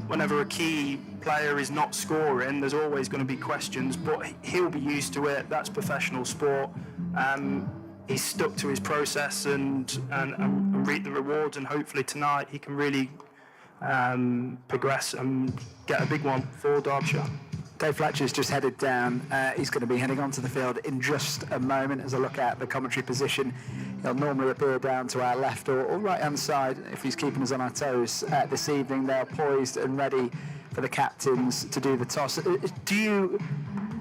whenever a key player is not scoring, there's always going to be questions, but he'll be used to it. That's professional sport. He's stuck to his process and reap the rewards, and hopefully tonight he can really progress and get a big one for Derbyshire. Dave Fletcher's just headed down. He's going to be heading onto the field in just a moment. As I look at the commentary position, he'll normally appear down to our left or right-hand side if he's keeping us on our toes. This evening, they're poised and ready for the captains to do the toss. Do you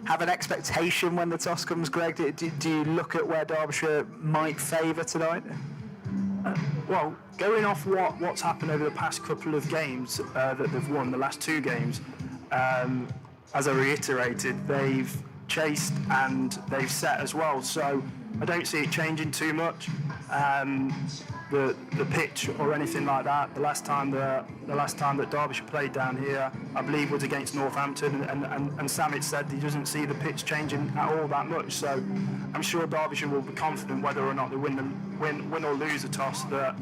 have an expectation when the toss comes, Greg? Do you look at where Derbyshire might favour tonight? Well, going off what's happened over the past couple of games that they've won, the last 2 games, as I reiterated, they've chased and they've set as well. So I don't see it changing too much. The pitch or anything like that. The last time that Derbyshire played down here, I believe, was against Northampton, and Samit said he doesn't see the pitch changing at all that much. So I'm sure Derbyshire will be confident whether or not they win or lose the toss, that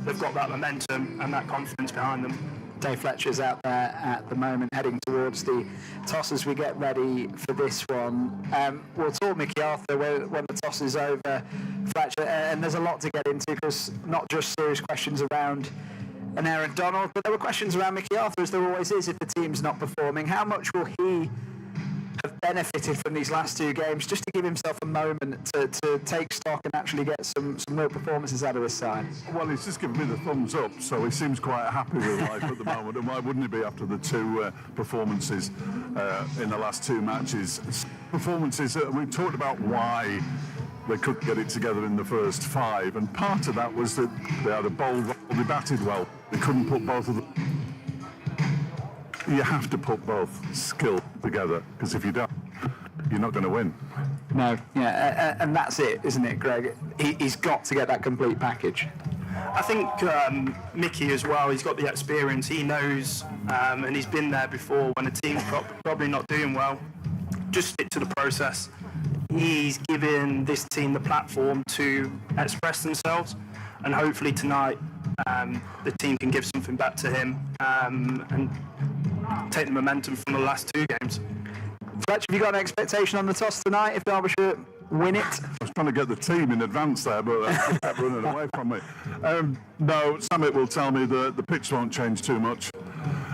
they've got that momentum and that confidence behind them. Dave Fletcher's out there at the moment, heading towards the toss as we get ready for this one. We'll talk Mickey Arthur when the toss is over, Fletcher, and there's a lot to get into, because not just serious questions around an Aaron Donald, but there were questions around Mickey Arthur, as there always is if the team's not performing. How much will he have benefited from these last 2 games, just to give himself a moment to take stock and actually get some real performances out of his side? Well, he's just given me the thumbs up, so he seems quite happy with life at the moment, and why wouldn't he be after the 2 performances in the last 2 matches? Performances, we talked about why they couldn't get it together in the first 5, and part of that was that they had a bold role, they batted well, they couldn't put both of them. You have to put both skill together, because if you don't, you're not going to win. No, yeah, and that's it, isn't it, Greg? He's got to get that complete package. I think Mickey as well, he's got the experience, he knows, and he's been there before when a team's probably not doing well. Just stick to the process. He's given this team the platform to express themselves, and hopefully tonight the team can give something back to him and take the momentum from the last 2 games. Fletcher, have you got an expectation on the toss tonight if Derbyshire win it? I was trying to get the team in advance there, but they kept running away from me. No, Samit will tell me that the pitch won't change too much,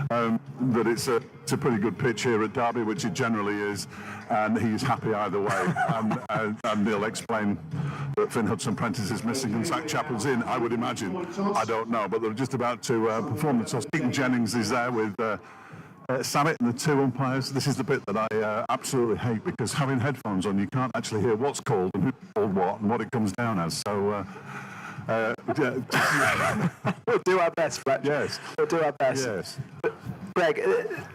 that it's a pretty good pitch here at Derby, which it generally is, and he's happy either way. And he'll explain that Finn Hudson-Prentice is missing and Zach Chappell's in, I would imagine. I don't know, but they're just about to perform the toss. Keaton Jennings is there with Samit and the 2 umpires. This is the bit that I absolutely hate, because having headphones on, you can't actually hear what's called and who's called what and what it comes down as. So we'll do our best, Fletcher. Yes. We'll do our best. Yes. But Greg,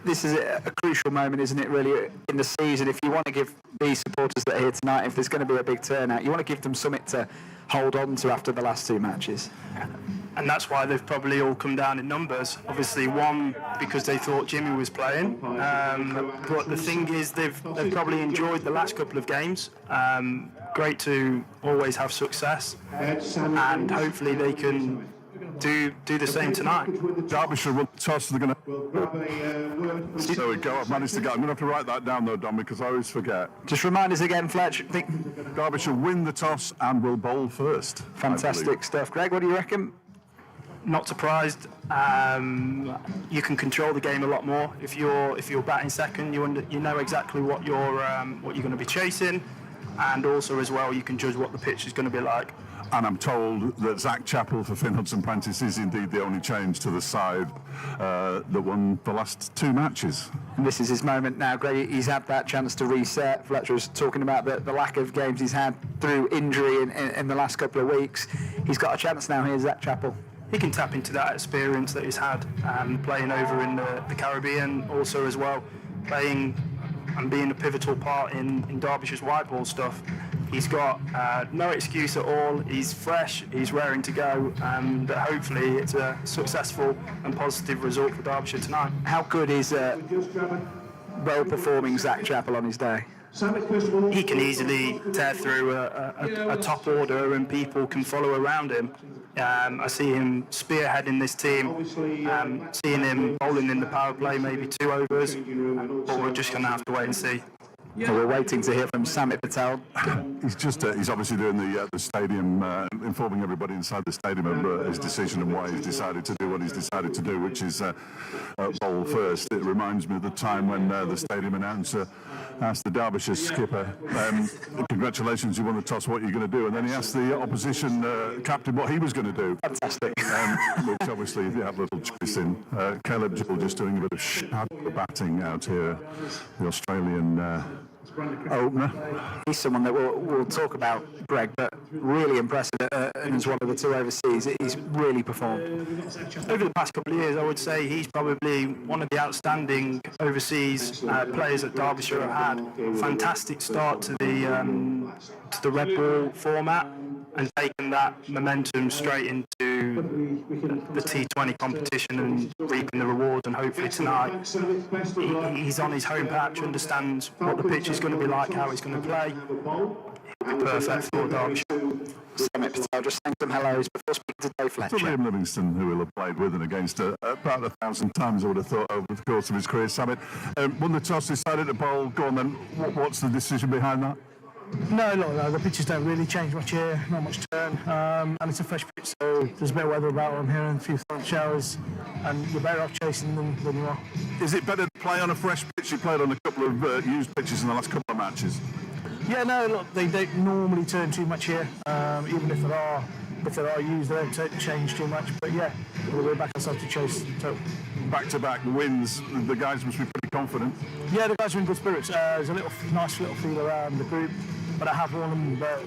this is a crucial moment, isn't it, really, in the season? If you want to give these supporters that are here tonight, if there's going to be a big turnout, you want to give them something to hold on to after the last 2 matches. And that's why they've probably all come down in numbers. Obviously, one, because they thought Jimmy was playing. But the thing is, they've probably enjoyed the last couple of games. Great to always have success. And hopefully they can do the same tonight. Derbyshire run the toss, they're going to... There we go, I've managed to get... I'm going to have to write that down, though, Dom, because I always forget. Just remind us again, Fletch. Derbyshire win the toss and will bowl first. Fantastic stuff. Greg, what do you reckon? Not surprised. You can control the game a lot more if you're batting second. You know exactly what you're going to be chasing, and also as well you can judge what the pitch is going to be like. And I'm told that Zach Chappell for Finn Hudson-Prentice is indeed the only change to the side that won the last 2 matches. And this is his moment now, Greg. He's had that chance to reset. Fletcher was talking about the lack of games he's had through injury in the last couple of weeks. He's got a chance now here, Zach Chappell. He can tap into that experience that he's had playing over in the Caribbean, also as well playing and being a pivotal part in Derbyshire's white ball stuff. He's got no excuse at all. He's fresh, he's raring to go, and hopefully it's a successful and positive result for Derbyshire tonight. How good is well-performing Zach Chappell on his day? he can easily tear through a top order and people can follow around him. I see him spearheading this team, seeing him bowling in the power play, maybe 2 overs, but we're just going to have to wait and see. Yeah. So we're waiting to hear from Samit Patel. He's obviously doing the stadium, informing everybody inside the stadium of his decision and why he's decided to do what he's decided to do, which is bowl first. It reminds me of the time when the stadium announcer asked the Derbyshire skipper, congratulations, you won the toss, what are you going to do? And then he asked the opposition captain what he was going to do. Fantastic. Which obviously, if you have little choice in. Caleb Jewell just doing a bit of shadow batting out here, the Australian opener. He's someone that we'll talk about, Greg, but really impressive and as one of the 2 overseas. He's really performed. Over the past couple of years, I would say he's probably one of the outstanding overseas players that Derbyshire have had. Fantastic start to the red ball format and taken that momentum straight into the T20 competition and reaping the rewards. And hopefully tonight he's on his home patch, understands what the pitch is going to be like, how he's going to play. It'll be perfect for Derbyshire. Samit Patel, just saying some hellos before speaking to Dave Fletcher. To Liam Livingston, who he'll have played with and against about 1,000 times, I would have thought, over the course of his career. Samit, won the toss, decided to bowl. Go on then, what's the decision behind that? No, look, the pitches don't really change much here, not much turn, and it's a fresh pitch, so there's a bit of weather about on here and a few thorn showers, and you're better off chasing them than you are. Is it better to play on a fresh pitch? You played on a couple of used pitches in the last couple of matches. Yeah, no, look, they don't normally turn too much here, even if there are used, they don't change too much, but yeah, we're back ourselves to chase. So. Back-to-back wins, the guys must be pretty confident. Yeah, the guys are in good spirits. There's a nice little feel around the group, but I have warned them that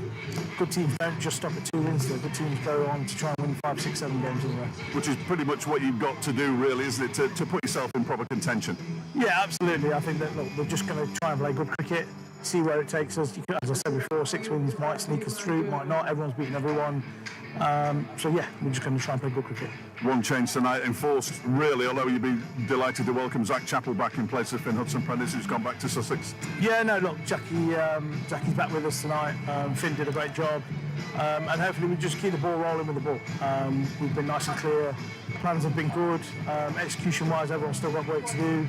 good teams don't just stop at 2 wins. Good teams go on to try and win 5, 6, 7 games anyway. Which is pretty much what you've got to do, really, isn't it, to put yourself in proper contention? Yeah, absolutely. I think that we're just going to try and play good cricket, see where it takes us. As I said before, 6 wins might sneak us through, might not. Everyone's beating everyone. So yeah, we're just going to try and play good cricket. One change tonight enforced, really, although you'd be delighted to welcome Zach Chappell back in place of Finn Hudson-Prentice, who's gone back to Sussex. Yeah, no, look, Jackie's back with us tonight. Finn did a great job, and hopefully we just keep the ball rolling with the ball. We've been nice and clear. Plans have been good. Execution-wise, everyone's still got work to do,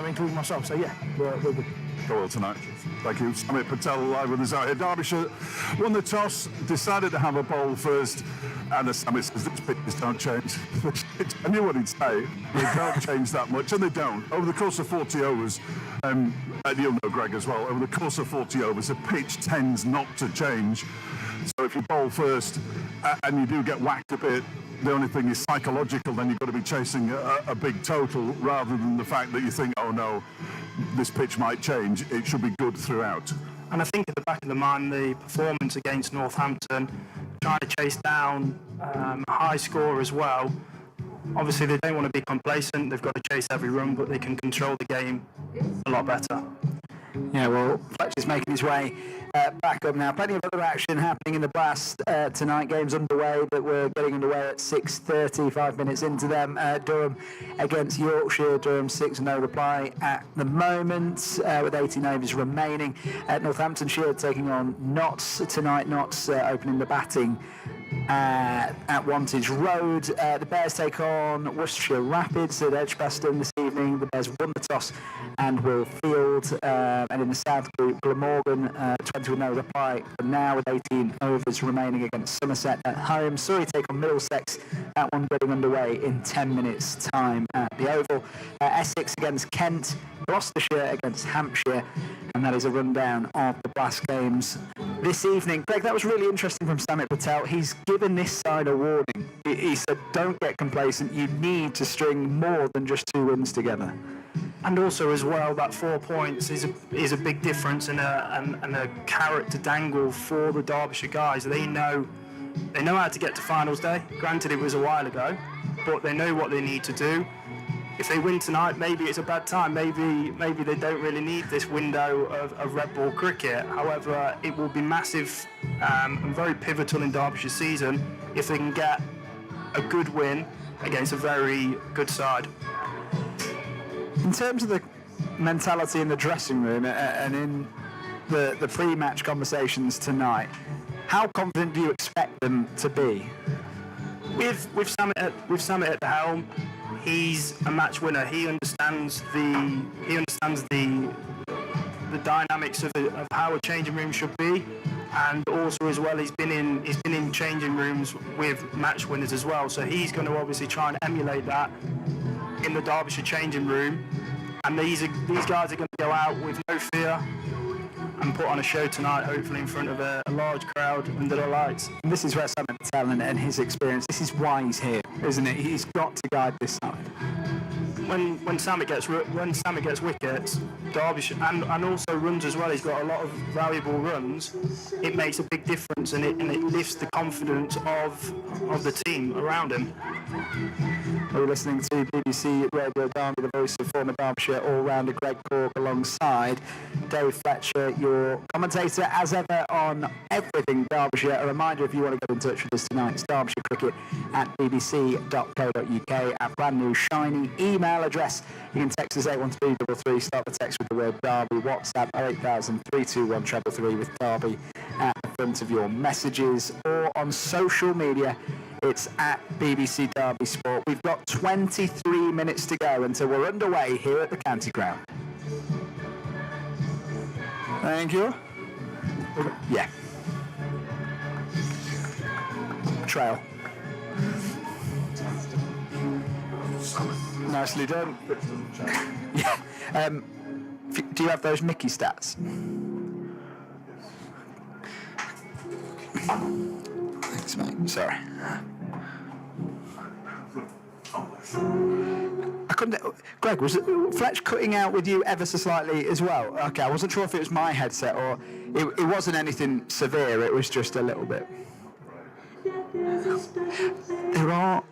including myself. So yeah, we're good. Go well tonight. Thank you. Samit Patel live with us out here. Derbyshire won the toss, decided to have a bowl first, and as Samit says, these pitches don't change. I knew what he'd say. They don't change that much, and they don't. Over the course of 40 overs, and you'll know Greg as well, over the course of 40 overs, the pitch tends not to change. So if you bowl first and you do get whacked a bit, the only thing is psychological, then you've got to be chasing a big total rather than the fact that you think, oh no, this pitch might change. It should be good throughout. And I think at the back of the mind, the performance against Northampton, trying to chase down a high score as well. Obviously, they don't want to be complacent. They've got to chase every run, but they can control the game a lot better. Yeah, well, Fletcher's making his way back up now. Plenty of other action happening in the Blast tonight. Games underway, but we're getting underway at 6:30, 5 minutes into them. Durham against Yorkshire. Durham 6, no reply at the moment, with 18 overs remaining. Northamptonshire taking on Notts tonight. Notts opening the batting at Wantage Road. The Bears take on Worcestershire Rapids at Edgbaston this evening. The Bears won the toss and will field. And in the South Group, Glamorgan 20 with no reply for now, with 18 overs remaining against Somerset at home. Surrey take on Middlesex. That one getting underway in 10 minutes' time at the Oval. Essex against Kent. Gloucestershire against Hampshire. And that is a rundown of the Blast games this evening. Greg, that was really interesting from Samit Patel. He's given this side a warning. He said, don't get complacent. You need to string more than just 2 wins together. And also as well, that 4 points is a big difference and a carrot to dangle for the Derbyshire guys. They know how to get to finals day. Granted, it was a while ago, but they know what they need to do. If they win tonight, maybe it's a bad time. Maybe they don't really need this window of red ball cricket. However, it will be massive and very pivotal in Derbyshire's season if they can get a good win against a very good side. In terms of the mentality in the dressing room and in the pre-match conversations tonight, how confident do you expect them to be? With Samit at the helm, he's a match winner. He understands the dynamics of how a changing room should be, and also as well he's been in changing rooms with match winners as well. So he's going to obviously try and emulate that in the Derbyshire changing room. And these guys are going to go out with no fear and put on a show tonight, hopefully in front of a large crowd under the lights. And this is where Simon Patel and his experience, this is why he's here, isn't it? He's got to guide this side. When Samit gets wickets, Derbyshire and also runs as well. He's got a lot of valuable runs. It makes a big difference, and it lifts the confidence of the team around him. We're listening to BBC Radio Derby, the voice of former Derbyshire all-rounder Greg Cork, alongside Dave Fletcher, your commentator as ever on everything Derbyshire. A reminder, if you want to get in touch with us tonight, it's derbyshirecricket@bbc.co.uk, our brand new shiny email address. You can text us 81333, start the text with the word Derby, WhatsApp 08000 321 333 with Derby at the front of your messages, or on social media, it's at BBC Derby Sport. We've got 23 minutes to go until we're underway here at the County Ground. Thank you. Yeah. Trail. Nicely done. Yeah. Do you have those Mickey stats? Thanks, mate. Sorry. I couldn't. Greg, was Fletch cutting out with you ever so slightly as well? Okay, I wasn't sure if it was my headset or it wasn't anything severe. It was just a little bit. There are.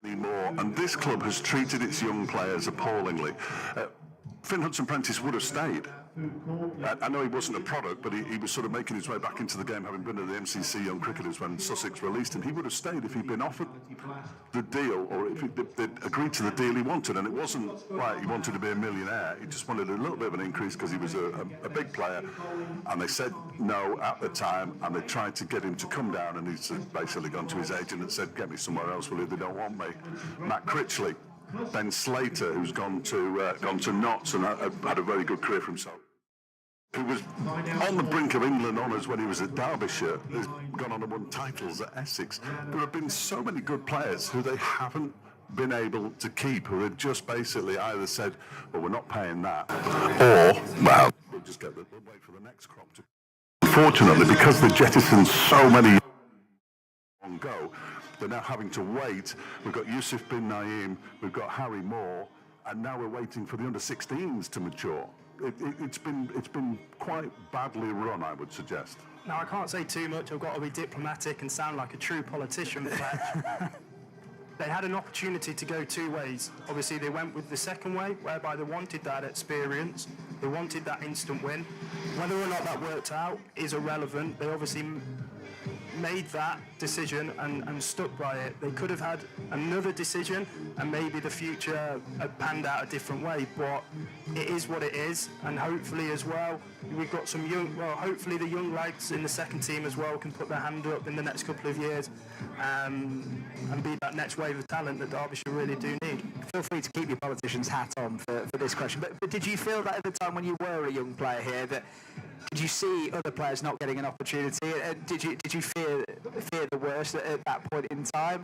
anymore, and this club has treated its young players appallingly. Finn Hudson-Prentice would have stayed. I know he wasn't a product, but he was sort of making his way back into the game, having been at the MCC Young Cricketers when Sussex released him. He would have stayed if he'd been offered the deal, or if they'd agreed to the deal he wanted. And it wasn't like he wanted to be a millionaire. He just wanted a little bit of an increase because he was a big player. And they said no at the time, and they tried to get him to come down, and he's basically gone to his agent and said, get me somewhere else, will you? They don't want me. Matt Critchley, Ben Slater, who's gone to Notts and had a very good career for himself, who was on the brink of England honours when he was at Derbyshire, has gone on and won titles at Essex. There have been so many good players who they haven't been able to keep, who have just basically either said, well, we're not paying that, or, well, we'll just we'll wait for the next crop to. Unfortunately, because they jettisoned so many on go, they're now having to wait. We've got Yusuf bin Naeem, we've got Harry Moore, and now we're waiting for the under-16s to mature. It's been quite badly run, I would suggest. Now, I can't say too much. I've got to be diplomatic and sound like a true politician, but they had an opportunity to go two ways. Obviously, they went with the second way, whereby they wanted that experience, they wanted that instant win. Whether or not that worked out is irrelevant. They obviously made that decision and stuck by it. They could have had another decision and maybe the future had panned out a different way, but it is what it is. And hopefully as well, we've got some hopefully the young lads in the second team as well can put their hand up in the next couple of years and be that next wave of talent that Derbyshire really do need. Feel free to keep your politician's hat on for this question, but did you feel that at the time when you were a young player here, that did you see other players not getting an opportunity? Did you fear the worst at that point in time?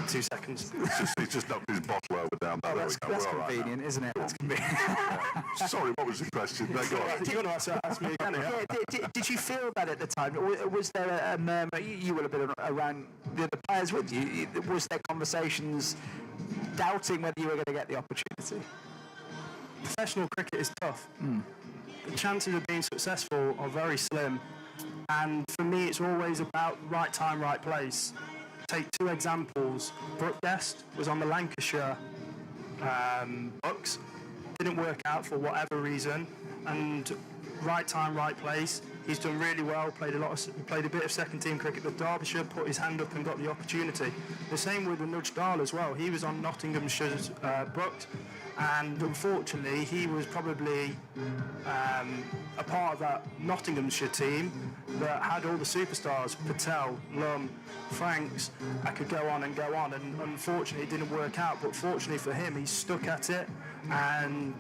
2 seconds. He's just knocked his bottle over down there. That's convenient, isn't it? That's convenient. Sorry, what was the question? Go on. You're going to ask me again? Did you feel that at the time? Or was there a murmur? You will have been around the other players with you. Was there conversations doubting whether you were going to get the opportunity? Professional cricket is tough. The chances of being successful are very slim. And for me, it's always about right time, right place. Take two examples. Brooke Guest was on the Lancashire Bucks. Didn't work out for whatever reason. And right time, right place. He's done really well. Played a bit of second team cricket with Derbyshire. Put his hand up and got the opportunity. The same with Anuj Dahl as well. He was on Nottinghamshire's Bucks. And unfortunately, he was probably a part of that Nottinghamshire team that had all the superstars, Patel, Lum, Franks. I could go on, and unfortunately it didn't work out, but fortunately for him, he stuck at it, and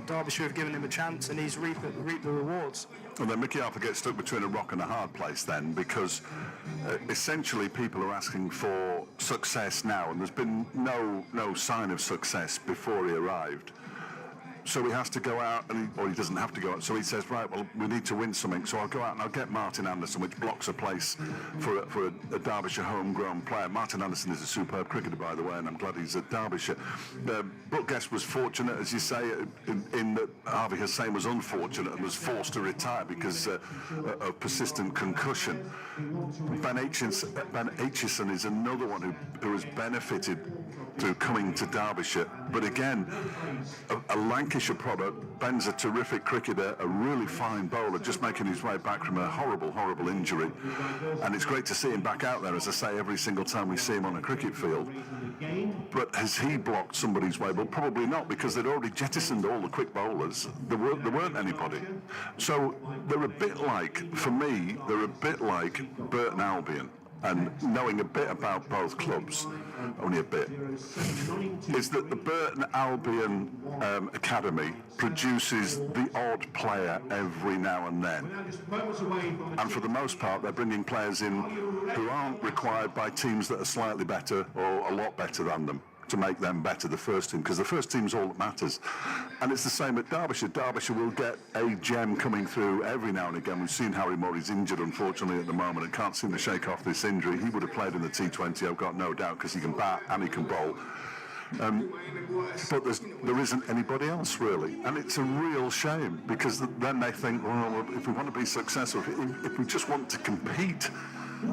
Derbyshire have given him a chance, and he's reaped the rewards. Well, then Mickey Arthur gets stuck between a rock and a hard place then, because essentially people are asking for success now, and there's been no sign of success before he arrived. So he has to go out, or he doesn't have to go out. So he says, right, well, we need to win something. So I'll go out and I'll get Martin Anderson, which blocks a place for a Derbyshire homegrown player. Martin Anderson is a superb cricketer, by the way, and I'm glad he's at Derbyshire. Brooke Guest was fortunate, as you say, in that Harvey Hussain was unfortunate and was forced to retire because of persistent concussion. Ben Aitchison is another one who has benefited through coming to Derbyshire. But again, a Lancashire product. Ben's a terrific cricketer, a really fine bowler, just making his way back from a horrible injury. And it's great to see him back out there, as I say, every single time we see him on a cricket field. But has he blocked somebody's way? Well, probably not, because they'd already jettisoned all the quick bowlers. There weren't anybody. So they're a bit like, for me, they're a bit like Burton Albion. And knowing a bit about both clubs, only a bit, is that the Burton Albion Academy produces the odd player every now and then. And for the most part, they're bringing players in who aren't required by teams that are slightly better or a lot better than them to make them better, the first team, because the first team's all that matters. And it's the same at Derbyshire. Derbyshire will get a gem coming through every now and again. We've seen Harry Moore, he's injured, unfortunately, at the moment, and can't seem to shake off this injury. He would have played in the T20, I've got no doubt, because he can bat and he can bowl. But there isn't anybody else, really. And it's a real shame, because then they think, well, if we want to be successful, if we just want to compete,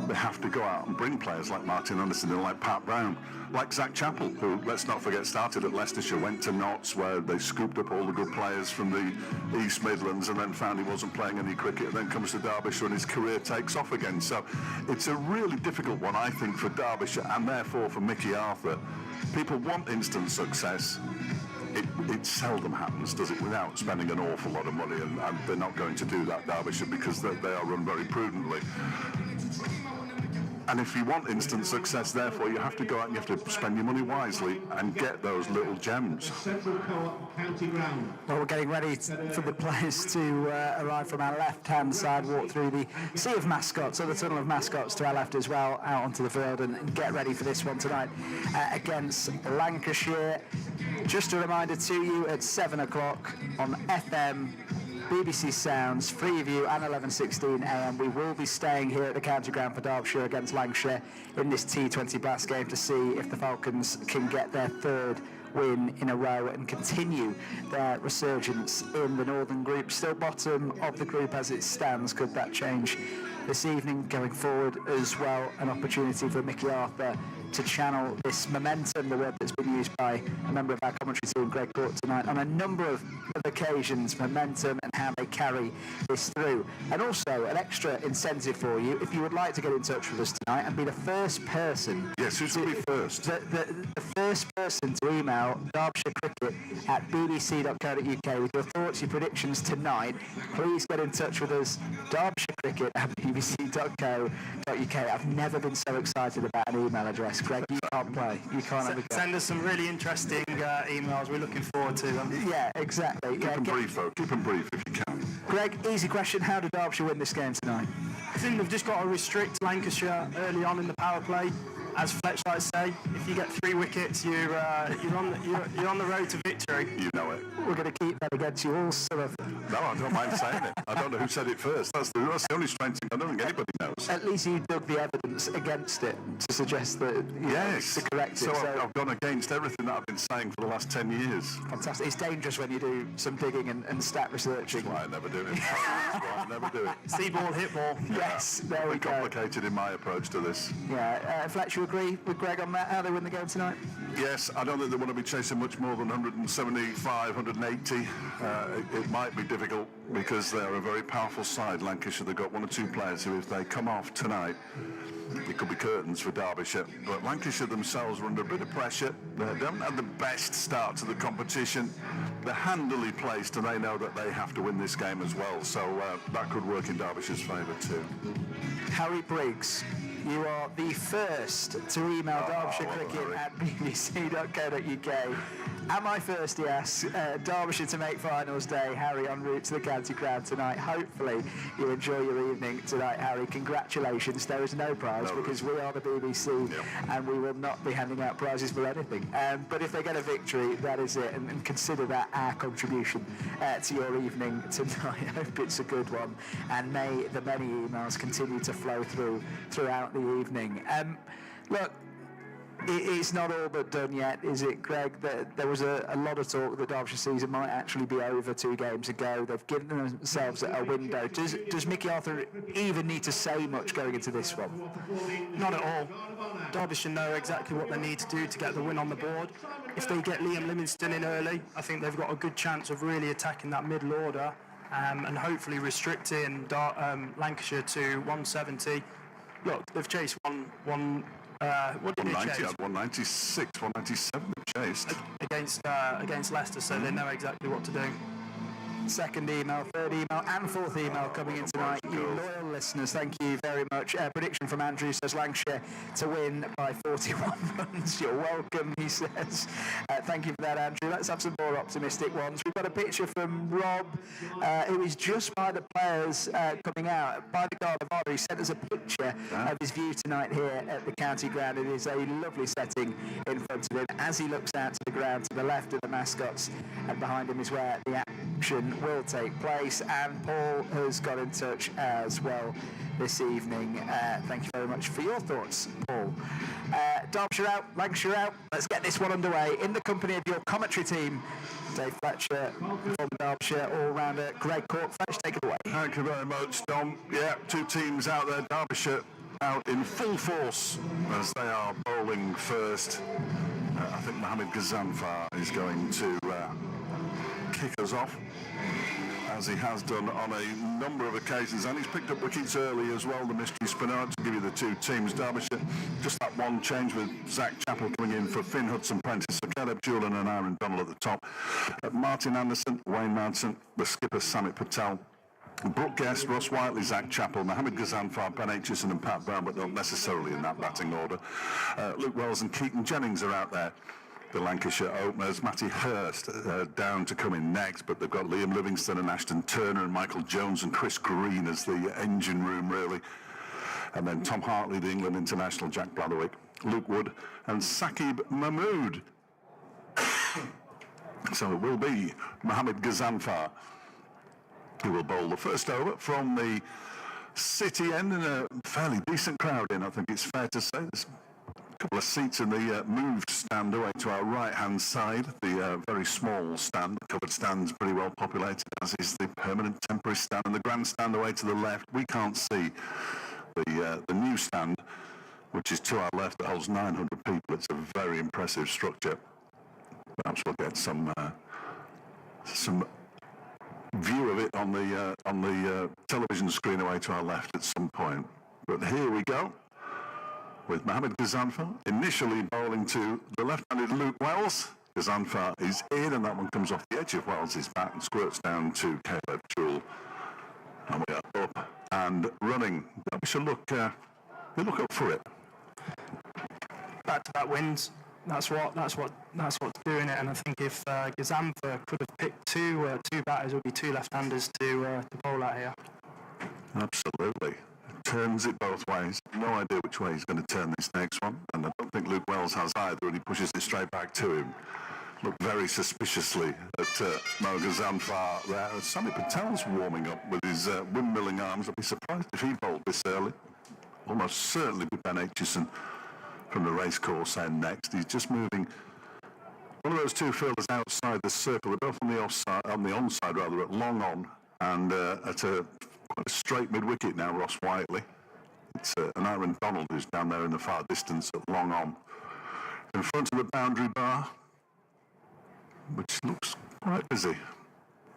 they have to go out and bring players like Martin Anderson and like Pat Brown, like Zach Chappell, who, let's not forget, started at Leicestershire, went to Notts, where they scooped up all the good players from the East Midlands and then found he wasn't playing any cricket, and then comes to Derbyshire and his career takes off again. So it's a really difficult one, I think, for Derbyshire and therefore for Mickey Arthur. People want instant success. It seldom happens, does it, without spending an awful lot of money, and they're not going to do that, Derbyshire, because they are run very prudently. And if you want instant success, therefore, you have to go out and you have to spend your money wisely and get those little gems. Well, we're getting ready for the players to arrive from our left-hand side, walk through the sea of mascots, or the tunnel of mascots to our left as well, out onto the field, and get ready for this one tonight against Lancashire. Just a reminder to you, at 7 o'clock on FM, BBC Sounds, Freeview and 11:16 AM. We will be staying here at the county ground for Derbyshire against Lancashire in this T20 Blast game to see if the Falcons can get their third win in a row and continue their resurgence in the Northern Group. Still bottom of the group as it stands. Could that change this evening going forward as well? An opportunity for Mickey Arthur to channel this momentum, the word that's been used by a member of our commentary team, Greg Court, tonight, on a number of occasions, momentum and how they carry this through. And also an extra incentive for you, if you would like to get in touch with us tonight and be the first person. Yes, who's going to be first? The first person to email derbyshire@bbc.co.uk with your thoughts, your predictions tonight, please get in touch with us, derbyshire@bbc.co.uk. I've never been so excited about an email address. Greg, you can't play. You can't have a go. Send us some really interesting emails. We're looking forward to them. Yeah, exactly. Keep them brief, though. Keep them brief if you can. Greg, easy question. How did Derbyshire win this game tonight? I think they've just got to restrict Lancashire early on in the power play. As Fletch likes to say, if you get 3 wickets, you're on the road to victory. You know it. We're going to keep that against you all, some of them. No, I don't mind saying it. I don't know who said it first. That's the only strange thing I don't think anybody knows. At least you dug the evidence against it to suggest that Yes. to correct it. So I've gone against everything that I've been saying for the last 10 years. Fantastic. It's dangerous when you do some digging and stat researching. That's why I never do it. That's why I never do it. See ball, hit ball. Yes, there we go. Complicated in my approach to this. Yeah, Fletch, you agree with Greg on that, how they win the game tonight? Yes, I don't think they want to be chasing much more than 175, 180. It might be difficult because they're a very powerful side, Lancashire. They've got 1 or 2 players who, if they come off tonight, it could be curtains for Derbyshire. But Lancashire themselves are under a bit of pressure. They haven't had the best start to the competition. They're handily placed and they know that they have to win this game as well. So that could work in Derbyshire's favour too. Harry Briggs, you are the first to email derbyshire@bbc.co.uk. Am I first? Yes. Derbyshire to make finals day. Harry en route to the county ground tonight. Hopefully you enjoy your evening tonight, Harry. Congratulations. There is no prize because we are the BBC and we will not be handing out prizes for anything. But if they get a victory, that is it. And consider that our contribution to your evening tonight. I hope it's a good one. And may the many emails continue to flow throughout the evening. Look, it's not all but done yet, is it, Greg? There was a lot of talk that Derbyshire season might actually be over 2 games ago. They've given themselves a window. Does Mickey Arthur even need to say much going into this one? Not at all. Derbyshire know exactly what they need to do to get the win on the board. If they get Liam Livingston in early, I think they've got a good chance of really attacking that middle order and hopefully restricting Lancashire to 170. Look, they've chased what did they chase? 196, 197 they've chased. Against Leicester, so they know exactly what to do. Second email, third email and fourth email coming in tonight. You loyal listeners, thank you very much. Prediction from Andrew says Lancashire to win by 41 runs. You're welcome, he says. Thank you for that, Andrew. Let's have some more optimistic ones. We've got a picture from Rob, who is just by the players coming out, by the Guard of Honour. He sent us a picture of his view tonight here at the county ground. It is a lovely setting in front of him as he looks out to the ground to the left of the mascots, and behind him is where the action will take place. And Paul has got in touch as well this evening. Thank you very much for your thoughts, Paul. Derbyshire out, Lancashire out. Let's get this one underway in the company of your commentary team, Dave Fletcher, from Derbyshire all-rounder Greg Court. Fletch, take it away. Thank you very much, Dom. Yeah, 2 teams out there. Derbyshire out in full force as they are bowling first. I think Mohamed Ghazanfar is going to kick us off, as he has done on a number of occasions, and he's picked up wickets early as well, the mystery spinner. To give you the two teams, Derbyshire, just that one change with Zach Chappell coming in for Finn Hudson-Prentice, so Caleb Julian and Aaron Donald at the top. Martin Anderson, Wayne Madsen, the skipper Samit Patel, Brooke Guest, Ross Whiteley, Zach Chappell, Mohamed Ghazanfar, Ben Aitchison and Pat Brown, but not necessarily in that batting order. Luke Wells and Keaton Jennings are out there. The Lancashire openers, Matty Hurst down to come in next, but they've got Liam Livingston and Ashton Turner and Michael Jones and Chris Green as the engine room, really. And then Tom Hartley, the England international, Jack Blatherwick, Luke Wood and Saqib Mahmood. So it will be Mohamed Ghazanfar who will bowl the first over from the city end, in a fairly decent crowd in, I think it's fair to say. There's a couple of seats in the moved stand away to our right-hand side. The very small stand, the covered stand's pretty well populated, as is the permanent temporary stand, and the grandstand away to the left. We can't see the new stand, which is to our left, that holds 900 people. It's a very impressive structure. Perhaps we'll get some view of it on the television screen away to our left at some point. But here we go with Mohamed Ghazanfar initially bowling to the left-handed Luke Wells. Ghazanfar is in, and that one comes off the edge of Wells's bat and squirts down to Caleb Jewell. And we are up and running. We should look up for it. Back-to-back wins. That's what's doing it. And I think if Ghazanfar could have picked two batters, it would be two left-handers to bowl out here. Absolutely. Turns it both ways. No idea which way he's going to turn this next one, and I don't think Luke Wells has either, and he pushes it straight back to him. Looked very suspiciously at Mo Ghazanfar there. Samit Patel's warming up with his windmilling arms. I'd be surprised if he bowled this early. Almost certainly with Ben Aitchison from the racecourse end next. He's just moving one of those two fielders outside the circle. They're both on the onside rather, at long on, and at a quite a straight mid-wicket now, Ross Whiteley. It's an Aaron Donald who's down there in the far distance at long on. In front of the boundary bar, which looks quite busy.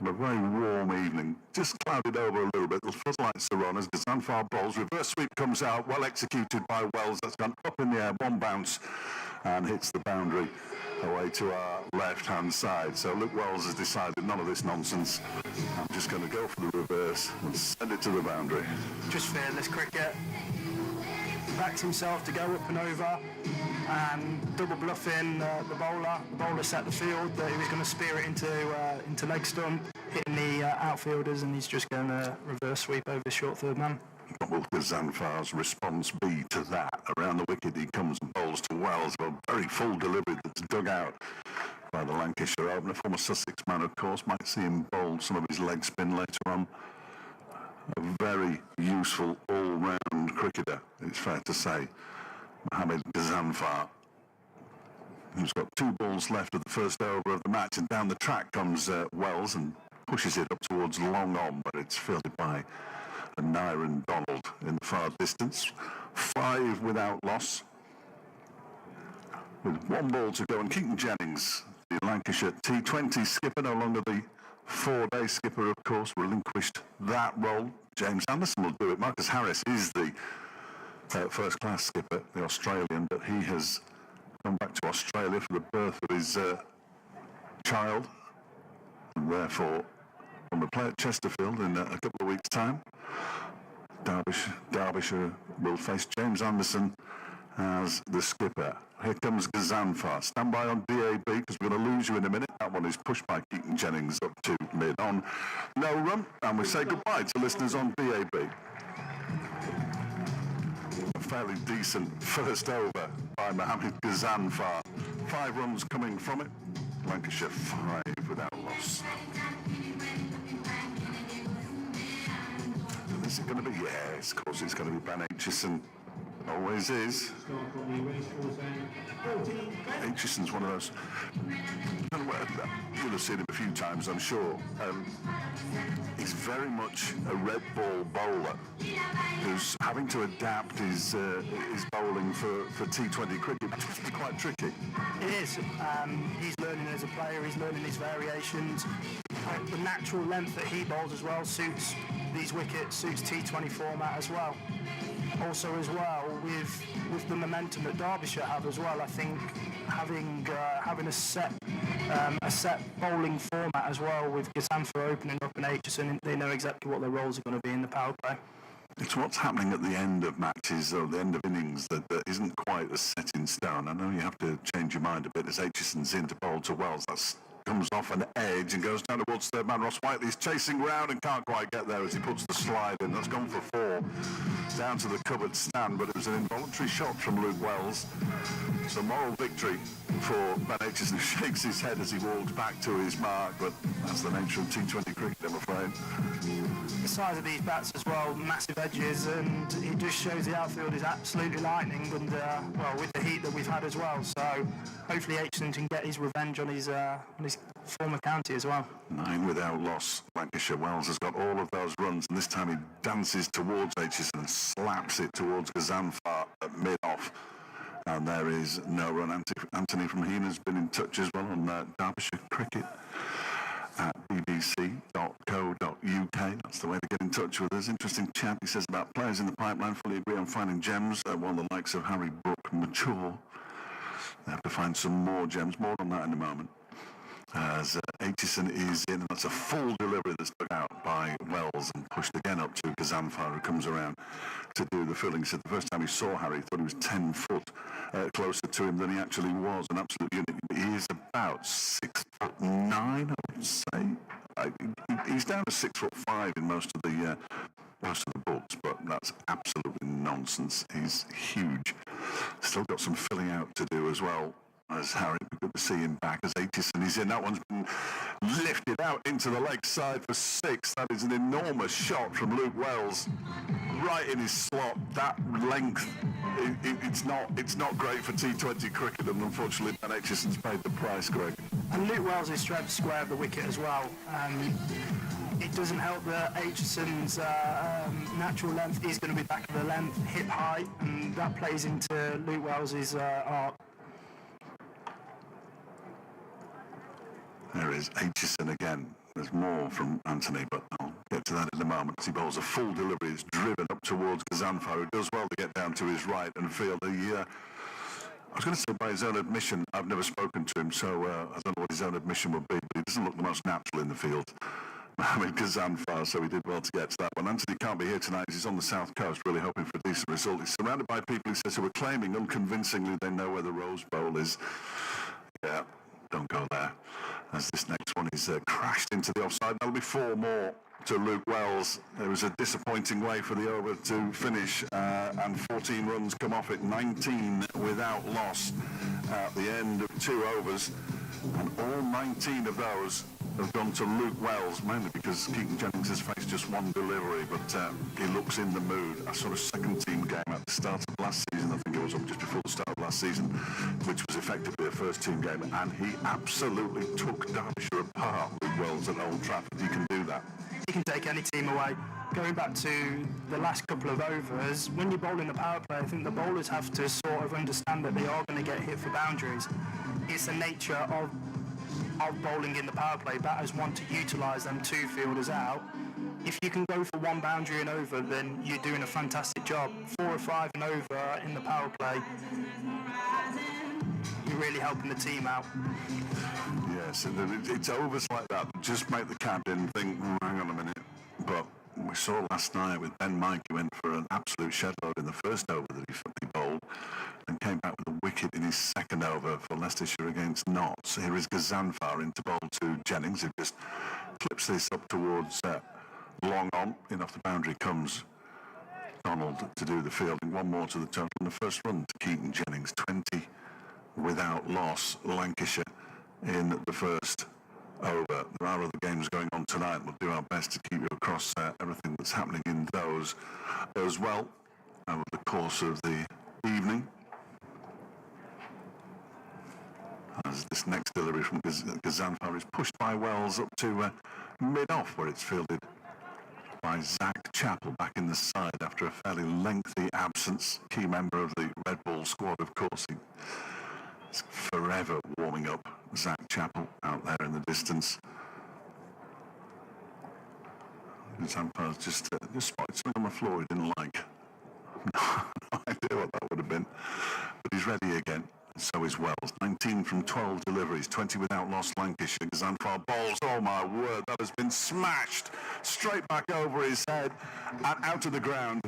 On a very warm evening, just clouded over a little bit. The floodlights are on as Ghazanfar bowls. Reverse sweep comes out, well executed by Wells. That's gone up in the air, one bounce, and hits the boundary away to our left-hand side. So Luke Wells has decided none of this nonsense. I'm just going to go for the reverse and send it to the boundary. Just fearless cricket. Backed himself to go up and over, and double bluffing the bowler. The bowler set the field that he was going to spear it into leg stump, hitting the outfielders, and he's just going to reverse sweep over the short third man. What will Ghazanfar's response be to that? Around the wicket he comes and bowls to Wells, a very full delivery that's dug out by the Lancashire opener. Former Sussex man, of course, might see him bowl some of his leg spin later on. A very useful all-round cricketer, it's fair to say, Mohamed Ghazanfar, who's got 2 balls left of the first over of the match, and down the track comes Wells and pushes it up towards long on, but it's fielded by Aaron Donald in the far distance. 5 without loss, with 1 ball to go, and Keaton Jennings, the Lancashire T20 skipper, no longer the 4-day skipper, of course, relinquished that role. James Anderson will do it. Marcus Harris is the first-class skipper, the Australian, but he has come back to Australia for the birth of his child, and therefore on the play at Chesterfield in a couple of weeks' time. Derbyshire will face James Anderson as the skipper. Here comes Ghazanfar. Stand by on DAB because we're going to lose you in a minute. That one is pushed by Keaton Jennings up to mid-on. No run, and we say goodbye to listeners on DAB. A fairly decent first over by Mohamed Ghazanfar. 5 runs coming from it. Lancashire 5 without loss. Is it going to be? Yes, of course it's going to be Ben Aitchison Always is. Aitchison's one of those. You'll have seen him a few times, I'm sure. He's very much a red ball bowler who's having to adapt his bowling for T20 cricket, which is quite tricky. It is. He's learning as a player. He's learning his variations. The natural length that he bowls as well suits these wickets, suits T20 format as well. Also as well, with the momentum that Derbyshire have as well, I think having a set bowling format as well, with Gazanfa opening up and Aitchison, they know exactly what their roles are going to be in the power play. It's what's happening at the end of matches or the end of innings that isn't quite as set in stone. I know you have to change your mind a bit as Aitchison's in to bowl to Wells. That comes off an edge and goes down towards third man. Ross Whiteley's chasing round and can't quite get there as he puts the slide in. That's gone for 4 down to the cupboard stand, but it was an involuntary shot from Luke Wells. So moral victory for Ben Aitchison, who shakes his head as he walks back to his mark, but that's the nature of T20 cricket, I'm afraid. The size of these bats as well, massive edges, and it just shows the outfield is absolutely lightning, and well, with the heat that we've had as well, so hopefully Aitchison can get his revenge on his former county as well. 9 without loss. Lancashire. Wells has got all of those runs, and this time he dances towards Aitchison and slaps it towards Gazanfa at mid-off. And there is no run. Anthony from Heen has been in touch as well on Derbyshire Cricket at bbc.co.uk. That's the way to get in touch with us. Interesting chat, he says, about players in the pipeline. Fully agree on finding gems, while the likes of Harry Brook mature. They have to find some more gems. More on that in a moment. As Aitchison is in, and that's a full delivery that's put out by Wells and pushed again up to Gazanfa, who comes around to do the filling. He said the first time he saw Harry, he thought he was 10 foot closer to him than he actually was. An absolute unit. He is about 6'9", I would say. He's down to 6'5" in most of the books, but that's absolutely nonsense. He's huge. Still got some filling out to do as well. As Harry, good to see him back as Aitchison is in. That one's been lifted out into the leg side for 6. That is an enormous shot from Luke Wells, right in his slot. That length, it's not great for T20 cricket, and unfortunately Ben Aitchison's paid the price, Greg. And Luke Wells is trying to square of the wicket as well. It doesn't help that Aitchison's natural length is going to be back of the length, hip height, and that plays into Luke Wells's arc. There is Aitchison again. There's more from Anthony, but I'll get to that in a moment. He bowls a full delivery. It's driven up towards Gazanfa, who does well to get down to his right and field. I was going to say by his own admission, I've never spoken to him, so I don't know what his own admission would be, but he doesn't look the most natural in the field. I mean, Gazanfa, so he did well to get to that one. Anthony can't be here tonight. He's on the south coast, really hoping for a decent result. He's surrounded by people, he says, who are claiming unconvincingly they know where the Rose Bowl is. Yeah. Don't go there, as this next one is crashed into the offside. That'll be 4 more to Luke Wells. There was a disappointing way for the over to finish, and 14 runs come off it, 19 without loss at the end of 2 overs, and all 19 of those have gone to Luke Wells, mainly because Keaton Jennings has faced just 1 delivery, but he looks in the mood. I saw a second-team game at the start of last season, I think it was just before the start of last season, which was effectively a first-team game, and he absolutely took Derbyshire apart with Wells at Old Trafford. He can do that. He can take any team away. Going back to the last couple of overs, when you're bowling the power play, I think the bowlers have to sort of understand that they are going to get hit for boundaries. It's the nature of bowling in the power play. Batters want to utilise them 2 fielders out. If you can go for 1 boundary and over, then you're doing a fantastic job. 4 or 5 and over in the power play, you're really helping the team out. Yes, it's overs like that that just make the captain think, hang on a minute. But we saw last night with Ben Mike, he went for an absolute shed load in the first over that he bowled, and came back with a wicket in his second over for Leicestershire against Notts. Here is Gazanfa into bowl to Jennings, who just clips this up towards long on. In off the boundary comes Donald to do the fielding. 1 more to the total. And the first run to Keaton Jennings, 20 without loss, Lancashire in the first over. There are other games going on tonight. We'll do our best to keep you across everything that's happening in those as well. over the course of the evening. As this next delivery from Gazanfar is pushed by Wells up to mid-off, where it's fielded by Zach Chappell back in the side after a fairly lengthy absence. Key member of the Red Bull squad, of course. He's forever warming up. Zach Chappell out there in the distance. Gazanfar's just spotted something on the floor he didn't like. No idea what that would have been. But he's ready again. So is Wells. 19 from 12 deliveries, 20 without loss. Lancashire. Gazanfar bowls. Oh my word, that has been smashed straight back over his head and out of the ground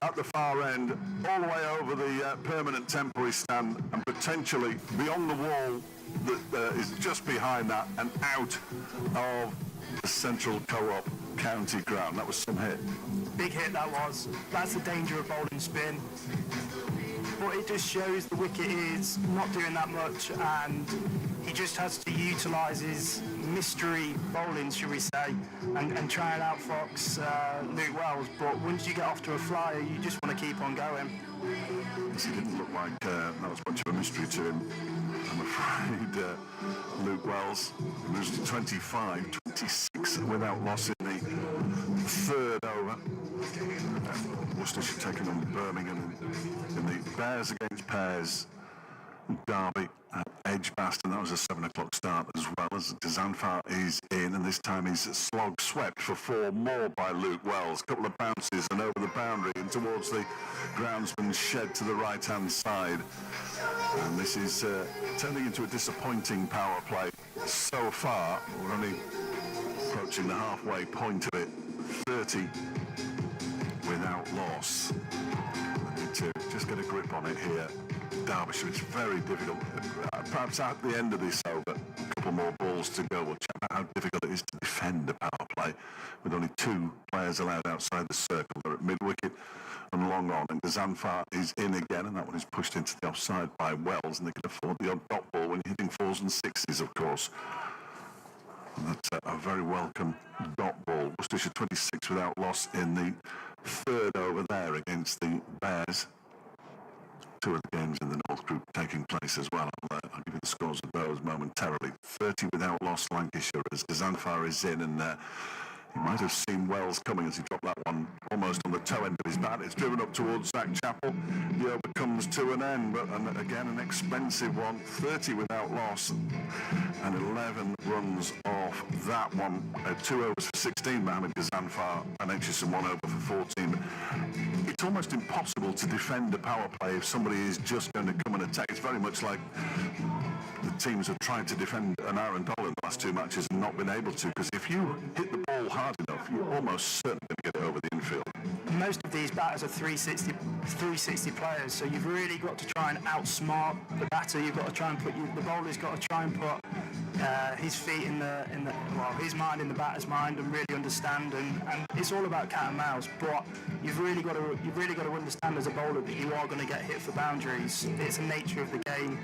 at the far end, all the way over the permanent temporary stand and potentially beyond the wall that is just behind that and out of the Central Co-op County ground. That was some hit. Big hit that was. That's the danger of bowling spin. But it just shows the wicket is not doing that much, and he just has to utilise his mystery bowling, should we say, and try and outfox Luke Wells. But once you get off to a flyer, you just want to keep on going. He didn't look like that was much of a mystery to him. I'm afraid Luke Wells moves to 25, 26 without loss in the third over. Worcestershire taking on Birmingham in the Bears against Pairs derby at Edgbaston. That was a 7 o'clock start as well. As Gazanfar is in, and this time he's slog swept for 4 more by Luke Wells. Couple of bounces and over the boundary and towards the groundsman's shed to the right hand side. And this is turning into a disappointing power play so far. We're only approaching the halfway point of it. 30 without loss. I need to just get a grip on it here. Derbyshire, it's very difficult. Perhaps at the end of this over, a couple more balls to go. We'll check out how difficult it is to defend a power play with only 2 players allowed outside the circle. They're at mid-wicket and long on, and Gazanfar is in again, and that one is pushed into the offside by Wells, and they can afford the odd dot ball when you're hitting 4s and 6s, of course. And that's a very welcome dot ball. Worcestershire 26 without loss in the third over there against the Bears. 2 of the games in the North Group taking place as well. I'll give you the scores of those momentarily. 30 without loss Lancashire as Gazanfar is in, and he might have seen Wells coming as he dropped that one almost on the toe end of his bat. It's driven up towards Zach Chappell. The over comes to an end, but again an expensive one. 30 without loss and 11 runs off that one. 2 overs for 16, Mohamed Gazanfar, and Aitchison 1 over for 14. It's almost impossible to defend a power play if somebody is just going to come and attack. It's very much like the teams have tried to defend an Aaron Doll in the last 2 matches and not been able to, because if you hit the ball hard enough, you're almost certain to get it over the infield. Most of these batters are 360 players, so you've really got to try and outsmart the batter. You've got to try and the bowler's got to try and put his feet his mind in the batter's mind and really understand. And it's all about cat and mouse. But you've really got to understand as a bowler that you are going to get hit for boundaries. It's the nature of the game.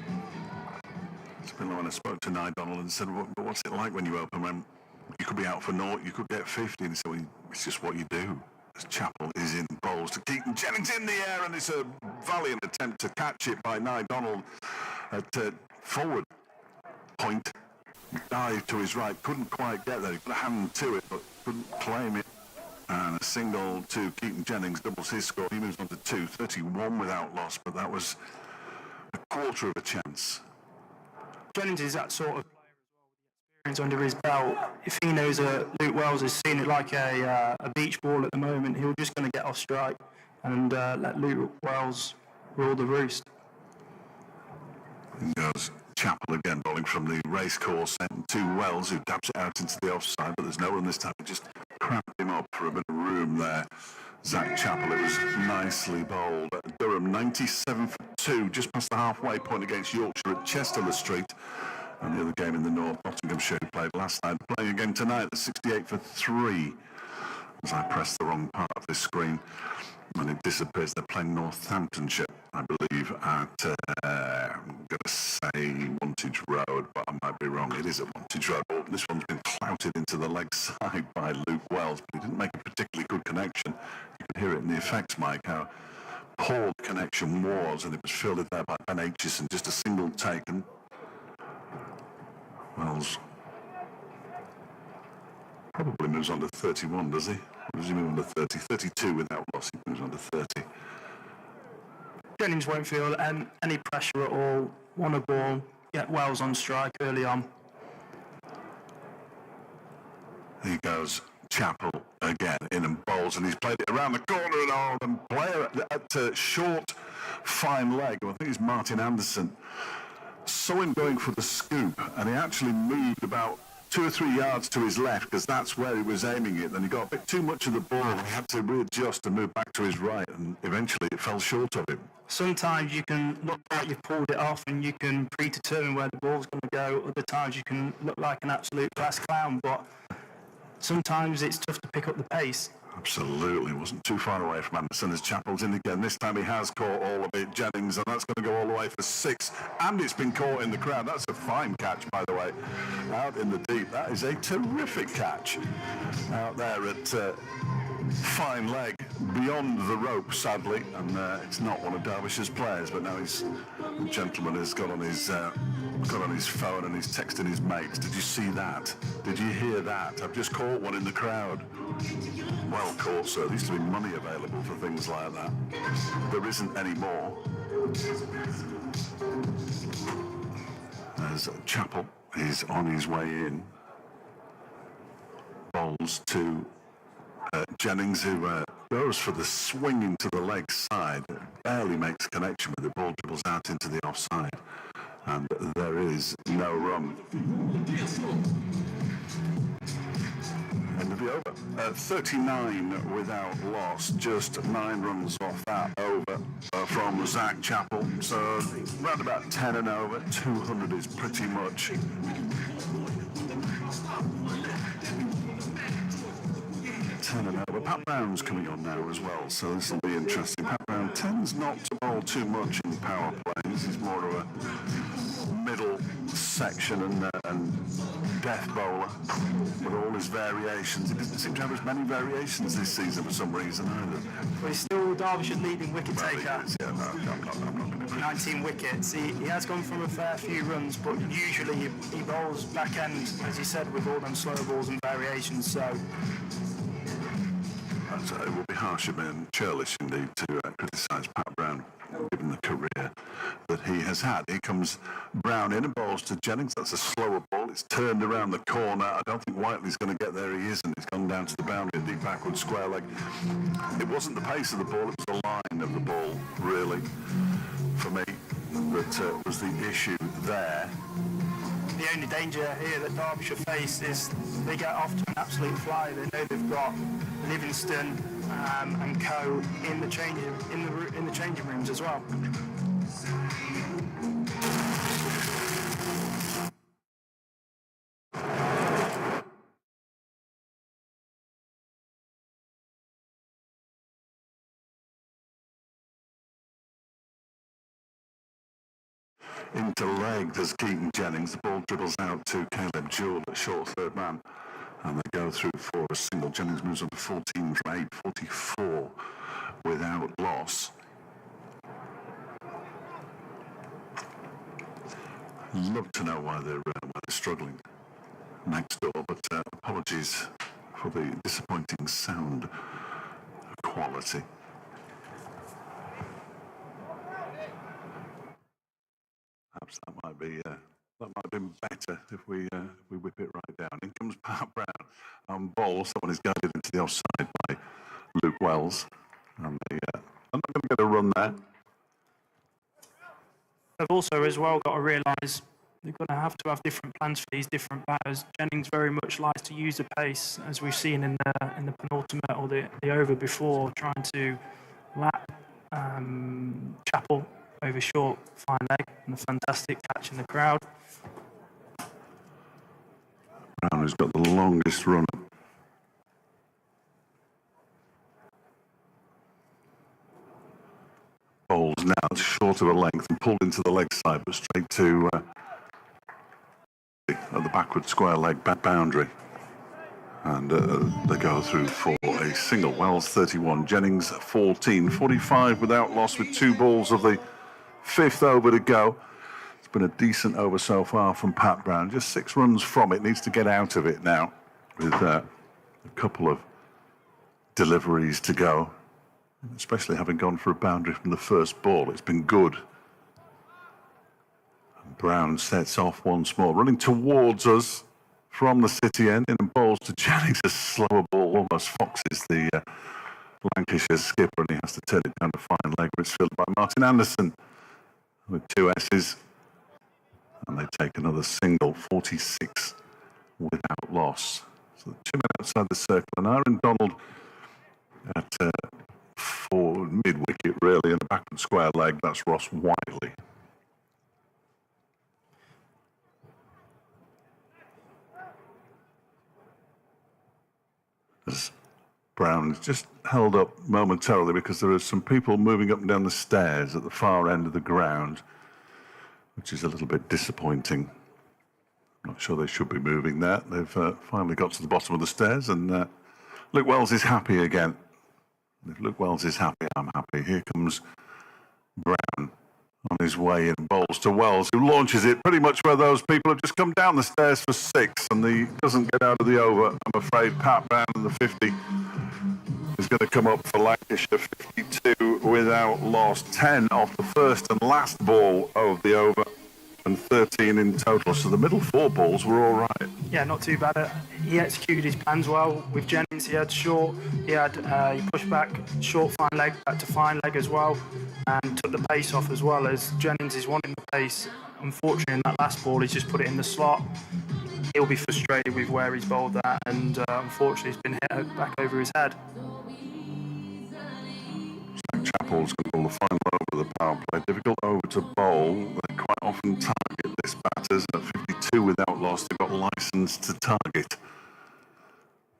It's been like when I spoke to Nye Donald and said, "But what's it like when you open? When you could be out for naught, you could get 50." And he said, "Well, it's just what you do." As Chappell is in bowls to Keaton Jennings in the air, and it's a valiant attempt to catch it by Nye Donald at forward point. Dive to his right, couldn't quite get there. He put a hand to it, but couldn't claim it. And a single to Keaton Jennings doubles his score. He moves on to 231 without loss, but that was a quarter of a chance. Jennings is that sort of experience under his belt. If he knows Luke Wells has seen it like a beach ball at the moment, he'll just going to get off strike and let Luke Wells rule the roost. And goes Chappell again, bowling from the racecourse, and to Wells, who dabs it out into the offside, but there's no one this time. Just cramped him up for a bit of room there. Zach Chappell, it was nicely bowled. Durham 97 for 2, just past the halfway point against Yorkshire at Chester Street. And the other game in the north, Nottinghamshire, who played last night, playing again tonight at 68 for 3. As I press the wrong part of this screen, and it disappears. They're playing Northamptonshire, I believe, at, I'm going to say Wantage Road, but I might be wrong. It is at Wantage Road. Oh, this one's been clouted into the leg side by Luke Wells, but he didn't make a particularly good connection. You can hear it in the effects mic, how poor the connection was, and it was fielded there by Ben Aitchison, just a single taken. Wells probably moves on to 31, does he? Or does he move on to 30? 32 without loss, he moves on to 30. Jennings won't feel any pressure at all. Want a ball, get Wells on strike early on. He goes Chappell again, in and bowls, and he's played it around the corner and all, and player at short, fine leg, I think it's Martin Anderson, saw him going for the scoop, and he actually moved about 2 or 3 yards to his left, because that's where he was aiming it, and he got a bit too much of the ball, and he had to readjust and move back to his right, and eventually it fell short of him. Sometimes you can look like you've pulled it off and you can predetermine where the ball's going to go. Other times you can look like an absolute class clown, but sometimes it's tough to pick up the pace. Absolutely, wasn't too far away from Anderson as Chappell's in again. This time he has caught all of it, Jennings, and that's going to go all the way for 6. And it's been caught in the crowd. That's a fine catch, by the way, out in the deep. That is a terrific catch out there at fine leg, beyond the rope, sadly. And it's not one of Derbyshire's players, but now the gentleman has got on his phone and he's texting his mates. Did you see that? Did you hear that? I've just caught one in the crowd. Well caught, sir. There used to be money available for things like that. There isn't any more. As Chappell is on his way in. Bowls to Jennings, who goes for the swing into the leg side. Barely makes connection with the ball, dribbles out into the offside. And there is no run. End of the over. 39 without loss, just 9 runs off that over from Zach Chappell. So round about 10 and over, 200 is pretty much. 10 and over. Pat Brown's coming on now as well, so this will be interesting. Pat Brown tends not to bowl too much in power plays. He's more of a middle section and death bowler with all his variations. He doesn't seem to have as many variations this season for some reason either. But he's still Derbyshire leading wicket taker. Yeah, no, I'm not going to 19 wickets. He has gone from a fair few runs, but usually he bowls back end, as you said, with all them slow balls and variations. So it would be harsh of me and churlish indeed to criticise Pat Brown, given the career that he has had. Here comes Brown in and bowls to Jennings. That's a slower ball. It's turned around the corner. I don't think Whiteley's going to get there. He isn't. It's gone down to the boundary, deep backward square leg. It wasn't the pace of the ball. It was the line of the ball, really, for me, that was the issue there. The only danger here that Derbyshire face is they get off to an absolute fly. They know they've got Livingston and co in the changing rooms as well. Into leg does Keaton Jennings. The ball dribbles out to Caleb Jewell at short third man. And they go through for a single. Jennings moves on to 14 from 8, 44 without loss. Love to know why they're struggling next door, but apologies for the disappointing sound quality. Perhaps that might have been better if we whip it right down. In comes Pat Brown on ball. Someone is guided into the offside by Luke Wells, and they're not going to get a run there. They've also as well got to realise they're going to have different plans for these different batters. Jennings very much likes to use the pace, as we've seen in the penultimate or the over before, trying to lap Chappell over short, fine leg, and a fantastic catch in the crowd. Brown has got the longest run. Bowls now short of a length and pulled into the leg side, but straight to at the backward square leg back boundary. And they go through for a single. Wells 31, Jennings 14, 45 without loss with 2 balls of the 5th over to go. It's been a decent over so far from Pat Brown. Just 6 runs from it. Needs to get out of it now with a couple of deliveries to go. Especially having gone for a boundary from the first ball. It's been good. And Brown sets off once more. Running towards us from the city end and balls to Jennings. A slower ball almost foxes the Lancashire skipper, and he has to turn it down to fine leg, where it's fielded by Martin Anderson with 2 S's. And they take another single, 46 without loss. So the 2 men outside the circle, and Aaron Donald at for mid-wicket, really, and a backward square leg. That's Ross Whiteley. As Brown is just held up momentarily because there are some people moving up and down the stairs at the far end of the ground, which is a little bit disappointing. I'm not sure they should be moving there. They've finally got to the bottom of the stairs, and Luke Wells is happy again. If Luke Wells is happy, I'm happy. Here comes Brown on his way in, bowls to Wells, who launches it pretty much where those people have just come down the stairs for 6, and he doesn't get out of the over. I'm afraid Pat Brown in the 50 is going to come up for Lancashire. 52 without loss, 10 off the first and last ball of the over, and 13 in total. So the middle 4 balls were all right. Yeah, not too bad. He executed his plans well. With Jennings, he had short, he pushed back, short fine leg, back to fine leg as well, and took the pace off as well, as Jennings is wanting the pace. Unfortunately, in that last ball, he's just put it in the slot. He'll be frustrated with where he's bowled that, and unfortunately, he's been hit back over his head. Chappell's going to bowl the final over the power play. Difficult over to bowl. They quite often target this batters. At 52 without loss, they've got licence to target.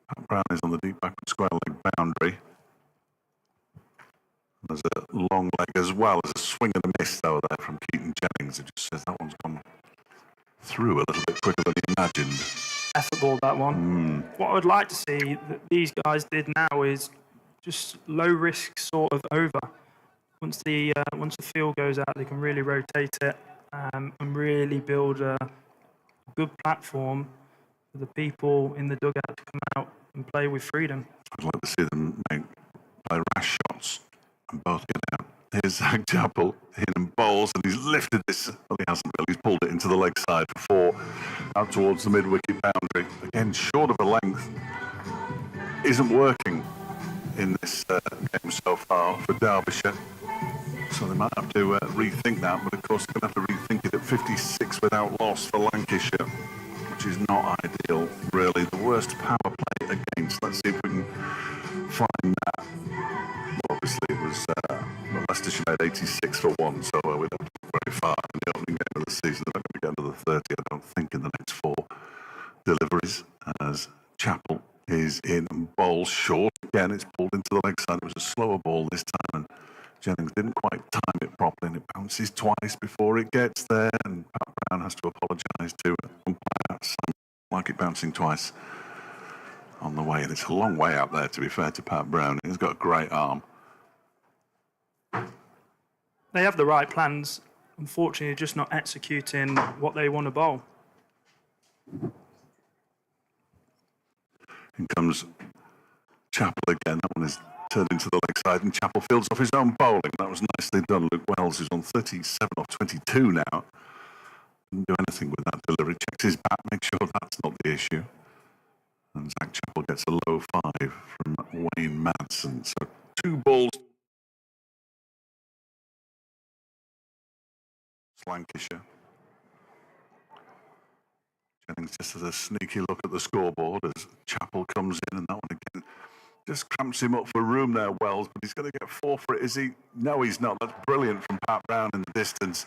Pat Brown is on the deep backward square leg boundary. There's a long leg as well as a swing and a miss though there from Keaton Jennings. It just says that one's gone through a little bit quicker than he imagined. Effort ball, that one. What I would like to see that these guys did now is just low risk sort of over. Once the field goes out, they can really rotate it and really build a good platform for the people in the dugout to come out and play with freedom. I'd like to see them play rash shots and both get out. Here's Zach Chappell hitting bowls, and he's lifted this. Well, he hasn't really. He's pulled it into the leg side for 4 out towards the mid-wicket boundary. Again, short of a length. Isn't working in this game so far for Derbyshire. So they might have to rethink that, but of course they're going to have to rethink it at 56 without loss for Lancashire, which is not ideal, really. The worst power play against. Let's see if we can find that. Well, obviously it was Leicestershire made 86 for 1, so we'd have to go very far in the opening game of the season. They're not going to get another 30, I don't think, in the next 4 deliveries, as Chappell is in and bowls short. Again, it's pulled into the leg side. It was a slower ball this time, and Jennings didn't quite time it properly, and it bounces twice before it gets there, and Pat Brown has to apologise to umpire Sam, like it bouncing twice on the way. And it's a long way out there, to be fair to Pat Brown. He's got a great arm. They have the right plans. Unfortunately, they're just not executing what they want to bowl. In comes Chappell again. That one is turned into the leg side, and Chappell fields off his own bowling. That was nicely done. Luke Wells is on 37 off 22 now. Didn't do anything with that delivery. Checks his bat, makes sure that's not the issue. And Zach Chappell gets a low 5 from Wayne Madsen. So 2 balls. Lancashire. Jennings just has a sneaky look at the scoreboard as Chappell comes in, and that one again just cramps him up for room there, Wells, but he's going to get 4 for it, is he? No, he's not. That's brilliant from Pat Brown in the distance.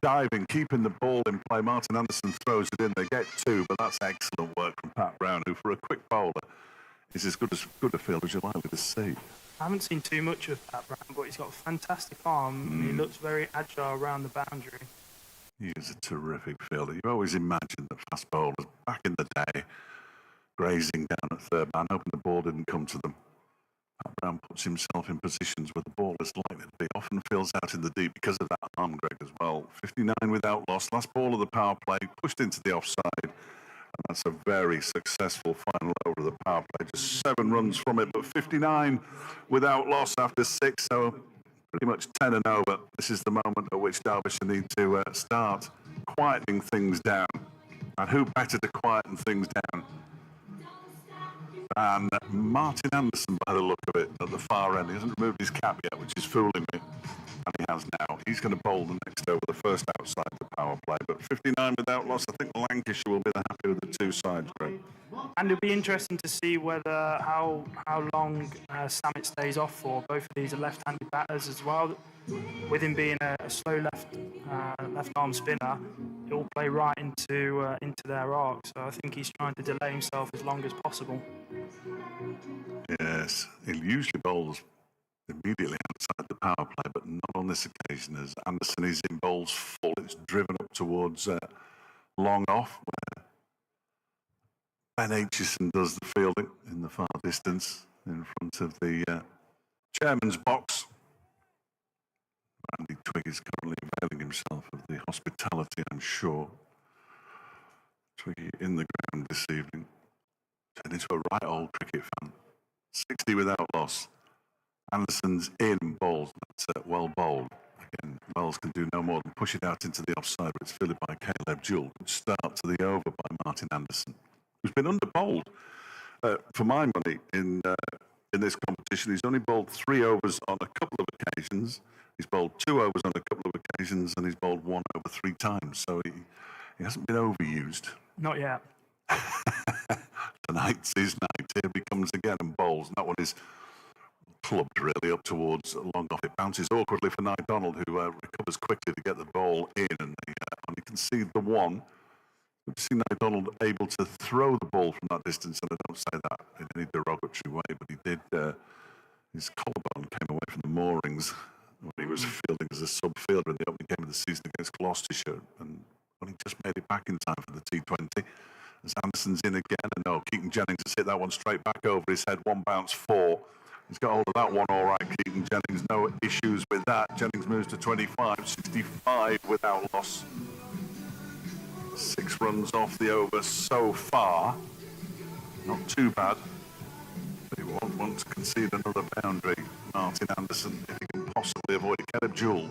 Diving, keeping the ball in play. Martin Anderson throws it in. They get 2, but that's excellent work from Pat Brown, who for a quick bowler is as good a field as you're likely to see. I haven't seen too much of Pat Brown, but he's got a fantastic arm. He looks very agile around the boundary. He is a terrific fielder. You always imagined that fast bowlers back in the day grazing down at third man, hoping the ball didn't come to them. Pat Brown puts himself in positions where the ball is likely to be. Often feels out in the deep because of that arm, Greg, as well. 59 without loss. Last ball of the power play, pushed into the offside. And that's a very successful final over of the power play. Just 7 runs from it, but 59 without loss after 6. So pretty much 10 and over. This is the moment at which Derbyshire need to start quietening things down. And who better to quieten things down than Martin Anderson, by the look of it, at the far end. He hasn't removed his cap yet, which is fooling me. And he has now. He's going to bowl the next over, the first outside the power play. But 59 without loss, I think Lancashire will be the happier of the two sides, Greg. And it'll be interesting to see whether how long Samet stays off for. Both of these are left-handed batters as well. With him being a slow left-arm spinner, he'll play right into their arc. So I think he's trying to delay himself as long as possible. Yes, he usually bowls immediately outside the power play, but not on this occasion, as Anderson is in bowls full. It's driven up towards long off, where Ben Aitchison does the fielding in the far distance in front of the chairman's box. Randy Twigg is currently availing himself of the hospitality, I'm sure. Twiggy in the ground this evening. Turned into a right old cricket fan. 60 without loss. Anderson's in bowls. That's well bowled. Again, Wells can do no more than push it out into the offside, but it's fielded by Caleb Jewell. Good start to the over by Martin Anderson, who's been under bowled for my money in this competition. He's only bowled 3 overs on a couple of occasions. He's bowled 2 overs on a couple of occasions, and he's bowled 1 over 3 times. So he hasn't been overused. Not yet. Tonight's his night. Here he comes again and bowls. And that one is clubbed really up towards long off. It bounces awkwardly for Knight Donald, who recovers quickly to get the ball in, and you can see the one. Good to see Knight Donald able to throw the ball from that distance, and I don't say that in any derogatory way, but he did. His collarbone came away from the moorings when he was fielding as a sub-fielder in the opening game of the season against Gloucestershire, and only just made it back in time for the T20. As Anderson's in again, and no, Keaton Jennings has hit that one straight back over his head. 1 bounce 4. He's got hold of that one all right, Keaton Jennings. No issues with that. Jennings moves to 25, 65 without loss. 6 runs off the over so far. Not too bad. But he won't want to concede another boundary. Martin Anderson, if he can possibly avoid it. Caleb Jewell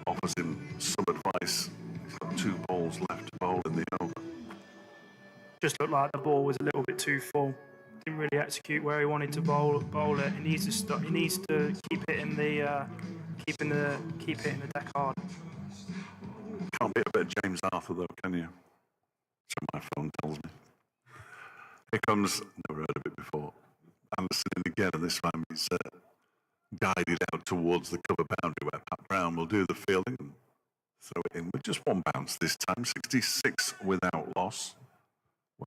offers him some advice. He's got 2 balls left to bowl in the over. Just looked like the ball was a little bit too full. Didn't really execute where he wanted to bowl it. He needs to stop. He needs to keep hitting the deck hard. Can't be a bit of James Arthur though, can you? So my phone tells me. Here comes, never heard of it before, Anderson in again, and this time he's guided out towards the cover boundary where Pat Brown will do the fielding and throw it in with just 1 bounce this time. 66 without loss.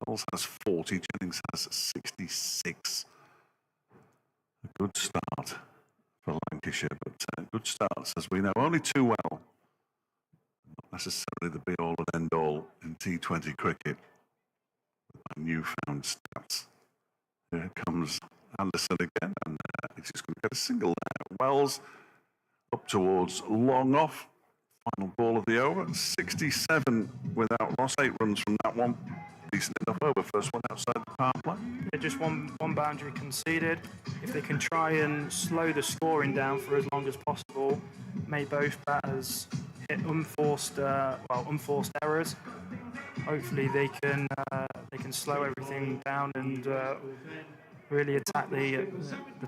Wells has 40, Jennings has 66. A good start for Lancashire, but good starts, as we know. Only 2 well. Not necessarily the be-all and end-all in T20 cricket. With my newfound stats. Here comes Anderson again, and he's just going to get a single there. Wells up towards long off. Final ball of the over. 67 without loss. 8 runs from that one. Decent enough over. First one outside the power play. Yeah, just one boundary conceded. If they can try and slow the scoring down for as long as possible, may both batters hit unforced errors. Hopefully they can slow everything down and really attack the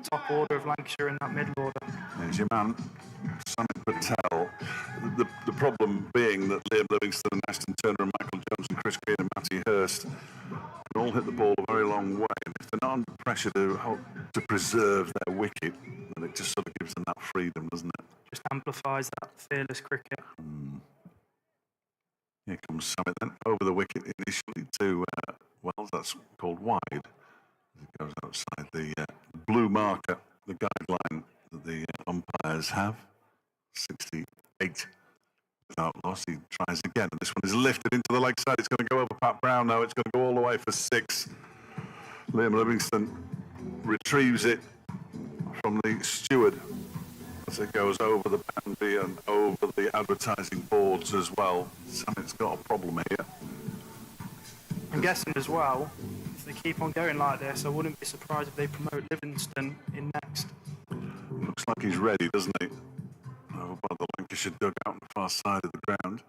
top order of Lancashire and that middle order. There's your man, Samet Patel. The problem being that Liam Livingston and Ashton Turner and Michael Jones and Chris Green and Matty Hurst can all hit the ball a very long way. And if they're not under pressure to preserve their wicket, then it just sort of gives them that freedom, doesn't it? Just amplifies that fearless cricket. Here comes Samet then, over the wicket initially to Wells. That's called wide. As it goes outside the blue marker, the guideline that the umpires have. 68 without loss. He tries again, and this one is lifted into the leg side. It's going to go over Pat Brown now. It's going to go all the way for 6. Liam Livingston retrieves it from the steward as it goes over the boundary and over the advertising boards as well. Sammit's got a problem here. I'm guessing as well, if they keep on going like this, I wouldn't be surprised if they promote Livingston in next. Looks like he's ready, doesn't he? Over by the Lancashire dugout on the far side of the ground.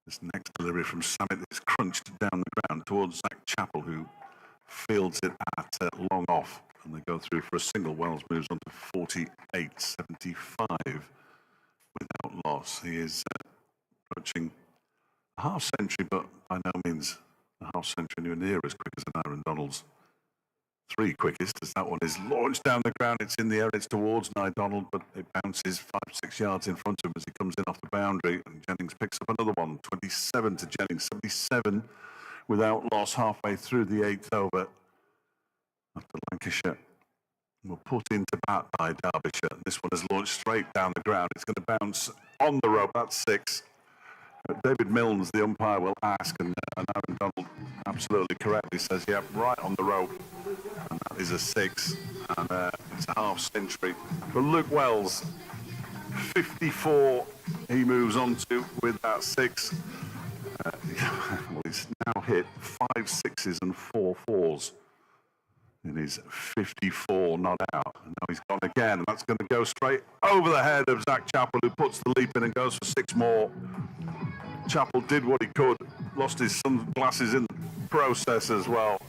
This next delivery from Sammit is crunched down the ground towards Zach Chappell, who fields it at long off, and they go through for a single. Wells moves on to 48.75 without loss. He is approaching a half century, but by no means a half century anywhere near as quick as an Aaron Donald's 3 quickest, as that one is launched down the ground. It's in the air, it's towards Nye Donald, but it bounces 5-6 yards in front of him as he comes in off the boundary, and Jennings picks up another one. 27 to Jennings, 77 without loss halfway through the 8th over. After Lancashire were put into bat by Derbyshire. This one is launched straight down the ground. It's going to bounce on the rope. That's 6. David Milnes, the umpire, will ask, and Aaron Donald absolutely correctly says, yep, right on the rope. And that is a 6, and it's a half century. But Luke Wells, 54, he moves on to with that 6. Well, he's now hit 5 6s and 4 4s. In his 54 not out. And now he's gone again, and that's going to go straight over the head of Zach Chappell, who puts the leap in and goes for 6 more. Chappell did what he could, lost his sunglasses in the process as well.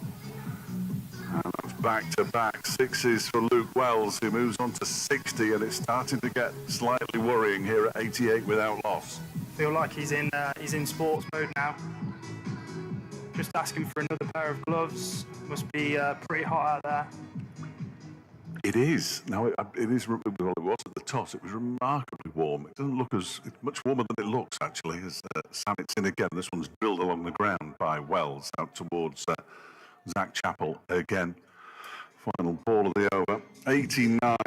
And that's back-to-back 6s for Luke Wells, who moves on to 60, and it's starting to get slightly worrying here at 88 without loss. Feel like he's in sports mode now. Just asking for another pair of gloves. Must be pretty hot out there. It is. Now, it is, well, it was at the toss. It was remarkably warm. It doesn't look it's much warmer than it looks, actually, as Sammit's in again. This one's drilled along the ground by Wells out towards Zach Chappell again. Final ball of the over. 89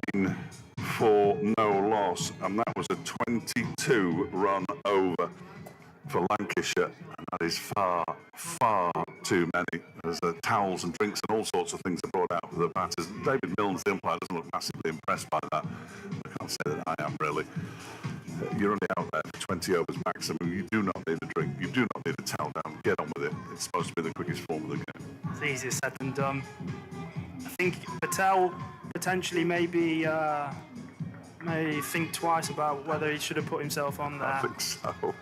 for no loss, and that was a 22-run over for Lancashire, and that is far, far too many. There's towels and drinks and all sorts of things are brought out for the batters. David Milnes, the umpire, doesn't look massively impressed by that. I can't say that I am, really. You're only out there for 20 overs maximum. You do not need a drink. You do not need a towel down. Get on with it. It's supposed to be the quickest form of the game. It's easier said than done. I think Patel potentially may think twice about whether he should have put himself on there. I think so.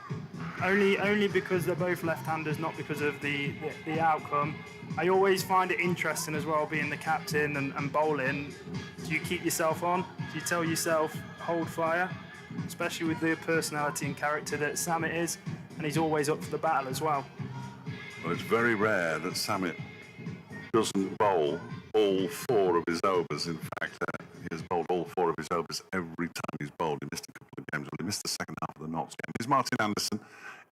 Only because they're both left-handers, not because of the outcome. I always find it interesting as well, being the captain and bowling. Do you keep yourself on? Do you tell yourself, hold fire? Especially with the personality and character that Sammit is, and he's always up for the battle as well. Well, it's very rare that Sammit doesn't bowl all 4 of his overs. In fact, he has bowled all 4 of his overs every time he's bowled. He missed a couple of games, but he missed the second half of the Notts game. Here's Martin Anderson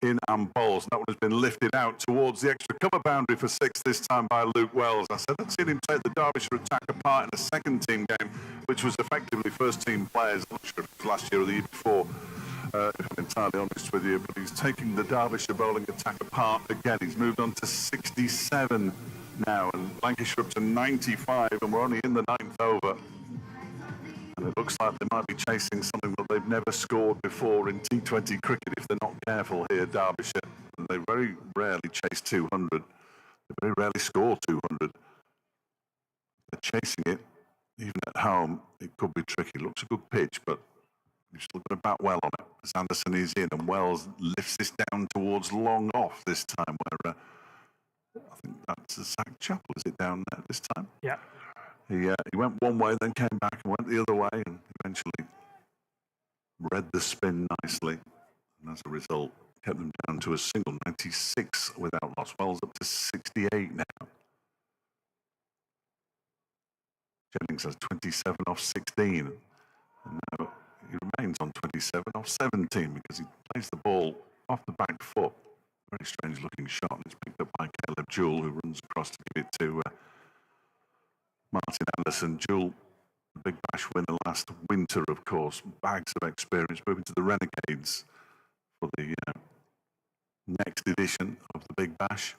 in and bowls. That one has been lifted out towards the extra cover boundary for 6 this time by Luke Wells. I said I'd seen him take the Derbyshire attack apart in a second team game, which was effectively first team players. I'm not sure if it was last year or the year before, if I'm entirely honest with you, but he's taking the Derbyshire bowling attack apart again. He's moved on to 67 now, and Lancashire up to 95, and we're only in the 9th over. And it looks like they might be chasing something that they've never scored before in T20 cricket if they're not careful here, Derbyshire. And they very rarely chase 200. They very rarely score 200. They're chasing it. Even at home, it could be tricky. Looks a good pitch, but you've still got to bat well on it. As Anderson is in, and Wells lifts this down towards long off this time, where I think that's Zach Chappell, is it down there this time? Yeah. He went one way, then came back and went the other way, and eventually read the spin nicely. And as a result, kept them down to a single, 96 without loss. Wells up to 68 now. Jennings has 27 off 16. And now he remains on 27 off 17 because he plays the ball off the back foot. Very strange looking shot, and it's picked up by Caleb Jewell, who runs across to give it to Martin Anderson. Jewell, the Big Bash winner last winter, of course. Bags of experience, moving to the Renegades for the next edition of the Big Bash.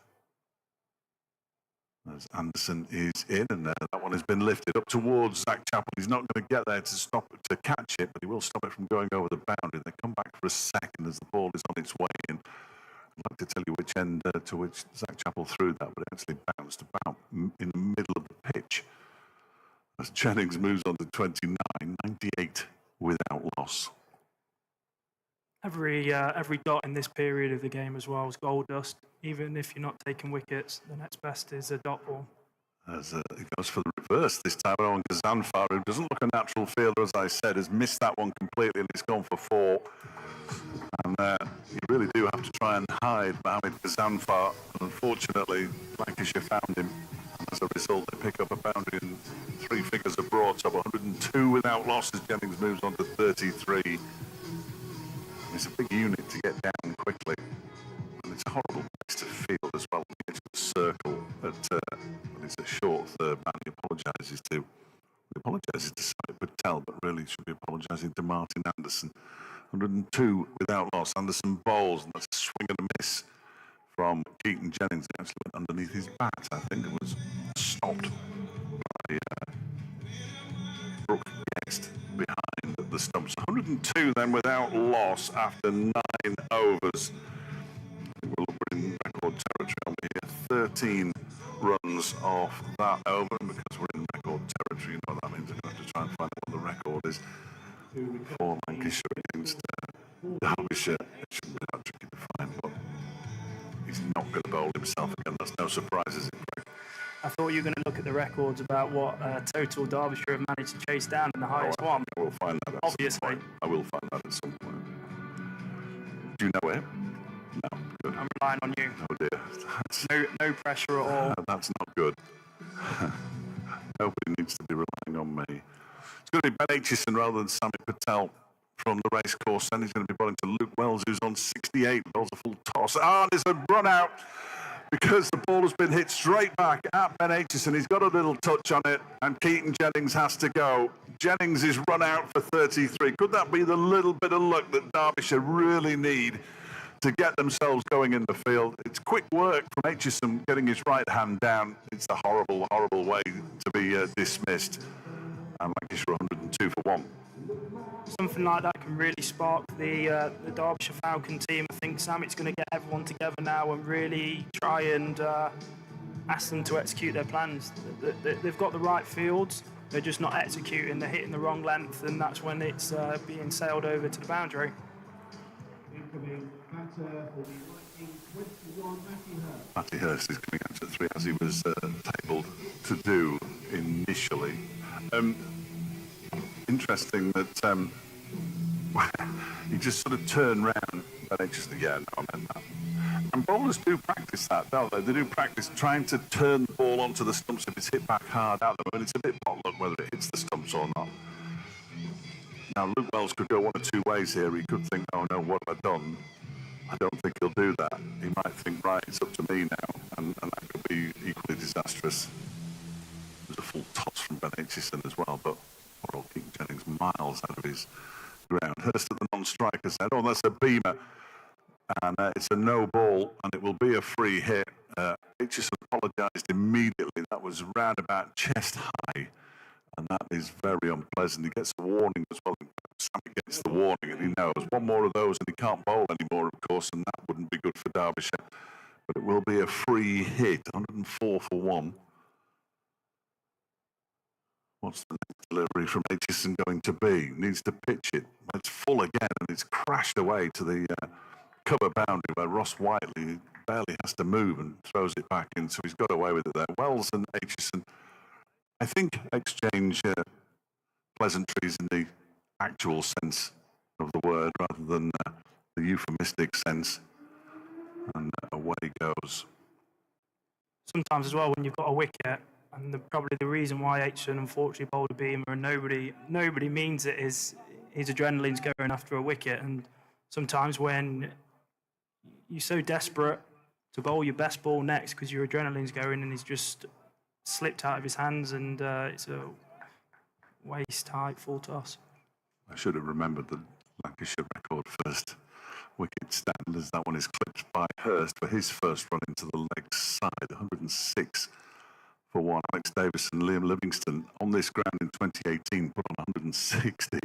As Anderson is in, and that one has been lifted up towards Zach Chappell. He's not going to get there to catch it, but he will stop it from going over the boundary. They come back for a second as the ball is on its way in. I'd like to tell you which end to which Zach Chappell threw that, but it actually bounced about in the middle of the pitch. As Jennings moves on to 29, 98 without loss. Every dot in this period of the game as well is gold dust. Even if you're not taking wickets, the next best is a dot ball. As it goes for the reverse this time around, Gazanfar, who doesn't look a natural fielder, as I said, has missed that one completely and it's gone for 4. And you really do have to try and hide Mohamed Gazanfar. And unfortunately, Lancashire found him. And as a result, they pick up a boundary and 3 figures are brought up. 102 without loss as Jennings moves on to 33. It's a big unit to get down quickly, and it's a horrible place to field as well. It's a circle, and it's a short third man. He apologises to Samit Patel, but really should be apologising to Martin Anderson. 102 without loss. Anderson bowls, and that's a swing and a miss from Keaton Jennings. It actually went underneath his bat. I think it was stopped by Brooke Guest behind the stumps. 102 then without loss after 9 overs. I think we're in record territory on here. 13 runs off that over, and because we're in record territory, you know what that means. I'm going to have to try and find out what the record is for Lancashire against Derbyshire. It shouldn't be that tricky to find, but he's not going to bowl himself again. That's no surprise, is it, Greg? I thought you were going to look at the records about what total Derbyshire have managed to chase down in the highest one. I will find that. Obviously. I will find that at some point. Do you know it? No. Good. I'm relying on you. Oh dear. No pressure at all. That's not good. Nobody needs to be relying on me. It's going to be Ben Aitchison rather than Samit Patel from the race course. Then he's going to be bowling to Luke Wells, who's on 68. Bowls a full toss. There's a run out, because the ball has been hit straight back at Ben Aitchison. He's got a little touch on it, and Keaton Jennings has to go. Jennings is run out for 33. Could that be the little bit of luck that Derbyshire really need to get themselves going in the field? It's quick work from Aitchison getting his right hand down. It's a horrible, horrible way to be dismissed. And Lancashire 102 for 1. Something like that can really spark the Derbyshire Falcon team. I think Samit's going to get everyone together now and really try and ask them to execute their plans. They've got the right fields, they're just not executing, they're hitting the wrong length, and that's when it's being sailed over to the boundary. Matty Hurst is coming out at 3, as he was tabled to do initially. Interesting that he just sort of turned round and just yeah, no, I meant that. And bowlers do practice that, don't they? They do practice trying to turn the ball onto the stumps if it's hit back hard at them, and it's a bit potluck whether it hits the stumps or not. Now, Luke Wells could go one of 2 ways here. He could think, oh no, what have I done? I don't think he'll do that. He might think, right, it's up to me now, and that could be equally disastrous. There's a full toss from Ben Aitchison as well, but poor old Keaton Jennings miles out of his ground. Hurst at the non-striker said, oh, that's a beamer. And it's a no ball, and it will be a free hit. Aitchison apologised immediately. That was round about chest high, and that is very unpleasant. He gets a warning as well. Sammy gets the warning, and he knows one more of those, and he can't bowl anymore, of course, and that wouldn't be good for Derbyshire. But it will be a free hit, 104 for 1. What's the next delivery from Aitchison going to be? Needs to pitch it. It's full again, and it's crashed away to the cover boundary where Ross Whiteley barely has to move and throws it back in, so he's got away with it there. Wells and Aitchison, I think, exchange pleasantries in the actual sense of the word rather than the euphemistic sense, and away goes. Sometimes as well, when you've got a wicket, and probably the reason why Aitchison unfortunately bowled a beamer and nobody means it is his adrenaline's going after a wicket, and sometimes when you're so desperate to bowl your best ball next because your adrenaline's going and he's just slipped out of his hands, and it's a waist height full toss. I should have remembered the Lancashire record first wicket stand, as that one is clipped by Hurst for his first run into the leg side. 106 for 1. Alex Davis and Liam Livingston on this ground in 2018 put on 160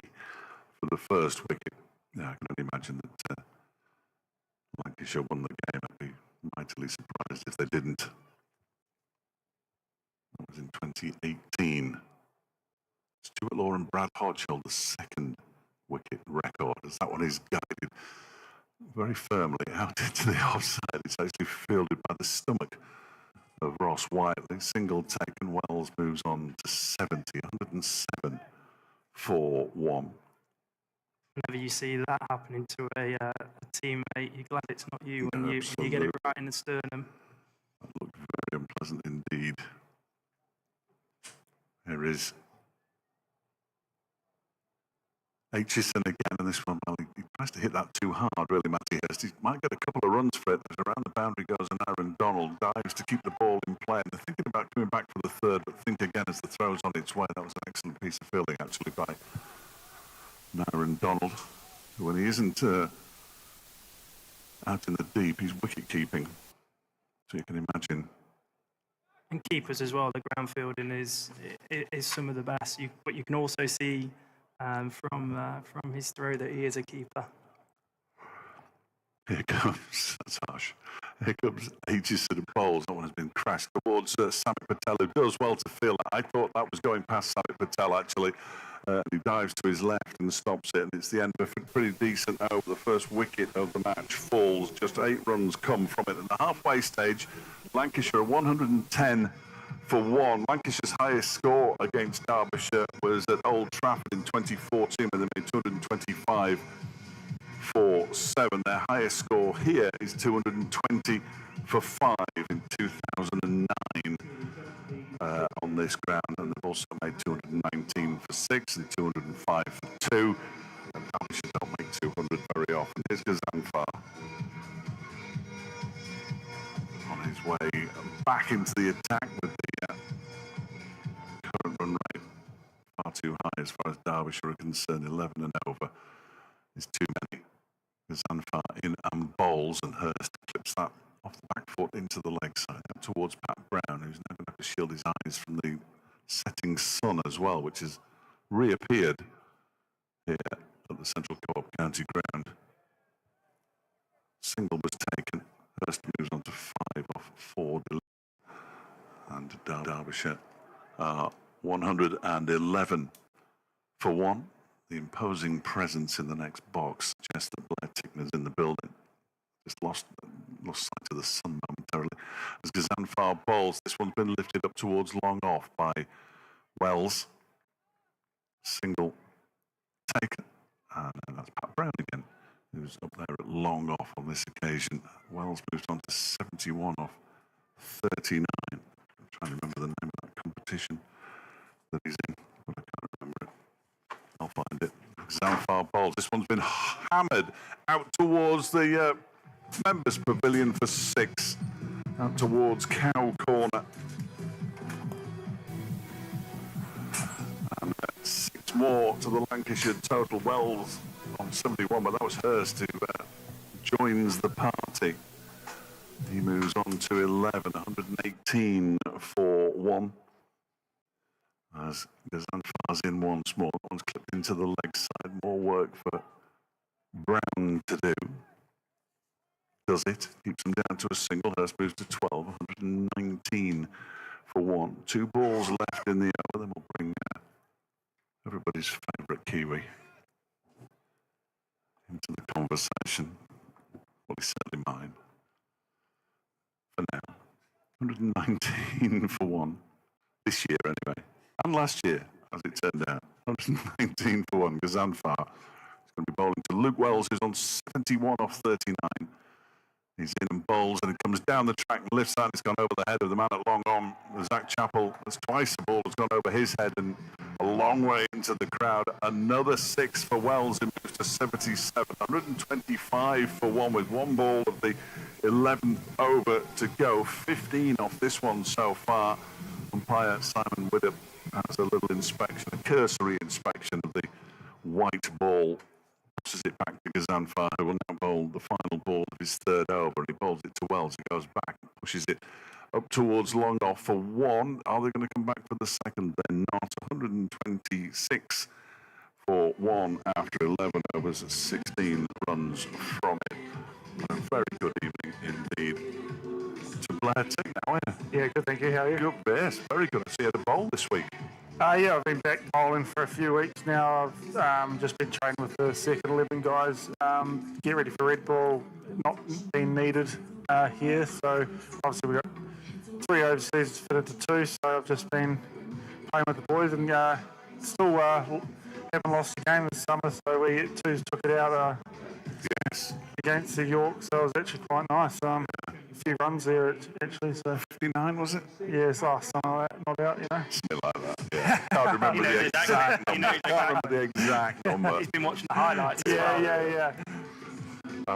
for the first wicket. Yeah, I can only imagine that Lancashire won the game. I'd be mightily surprised if they didn't. That was in 2018. Stuart Law and Brad Hodge held the second wicket record, as that one is guided very firmly out into the offside. It's actually fielded by the stomach of Ross Whiteley. Single taken. Wells moves on to 70, 107 for 1. Whenever you see that happening to a teammate, you're glad it's not you when you get it right in the sternum. That looked very unpleasant indeed. Here is Aitchison again, and this one, well, he tries to hit that too hard, really, Matty Hurst. He might get a couple of runs for it. Around the boundary goes and Aaron Donald dives to keep the ball in play. And they're thinking about coming back for the third, but think again as the throw's on its way. That was an excellent piece of fielding, actually, by Aaron Donald. When he isn't out in the deep, he's wicket-keeping. So you can imagine. And keepers as well, the ground fielding is some of the best. But you can also see from his throw that he is a keeper. Here comes, that's harsh. Here comes Aitchison and bowls. That one has been crashed towards Samit Patel, who does well to field. I thought that was going past Samit Patel, actually. He dives to his left and stops it, and it's the end of a pretty decent over. The first wicket of the match falls. Just 8 runs come from it. At the halfway stage, Lancashire 110 for 1. Lancashire's highest score against Derbyshire was at Old Trafford in 2014, when they made 225 for 7. Their highest score here is 220 for 5 in 2009 on this ground, and they've also made 219 for 6 and 205 for 2. And Derbyshire don't make 200 very often. Here's Gazanfar on his way back into the attack with the current run rate far too high as far as Derbyshire are concerned. 11 and over is too many. Gazanfar in and bowls, and Hurst clips that off the back foot into the leg side out towards Pat Brown, who's now going to have to shield his eyes from the setting sun as well, which has reappeared here at the Central Co-op County Ground. Single was taken. Hurst moves on to 5 off 4. And Derbyshire 111 for 1. The imposing presence in the next box suggests that Blair Tickner's in the building. Just lost sight of the sun momentarily. As Gazanfar bowls, this one's been lifted up towards long off by Wells. Single taken. And that's Pat Brown again, who's up there at long off on this occasion. Wells moves on to 71 off 39. I'm trying to remember the name of that competition that he's in, but I can't remember it. I'll find it. Gazanfar bowls. This one's been hammered out towards the members' pavilion for 6, out towards Cow Corner. And 6 more to the Lancashire total. Wells on 71, but that was Hurst who joins the party. He moves on to 11, 118 for 1. As Gazanfar's in once more. That one's clipped into the leg side. More work for Brown to do. Does it. Keeps him down to a single. Hurst moves to 12, 119 for 1. 2 balls left in the over. Then we'll bring everybody's favourite Kiwi into the conversation. Well, he's certainly mine. For now. 119 for 1. This year, anyway. And last year, as it turned out. 119 for 1. Gazanfar is going to be bowling to Luke Wells, who's on 71 off 39. He's in and bowls, and it comes down the track and lifts that, and it's gone over the head of the man at long on, Zach Chappell. That's twice the ball has gone over his head and a long way into the crowd. Another 6 for Wells, who moves to 77. 125 for 1 with 1 ball of the 11th over to go. 15 off this one so far. Umpire Simon Widdop has a little inspection, a cursory inspection of the white ball. Passes it back to Gazanfar, who will now bowl the final ball of his 3rd over. He bowls it to Wells. He goes back, pushes it up towards long off for one. Are they going to come back for the second? They're not. 126 for one after 11 overs, 16 runs from it. A very good evening indeed to Blair T. How are you? Yeah, good, thank you. How are you? Good best. Very good. I see you had a bowl this week. Yeah, I've been back bowling for a few weeks now. I've just been training with the second 11 guys. Get ready for red ball, not being needed here. So obviously we've got 3 overseas to fit into 2. So I've just been playing with the boys and still haven't lost a game this summer. So we 2s took it out Yes. against the York. So it was actually quite nice. A few runs there actually. So 59 was it? yeah, it's something like that, not out, you know. Something like that. Yeah. Can't remember the exact number. Can't remember the exact number. He's been watching the highlights. as Yeah, well. yeah.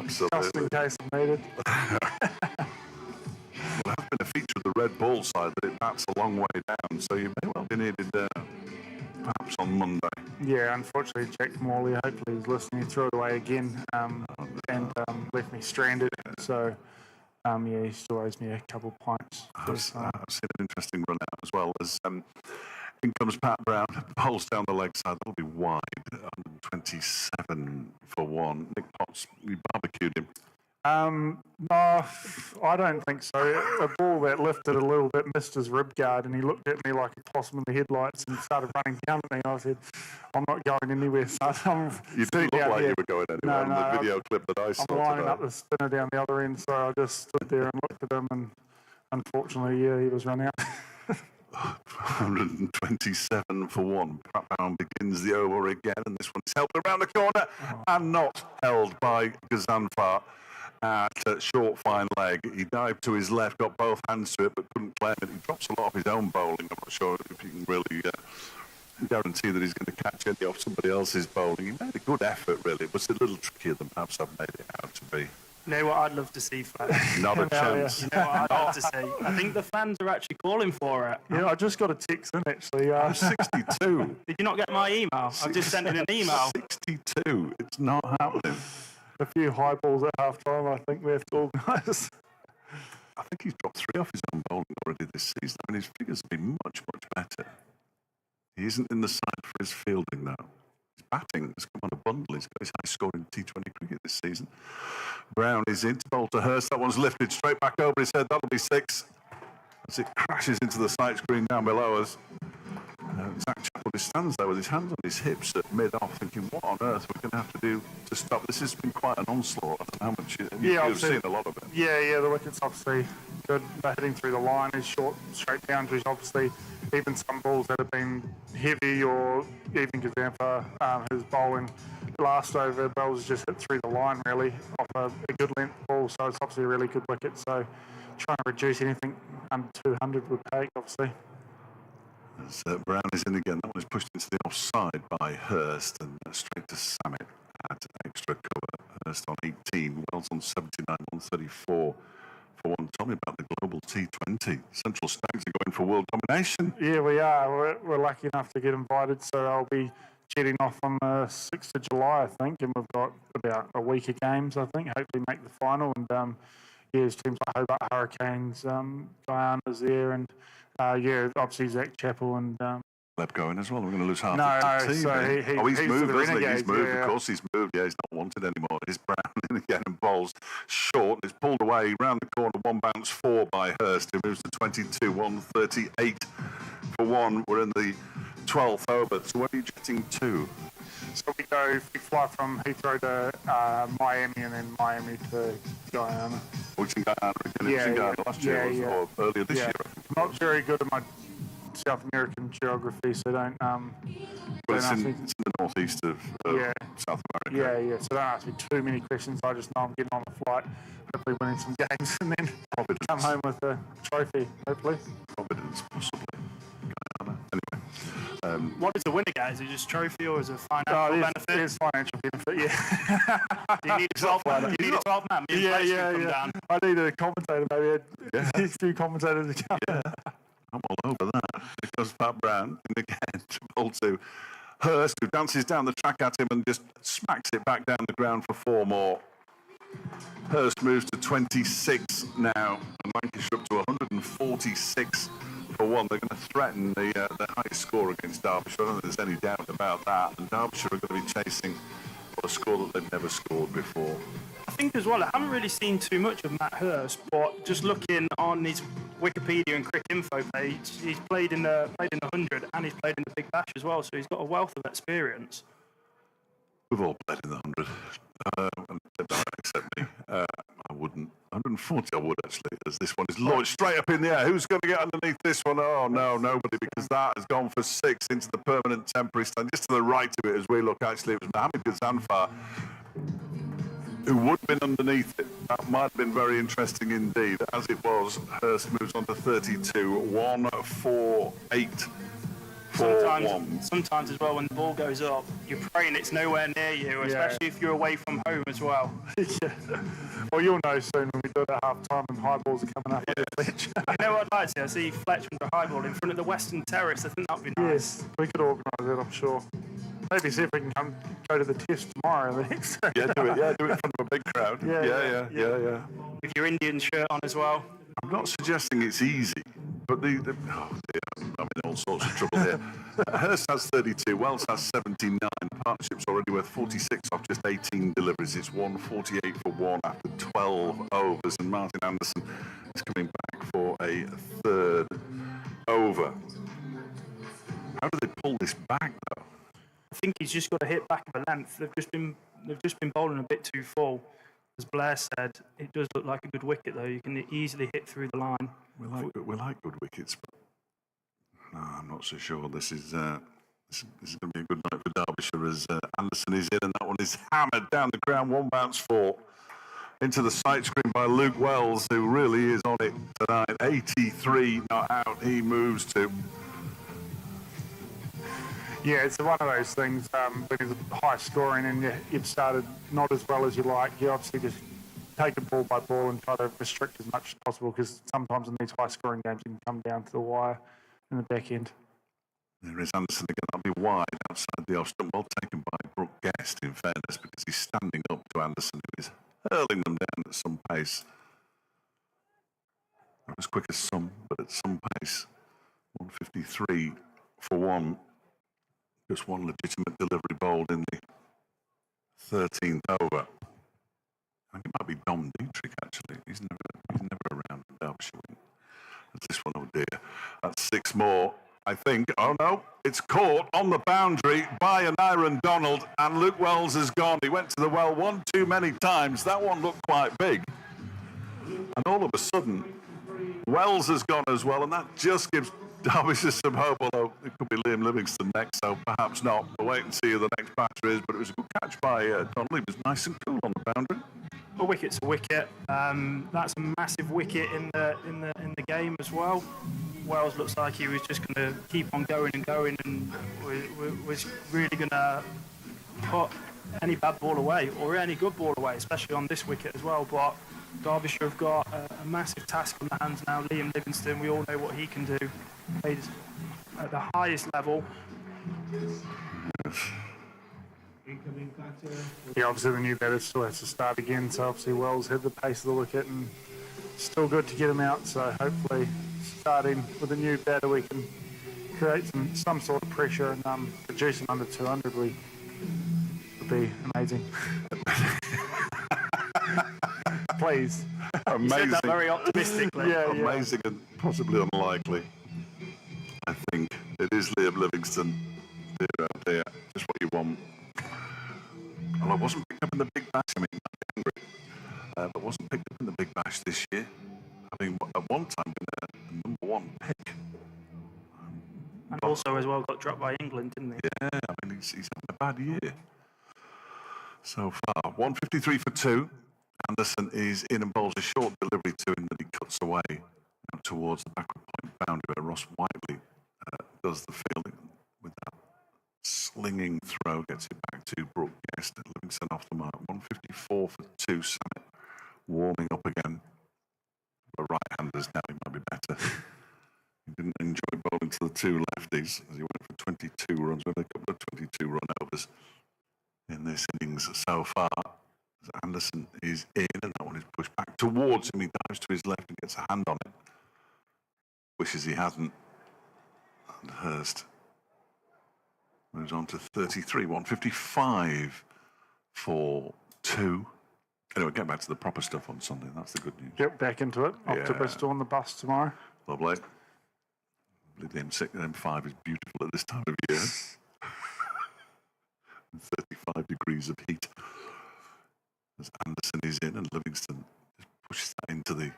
Just Absolutely. in case I'm needed. Well, that's been a feature of the red ball side that it bats a long way down, so you may well be needed perhaps on Monday. Yeah, unfortunately, Jack Morley, hopefully he's listening, threw it away again and left me stranded. So, yeah, he still owes me a couple pints. I've seen an interesting run out as well as in comes Pat Brown, bowls down the leg side. That'll be wide, 127 for one. Nick Potts, you barbecued him. No, I don't think so. A ball that lifted a little bit missed his rib guard, and he looked at me like a possum in the headlights and started running down at me. I said, "I'm not going anywhere, son." You didn't look like you were going anywhere No, on the video clip that I saw I'm lining today. up the spinner down the other end, so I just stood there and looked at him, and unfortunately, yeah, he was run out. 127 for one. Pat Brown begins the over again, and this one's held around the corner and not held by Gazanfar at short fine leg. He dived to his left, got both hands to it, but couldn't claim it. He drops a lot of his own bowling. I'm not sure if you can really guarantee that he's going to catch any off somebody else's bowling. He made a good effort, really. It was a little trickier than perhaps I've made it out to be. You know what I'd love to see, Flash? Not a chance. You know what I'd love to see? I think the fans are actually calling for it. Yeah, I just got a text in actually. I'm 62. Did you not get my email? I've just sent in an email. 62. It's not happening. A few high balls at half time, I think we have to organise. I think he's dropped 3 off his own bowling already this season. I mean, his figures have been much, much better. He isn't in the side for his fielding now. His batting has come on a bundle. He's got his highest score in T20 cricket this season. Brown is in to bowl to Hurst. That one's lifted straight back over his head. That'll be 6. As it crashes into the sight screen down below us. Zach Chappell just stands there with his hands on his hips at mid-off, thinking, what on earth are we going to have to do to stop? This has been quite an onslaught. I don't know how much you've seen a lot of it. Yeah, the wicket's obviously good. They're hitting through the line. His short, straight boundaries, obviously, even some balls that have been heavy or even Gazanfar, his bowling last over, balls just hit through the line, really, off a good length ball. So it's obviously a really good wicket. So trying to reduce anything under 200 would take, obviously. As Brown is in again, that one is pushed into the offside by Hurst and straight to Samet at extra cover. Hurst on 18, Wells on 79, 134 for one. Tell me about the global T20. Central Stags are going for world domination. Yeah, we are. We're lucky enough to get invited, so I'll be jetting off on the 6th of July, I think, and we've got about a week of games, I think. Hopefully make the final, and there's teams like Hobart Hurricanes, Guyana's there, and obviously Zach Chappell and Leb going as well. We're going to lose half No, the team. so he's he's moved, with the hasn't he? He's Renegades, moved. yeah. Of course, he's moved. Yeah, he's not wanted anymore. He's Brown in again and bowls short. It's pulled away round the corner. One bounce 4 by Hurst. He moves to 22, 138 for one. We're in the 12th over. So where are you jetting to? So we fly from Heathrow to Miami and then Miami to Guyana. Which in Guyana again? It was in Guyana last year or earlier this year. Not very good at my South American geography, so don't. But it's in the northeast of South America. Yeah. So don't ask me too many questions. I just know I'm getting on the flight, hopefully winning some games, and then come home with a trophy, hopefully. Providence, possibly. Guyana. Anyway. What is the winner, guys? Is it just trophy or is it financial benefit? There's financial benefit, yeah. Do you need a 12 man? Do you need a 12 man? Me and Flash can come down. I need a commentator, maybe a few commentators to come. Yeah. I'm all over that. Because Pat Brown, and again, to bowl to Hurst, who dances down the track at him and just smacks it back down the ground for 4 more. Hurst moves to 26 now, and Lancashire up to 146 for 1. They're going to threaten the highest score against Derbyshire. I don't think there's any doubt about that. And Derbyshire are going to be chasing for a score that they've never scored before. I think as well, I haven't really seen too much of Matt Hurst, but just looking on his Wikipedia and Crick Info page, he's played in the 100 and he's played in the Big Bash as well, so he's got a wealth of experience. We've all played in the 100, except me. I wouldn't. 140 I would actually, as this one is launched straight up in the air. Who's going to get underneath this one? Oh no, nobody, because that has gone for 6 into the permanent temporary stand. Just to the right of it as we look, actually, it was Mohamed Ghazanfar who would have been underneath it. That might have been very interesting indeed. As it was, Hurst moves on to 32, 1, 4, 8. Sometimes as well, when the ball goes up, you're praying it's nowhere near you, especially if you're away from home as well. Yeah. Well, you'll know soon when we do it at half time and high balls are coming up on the pitch. You know what I'd like to see? I see Fletcher under a high ball in front of the Western Terrace. I think that would be nice. Yes, we could organise it, I'm sure. Maybe see if we can go to the test tomorrow. The next day. Do it in front of a big crowd. Yeah. With your Indian shirt on as well. I'm not suggesting it's easy, but oh dear, I'm in all sorts of trouble here. Hurst has 32, Wells has 79. Partnership's already worth 46 off just 18 deliveries. It's 148 for 1 after 12 overs, and Martin Anderson is coming back for a third over. How do they pull this back, though? I think he's just got to hit back of a length. They've just been bowling a bit too full. As Blair said, it does look like a good wicket, though. You can easily hit through the line. We like good wickets, but no, I'm not so sure. This is going to be a good night for Derbyshire as Anderson is in, and that one is hammered down the ground. 1 bounce 4 into the sight screen by Luke Wells, who really is on it tonight. 83 not out. He moves to. Yeah, it's one of those things when it's high scoring and you've started not as well as you like. You obviously just take it ball by ball and try to restrict as much as possible, because sometimes in these high scoring games you can come down to the wire in the back end. There is Anderson again. That'll be wide outside the off stump. Well taken by Brooke Guest, in fairness, because he's standing up to Anderson, who is hurling them down at some pace. Not as quick as some, but at some pace. 153 for 1. Just one legitimate delivery bowled in the 13th over. I think it might be Dom Dietrich, actually. He's never around Derbyshire. That's this one, oh dear. That's 6 more, I think. Oh no, it's caught on the boundary by an Aaron Donald, and Luke Wells has gone. He went to the well one too many times. That one looked quite big. And all of a sudden, Wells has gone as well, and that just gives Derbyshire some hope, although it could be Liam Livingston next, so perhaps not. We'll wait and see who the next batter is, but it was a good catch by Donald. He was nice and cool on the boundary. A wicket's a wicket. That's a massive wicket in the game as well. Wells looks like he was just going to keep on going and going, and was really going to put any bad ball away or any good ball away, especially on this wicket as well. But Derbyshire have got a massive task on their hands now. Liam Livingston, we all know what he can do. Played at the highest level. Yeah, obviously the new batter still has to start again, so obviously Wells had the pace of the wicket and still good to get him out, so hopefully starting with a new batter we can create some sort of pressure and produce him under 200 would be amazing. Please. Amazing. You said that very optimistically. Amazing and possibly unlikely. I think it is Liam Livingston. Dear, oh dear. Just what you want. Well, I wasn't picked up in the Big Bash. I mean, but wasn't picked up in the Big Bash this year. Having at one time been a number 1 pick. And also as well got dropped by England, didn't he? Yeah, I mean, he's having a bad year so far. 153 for 2. Anderson is in and bowls a short delivery to him that he cuts away out towards the backward point boundary where Ross Whiteley does the fielding with that slinging throw, gets it back to Brooke Guest. Livingston off the mark. 154 for 2. Samet warming up again. For right-handers now, he might be better. He didn't enjoy bowling to the 2 lefties as he went for 22 runs with a couple of 22-run overs in this innings so far. As Anderson is in, and that one is pushed back towards him. He dives to his left and gets a hand on it. Wishes he hadn't. And Hurst moves on to 33, 155 for 2. Anyway, get back to the proper stuff on Sunday. That's the good news. Get back into it. Off to Bristol on the bus tomorrow. Lovely. The M6 and M5 is beautiful at this time of year. 35 degrees of heat. As Anderson is in and Livingston just pushes that into the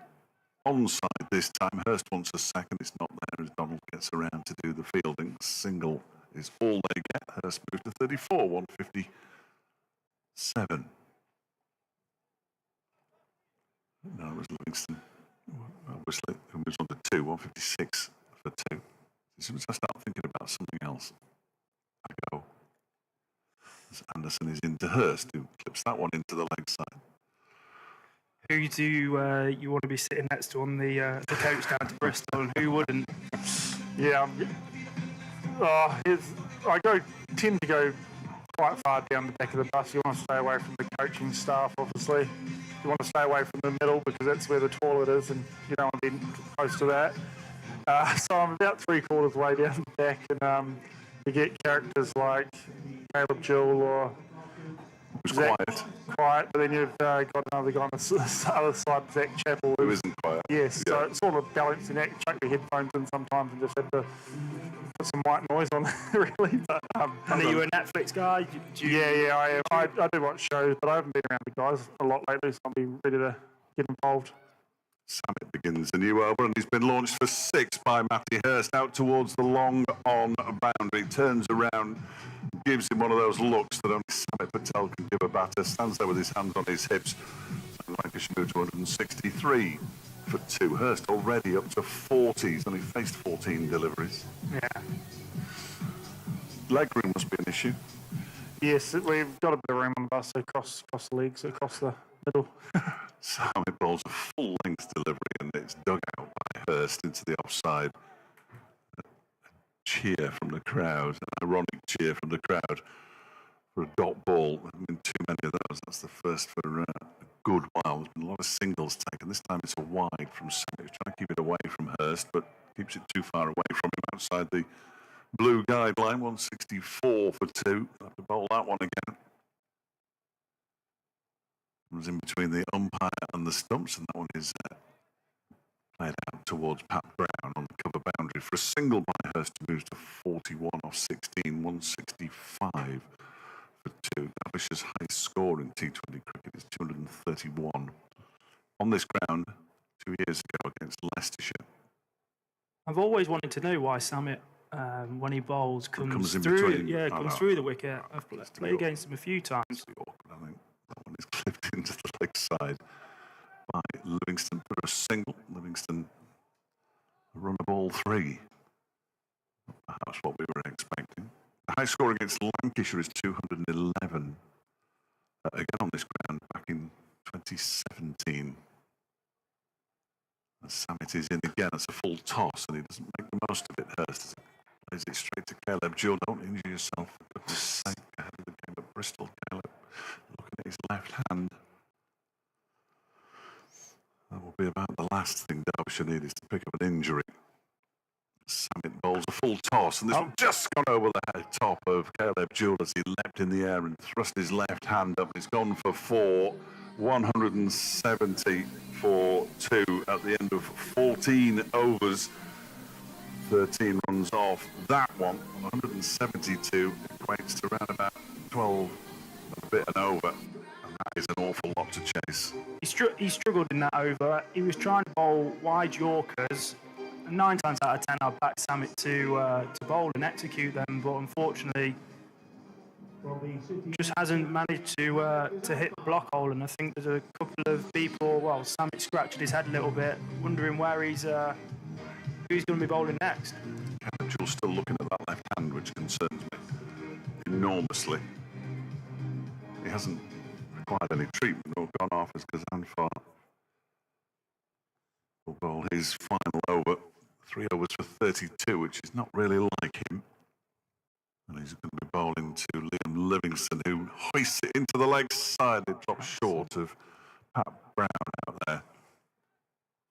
onside this time. Hurst wants a second. It's not there as Donald gets around to do the fielding. Single is all they get. Hurst moves to 34, 157. No, it was Livingston. Obviously, who moves on to 2, 156 for 2. As soon as I start thinking about something else, I go. As Anderson is into Hurst, who clips that one into the leg side. Who do you want to be sitting next to on the coach down to Bristol, and who wouldn't? Yeah. I tend to go quite far down the back of the bus. You want to stay away from the coaching staff, obviously. You want to stay away from the middle because that's where the toilet is, and you don't want to be close to that. So I'm about 3/4 way down the back, and you get characters like Caleb Gill or Who's Zach, quiet. but then you've got another guy on the other side, Zach Chappell, Who isn't quiet. Yes, so it's sort of balancing act. Chuck your headphones in sometimes and just have to put some white noise on, really. But, And are you a Netflix guy? Yeah, I am. I do watch shows, but I haven't been around the guys a lot lately, so I'll be ready to get involved. Samet begins a new over, and he's been launched for 6 by Matty Hurst out towards the long on boundary. Turns around, gives him one of those looks that only Samet Patel can give a batter. Stands there with his hands on his hips. And Lancashire move to 163 for 2. Hurst already up to 40. He's only faced 14 deliveries. Yeah. Leg room must be an issue. Yes, we've got a bit of room on the bus, so across the legs, across the middle. Samet bowls a full-length delivery, and it's dug out by Hurst into the offside. A cheer from the crowd, an ironic cheer from the crowd for a dot ball. There have been too many of those. That's the first for a good while. There's been a lot of singles taken. This time it's a wide from Samet. He's trying to keep it away from Hurst, but keeps it too far away from him outside the blue guideline. 164 for 2. I'll have to bowl that one again. It was in between the umpire and the stumps, and that one is played out towards Pat Brown on the cover boundary for a single by Hurst, who moves to 41 off 16, 165 for 2. Derbyshire's highest score in T20 cricket is 231 on this ground 2 years ago against Leicestershire. I've always wanted to know why Samet, when he bowls, comes in through. between. Yeah, I comes know. through the wicket. I've played against him a few times. It's awkward, I think. That one is clipped into the leg side by Livingston for a single. Livingston run a ball 3. Perhaps what we were expecting. The high score against Lancashire is 211. Again on this ground back in 2017. And Samet is in again. It's a full toss, and he doesn't make the most of it. Hurst plays it straight to Caleb. Jill, don't injure yourself, for goodness sake, ahead of the game at Bristol. Caleb looking at his left hand. That will be about the last thing Derbyshire need, is to pick up an injury. Samet bowls a full toss, and this one just gone over the head top of Caleb Jewell as he leapt in the air and thrust his left hand up. He's gone for 4, 170 for 2 at the end of 14 overs. 13 runs off that one. 172 equates to around about 12 and a bit and over. And that is an awful lot to chase. He struggled in that over. He was trying to bowl wide Yorkers. And 9 times out of 10, I'd back Samet to bowl and execute them, but unfortunately, just hasn't managed to hit the block hole. And I think there's a couple of people. Well, Samet scratching his head a little bit, wondering where who's going to be bowling next. Caleb Jewell still looking at that left hand, which concerns me enormously. He hasn't required any treatment or gone off as Kazanfar will bowl his final over. 3 overs for 32, which is not really like him. And he's going to be bowling to Liam Livingston, who hoists it into the leg side. It drops short of Pat Brown out there.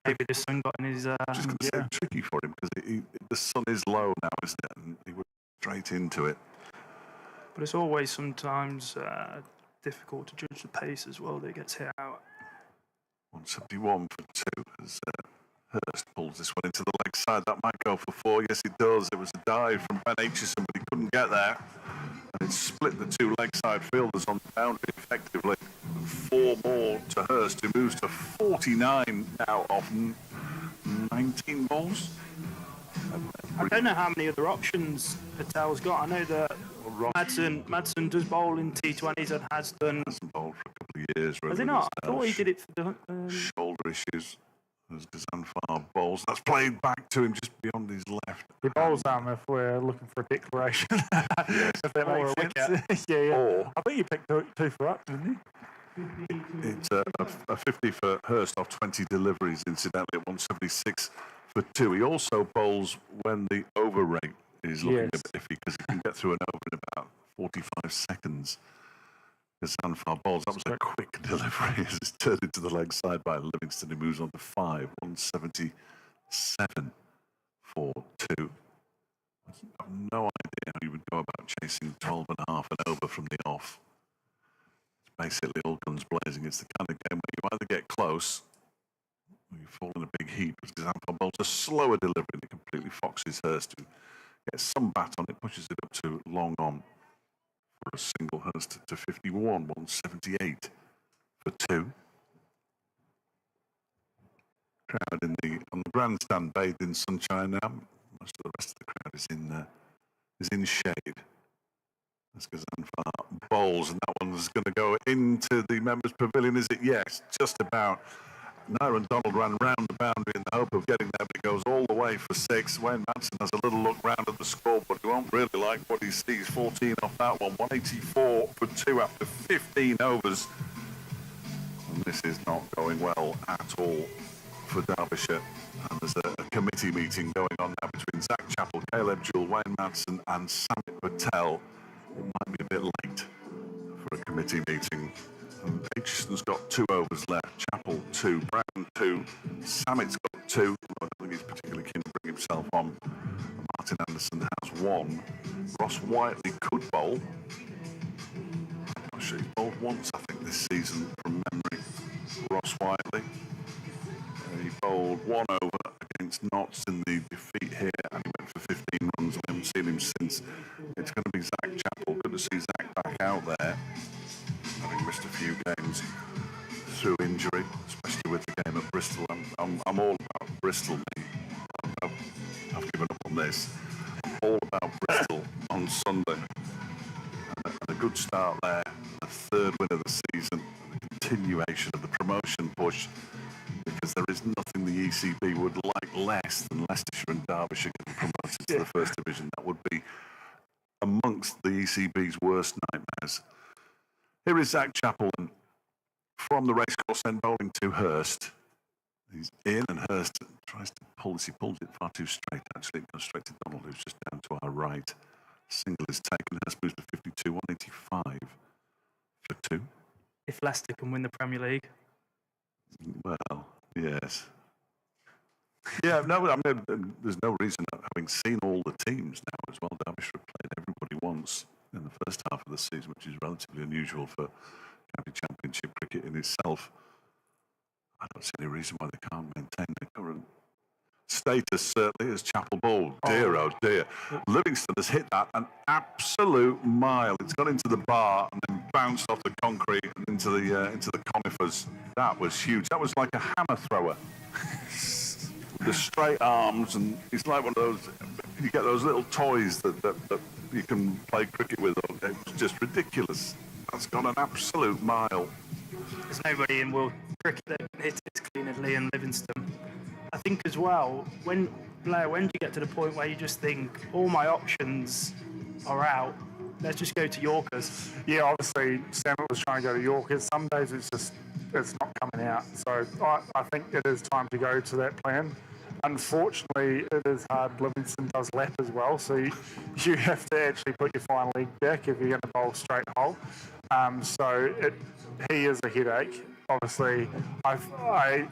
Maybe the sun got in his. Just going to say tricky for him because the sun is low now, isn't it? And he went straight into it. But it's always sometimes difficult to judge the pace as well that it gets hit out. 171 for 2 as Hurst pulls this one into the leg side. That might go for 4. Yes, it does. It was a dive from Ben Aitchison, but he couldn't get there. And it split the 2 leg side fielders on the boundary effectively. 4 more to Hurst, who moves to 49 now off 19 balls. I don't know how many other options Patel's got. I know that Madsen does bowl in T20s and has done. Hasn't bowled for a couple of years. Has he not? I thought he did it for the. Shoulder issues. As Gazanfar bowls. That's played back to him just beyond his left. He bowls them if we're looking for a declaration. Yes. If that makes sense. yeah. Or, I think you picked 2 for up, didn't you? It's a 50 for Hurst off 20 deliveries, incidentally, at 176 for 2. He also bowls when the over rate is looking a bit iffy because he can get through an over in about 45 seconds. Sanfar bowls. That was a quick delivery as it's turned into the leg side by Livingston, who moves on to 5, 177 for 2. I have no idea how you would go about chasing 12 and a half and over from the off. It's basically all guns blazing. It's the kind of game where you either get close or you fall in a big heap. Sanfar bowls a slower delivery and it completely foxes Hurst, who gets some bat on it, pushes it up to long on. For a single Hurst to 51, 178 for 2. Crowd on the grandstand bathed in sunshine now. Most of the rest of the crowd is in shade. As Gazanfar bowls, and that one's going to go into the members' pavilion, is it? Yes, just about. Nyron Donald ran round the boundary in the hope of getting there, but he goes all the way for 6. Wayne Madsen has a little look round at the score, but he won't really like what he sees. 14 off that one, 184 for 2 after 15 overs. And this is not going well at all for Derbyshire. And there's a committee meeting going on now between Zach Chappell, Caleb Jewell, Wayne Madsen and Samit Patel. It might be a bit late for a committee meeting. Aitchison's got 2 overs left, Chappell 2, Brown 2, Samit's got 2. I don't think he's particularly keen to bring himself on. Martin Anderson has 1. Ross Whiteley could bowl. I'm not sure he's bowled once, I think, this season from memory. Ross Whiteley. He bowled 1 over against Notts in the defeat here, and he went for 15 runs. We haven't seen him since. It's going to be Zach Chappell. Good to see Zach back out there, having missed a few games through injury, especially with the game at Bristol. I'm all about Bristol, mate. I've given up on this. All about Bristol on Sunday. And a good start there, the 3rd win of the season, the continuation of the promotion push, because there is nothing the ECB would like less than Leicestershire and Derbyshire getting promoted to the First Division. That would be amongst the ECB's worst nightmares. Here is Zach Chappell from the racecourse end, bowling to Hurst. He's in, and Hurst tries to pull this. He pulls it far too straight, actually. It goes straight to Donald, who's just down to our right. Single is taken. Hurst moves to 52, 185 for 2. If Leicester can win the Premier League. Well, yes. Yeah, no, I mean, there's no reason, having seen all the teams now as well. Derbyshire have played everybody once in the first half of the season, which is relatively unusual for county championship cricket in itself. I don't see any reason why they can't maintain their current status, certainly, as Chappell bowled. Dear, oh dear. Livingston has hit that an absolute mile. It's gone into the bar and then bounced off the concrete and into the conifers. That was huge. That was like a hammer thrower. The straight arms, and it's like one of those, you get those little toys that you can play cricket with. It was just ridiculous. That's gone an absolute mile. There's nobody in world cricket that can hit it as clean as Liam Livingstone. I think as well, when do you get to the point where you just think, all my options are out, let's just go to Yorkers? Yeah, obviously, Samuel was trying to go to Yorkers. Some days it's not coming out. So I think it is time to go to that plan. Unfortunately, it is hard. Livingston does lap as well, so you have to actually put your final leg back if you're going to bowl straight hole. He is a headache. Obviously, I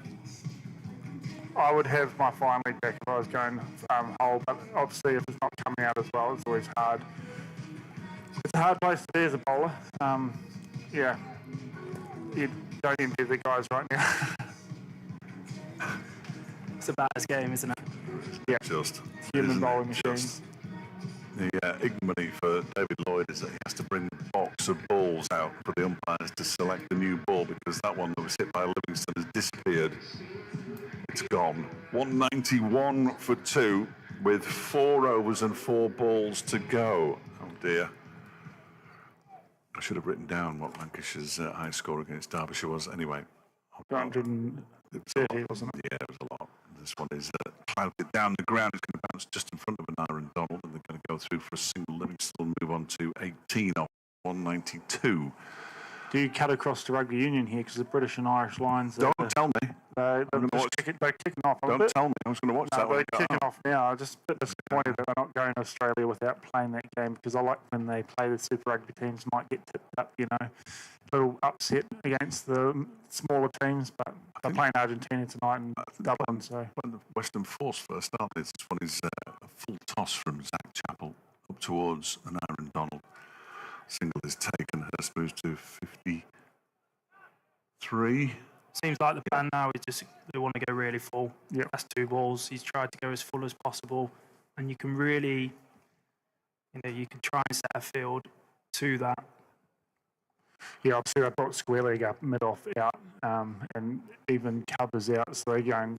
would have my final leg back if I was going hole, but obviously if it's not coming out as well, it's always hard. It's a hard place to be as a bowler. Yeah, you don't envy the guys right now. It's a bad game, isn't it? Yeah, Just human bowling machines. just the ignominy for David Lloyd is that he has to bring a box of balls out for the umpires to select a new ball because that one that was hit by Livingston has disappeared. It's gone. 191 for 2 with 4 overs and 4 balls to go. Oh dear. I should have written down what Lancashire's high score against Derbyshire was. Anyway, 130, wasn't it? yeah, it was a lot. This one is clouded down the ground. It's going to bounce just in front of an Aaron Donald, and they're going to go through for a single. Livingston will move on to 18 off 192. Do you cut across to rugby union here? Because the British and Irish lines... Don't tell me. They're kicking off. Don't tell me. I was going to watch that one. They're kicking off now. I'm just a bit disappointed that they're not going to Australia without playing that game, because I like when they play the Super Rugby teams, might get tipped up, a little upset against the smaller teams, but they're playing Argentina tonight in Dublin, so... When the Western Force first started, this one is a full toss from Zach Chappell up towards an Aaron Donald. Single is taken. Hurst moves to 53. Seems like the plan now is just they want to go really full. Yeah. That's 2 balls. He's tried to go as full as possible, and you can really, you can try and set a field to that. Yeah, obviously they brought Square Leg up, mid-off out, and even covers out, so they're going,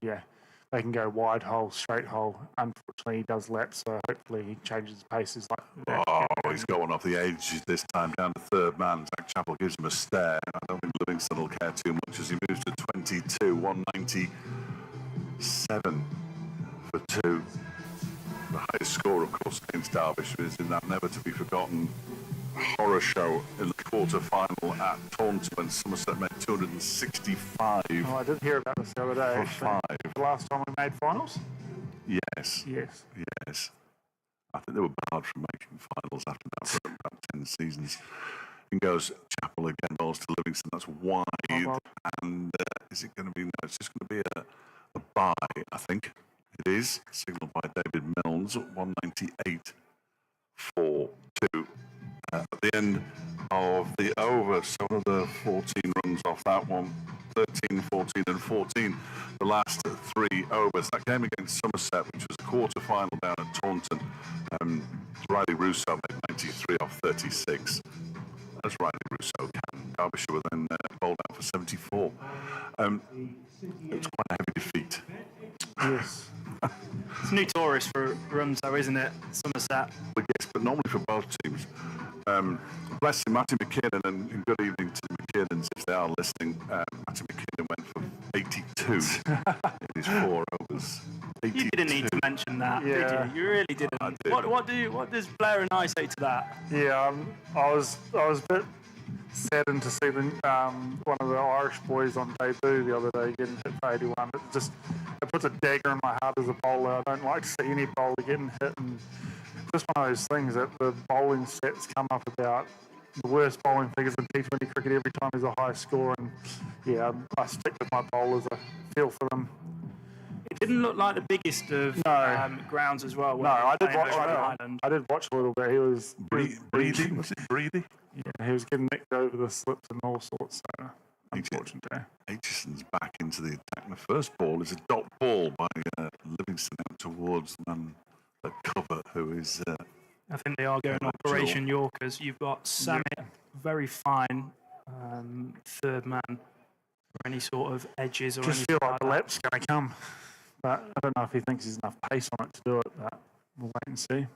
they can go wide hole, straight hole. Unfortunately, he does lap, so hopefully he changes his paces like that. Oh, he's going off the edge this time down to third man. Zach Chappell gives him a stare. I don't think Livingston will care too much as he moves to 22, 197 for 2. The highest score, of course, against Derbyshire is in that never-to-be-forgotten horror show in the quarter-final at Taunton when Somerset made 265 Oh, I did hear about this the other day. for 5. The last time we made finals? Yes. Yes. Yes. I think they were barred from making finals after that for about 10 seasons. In goes Chappell again, balls to Livingston. That's wide. And is it going to be... No, it's just going to be a bye, I think. It is. Signalled by David Milnes, 198 for 2. At the end of the over, so another 14 runs off that one. 13, 14 and 14, the last 3 overs. That game against Somerset, which was a quarter-final down at Taunton, Riley Russo made 93 off 36. As Riley Russo can. Derbyshire were then bowled out for 74. It was quite a heavy defeat. Yes. It's notorious for runs, though, isn't it? Somerset. Yes, but normally for both teams. Bless him, Matty McKinnon, and good evening to the McKinnons if they are listening. Matty McKinnon went for 82 in his 4 overs. 82. You didn't need to mention that, did you? You really didn't. I did. What does Blair and I say to that? Yeah, I was a bit saddened to see one of the Irish boys on debut the other day getting hit for 81. It puts a dagger in my heart as a bowler. I don't like to see any bowler getting hit, and just one of those things that the bowling stats come up about the worst bowling figures in T20 cricket every time there's a high score, and I stick with my bowlers. I feel for them. It didn't look like the biggest of grounds as well. No, I did watch Island. I did watch a little bit. He was Breathing? Was it breathing? Yeah, he was getting nicked over the slips and all sorts. So unfortunate day. Aitchison's back into the attack. And the first ball is a dot ball by Livingston out towards the man at cover, who is... I think they are going Operation Yorkers. You've got Samit, very fine third man, or any sort of edges or just anything feel like the lap's going to come, but I don't know if he thinks there's enough pace on it to do it. But we'll wait and see.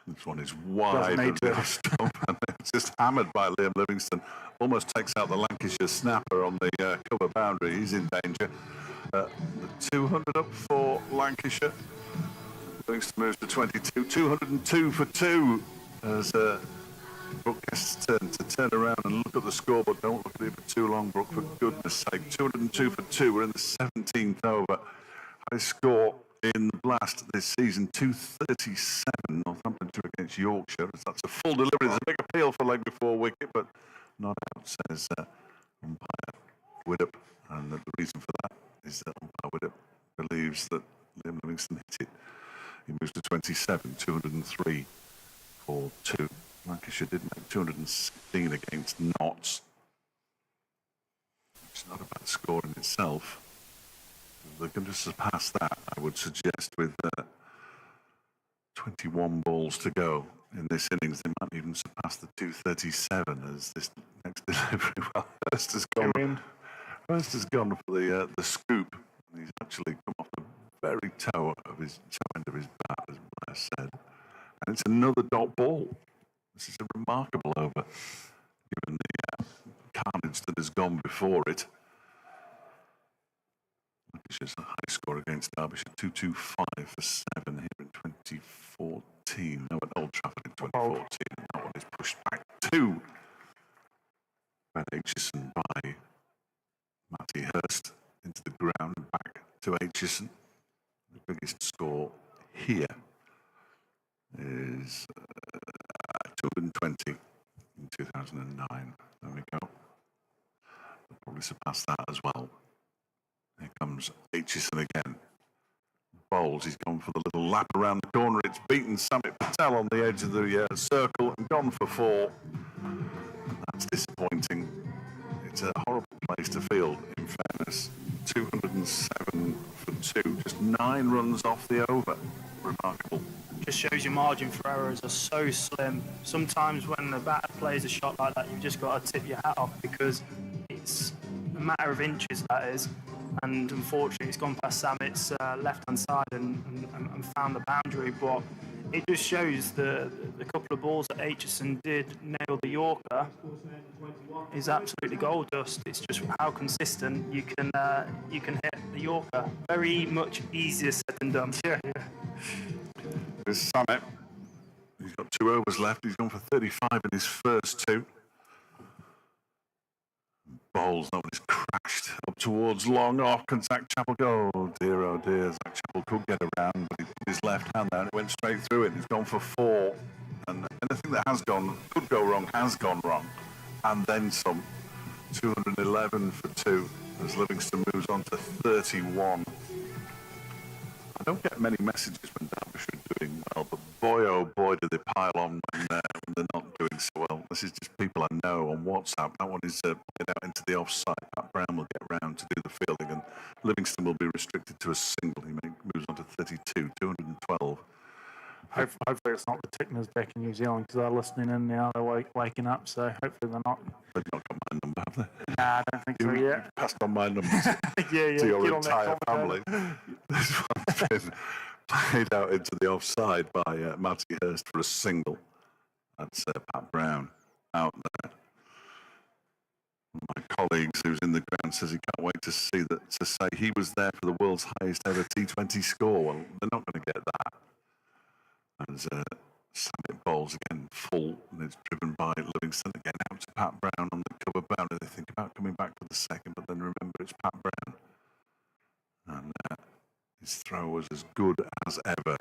This one is wide of the stump, and it's just hammered by Liam Livingston. Almost takes out the Lancashire snapper on the cover boundary. He's in danger. 200 up for Lancashire. Livingston moves to 22. 202 for 2 as Brooke gets his turn to turn around and look at the score, but don't look at it for too long, Brooke, for goodness sake. 202 for 2. We're in the 17th over. High score in the blast this season. 237, Northampton 2 against Yorkshire. That's a full delivery. There's a big appeal for leg before wicket, but not out, says umpire Widdop. And the reason for that is that umpire Widdop believes that Liam Livingstone hit it. He moves to 27, 203 for 2. Lancashire did make 216 against Notts. It's not a bad score in itself. They're going to surpass that, I would suggest, with 21 balls to go in this innings. They might even surpass the 237 as this next delivery. Well, Hurst has gone for the scoop. He's actually come off the very toe end of his bat, as Blair said. And it's another dot ball. This is a remarkable over, given the carnage that has gone before it. It's a high score against Derbyshire, 225 for 7 here in 2014. No, at Old Trafford in 2014. And that one is pushed back to Brad Aitchison by Matty Hurst into the ground and back to Aitchison. The biggest score here is 220 in 2009. There we go. They'll probably surpass that as well. Here comes Aitchison again. Bowls. He's gone for the little lap around the corner. It's beaten Samit Patel on the edge of the circle and gone for 4. That's disappointing. It's a horrible place to field, in fairness. 207 for 2. Just 9 runs off the over. Remarkable. Just shows your margin for errors are so slim. Sometimes when the batter plays a shot like that, you've just got to tip your hat off because it's a matter of inches, that is. And unfortunately, it's gone past Samit's left-hand side and found the boundary. But it just shows the couple of balls that Aitchison did nail the Yorker is absolutely gold dust. It's just how consistent you can hit the Yorker. Very much easier said than done. Yeah. There's Samit. He's got 2 overs left. He's gone for 35 in his first 2. Bowls, that one is crashed up towards long off. Can Zach Chappell go? Oh dear. Zach Chappell could get around, but he put his left hand there and it went straight through it. He's gone for 4. And anything that could go wrong, has gone wrong. And then some. 211 for 2 as Livingstone moves on to 31. I don't get many messages when Derbyshire are doing well, but boy, oh boy, do they pile on when they're not doing so well. This is just people I know on WhatsApp. That one is put out into the offside. Pat Brown will get round to do the fielding, and Livingstone will be restricted to a single. He moves on to 32, 212. Hopefully it's not the Tickners back in New Zealand because they're listening in now. They're waking up, so hopefully they're not. They've not got my number, have they? Nah, I don't think so yet. Passed on my number yeah, to your get on entire that family. This one's been played out into the offside by Matty Hurst for a single. That's Pat Brown out there. My colleagues who's in the ground says he can't wait to say he was there for the world's highest ever T20 score. Well, they're not going to get that. As Samit bowls again full, and it's driven by Livingstone again out to Pat Brown on the cover boundary. They think about coming back for the second, but then remember it's Pat Brown. And his throw was as good as ever.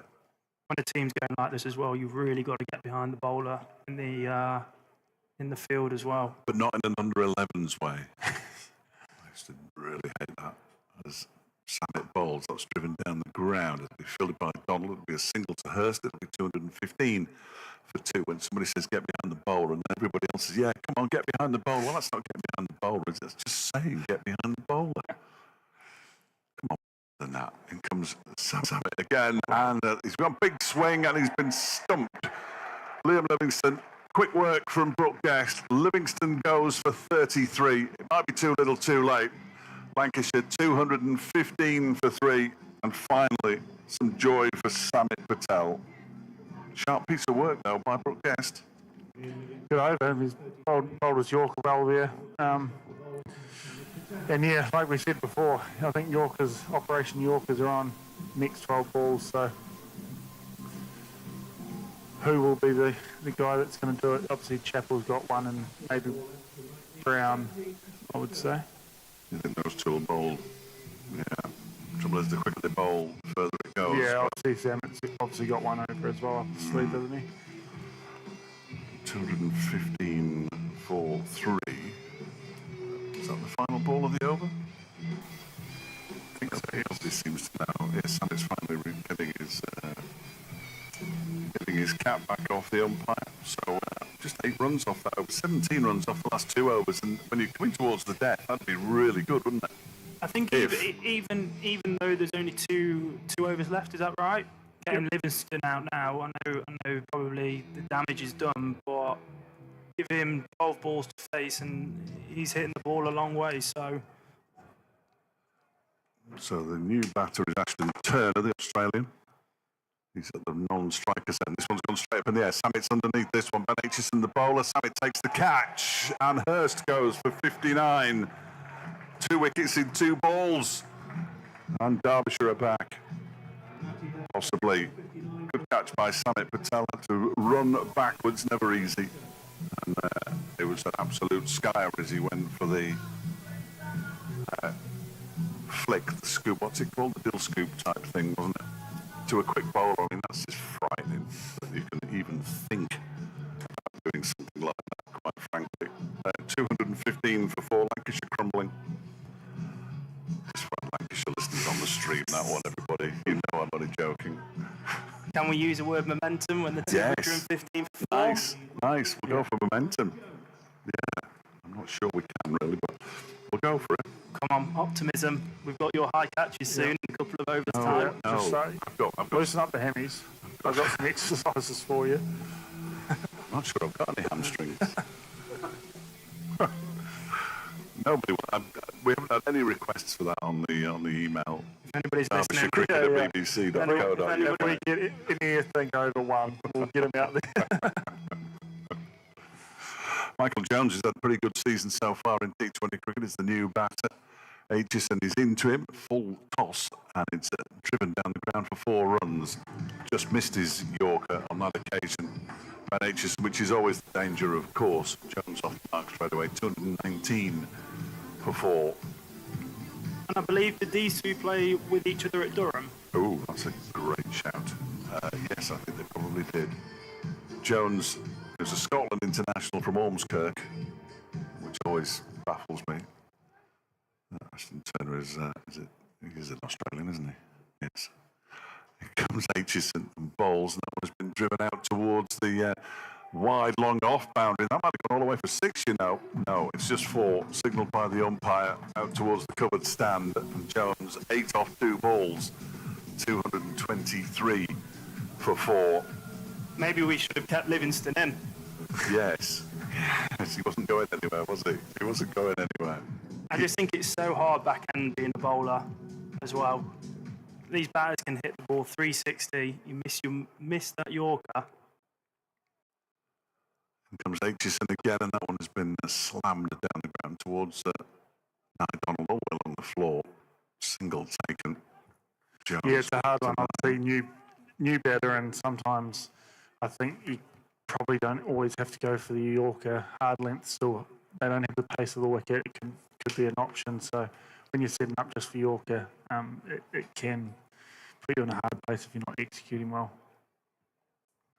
When a team's going like this as well, you've really got to get behind the bowler in the field as well. But not in an under-11s way. I used to really hate that. As Samit bowls, that's driven down the ground. It'll be fielded by Donald. It'll be a single to Hurst. It'll be 215 for 2. When somebody says get behind the bowler, and everybody else says, yeah, come on, get behind the bowler. Well, that's not get behind the bowler. It's just saying get behind the bowler. Come on, than that. In comes Samit again, and he's got a big swing, and he's been stumped. Liam Livingstone. Quick work from Brooke Guest. Livingstone goes for 33. It might be too little too late. Lancashire 215 for 3. And finally, some joy for Samit Patel. Sharp piece of work, though, by Brooke Guest. Good over. He's bowled as Yorker well there. And yeah, like we said before, I think Operation Yorkers are on next 12 balls, so who will be the guy that's going to do it? Obviously, Chappell's got one, and maybe Brown, I would say. You think those two will bowl? Yeah. Trouble is, the quicker they bowl, the further it goes. Yeah, obviously Sammit's obviously got one over as well up the sleeve, doesn't he? 215 for 3. Is that the final ball of the over? I think so. He obviously seems to know. Yes, Sammit's finally getting his cap back off the umpire. So just 8 runs off that over. 17 runs off the last 2 overs. And when you're coming towards the death, that'd be really good, wouldn't it? I think even though there's only two overs left, is that right? Getting Livingston out now, I know probably the damage is done, but give him 12 balls to face and he's hitting the ball a long way. So the new batter is Ashton Turner, the Australian. He's at the non-striker's end. This one's gone straight up in the air. Sammit's underneath this one. Ben Aitchison, the bowler. Sammit takes the catch, and Hurst goes for 59. 2 wickets in 2 balls, and Derbyshire are back. Possibly. Good catch by Samit Patel. Had to run backwards, never easy. And it was an absolute skyer as he went for the flick, the scoop. What's it called? The dill scoop type thing, wasn't it? To a quick bowler. I mean, that's just frightening that you can even think about doing something like that, quite frankly. 215 for 4, Lancashire crumbling. Just for Lancashire listeners on the stream, that one, everybody. You know I'm only joking. can we use the word momentum when the 215 for 4? Nice. We'll go for momentum. Yeah, I'm not sure we can really, but we'll go for it. Come on, optimism. We've got your high catches soon in a couple of overs time. I've got Loosen up the hemis. I've got some exercises for you. I'm not sure I've got any hamstrings. Nobody. We haven't had any requests for that on the email. If anybody's listening, Derbyshire@bbc.co.uk. If we get anything over 1, we'll get them out there. Michael Jones has had a pretty good season so far in T20 cricket. It's the new batter. Aitchison is into him, full toss, and it's driven down the ground for 4 runs. Just missed his Yorker on that occasion. Van Aitchison, which is always the danger, of course. Jones off the mark straight away, 219 for 4. and I believe did these two play with each other at Durham? Oh, that's a great shout. Yes, I think they probably did. Jones is a Scotland international from Ormskirk, which always baffles me. Ashton Turner is he's an Australian, isn't he? Yes. Here comes Aitchison and bowls, and that one has been driven out towards the wide, long off boundary. That might have gone all the way for 6, you know. No, it's just 4, signalled by the umpire out towards the covered stand. And Jones, 8 off 2 balls, 223 for 4. Maybe we should have kept Livingston in. Yes. Yes, he wasn't going anywhere, was he? He wasn't going anywhere. I just think it's so hard backhand being a bowler as well. These batters can hit the ball 360. You miss that Yorker. Here comes Aitchison again, and that one has been slammed down the ground towards Donald all the way along the floor. Single taken. Jones. Yeah, it's a hard one. I've seen new better, and sometimes I think you probably don't always have to go for the Yorker. Hard length still, they don't have the pace of the wicket. It could be an option. So when you're setting up just for Yorker, it can put you in a hard place if you're not executing well.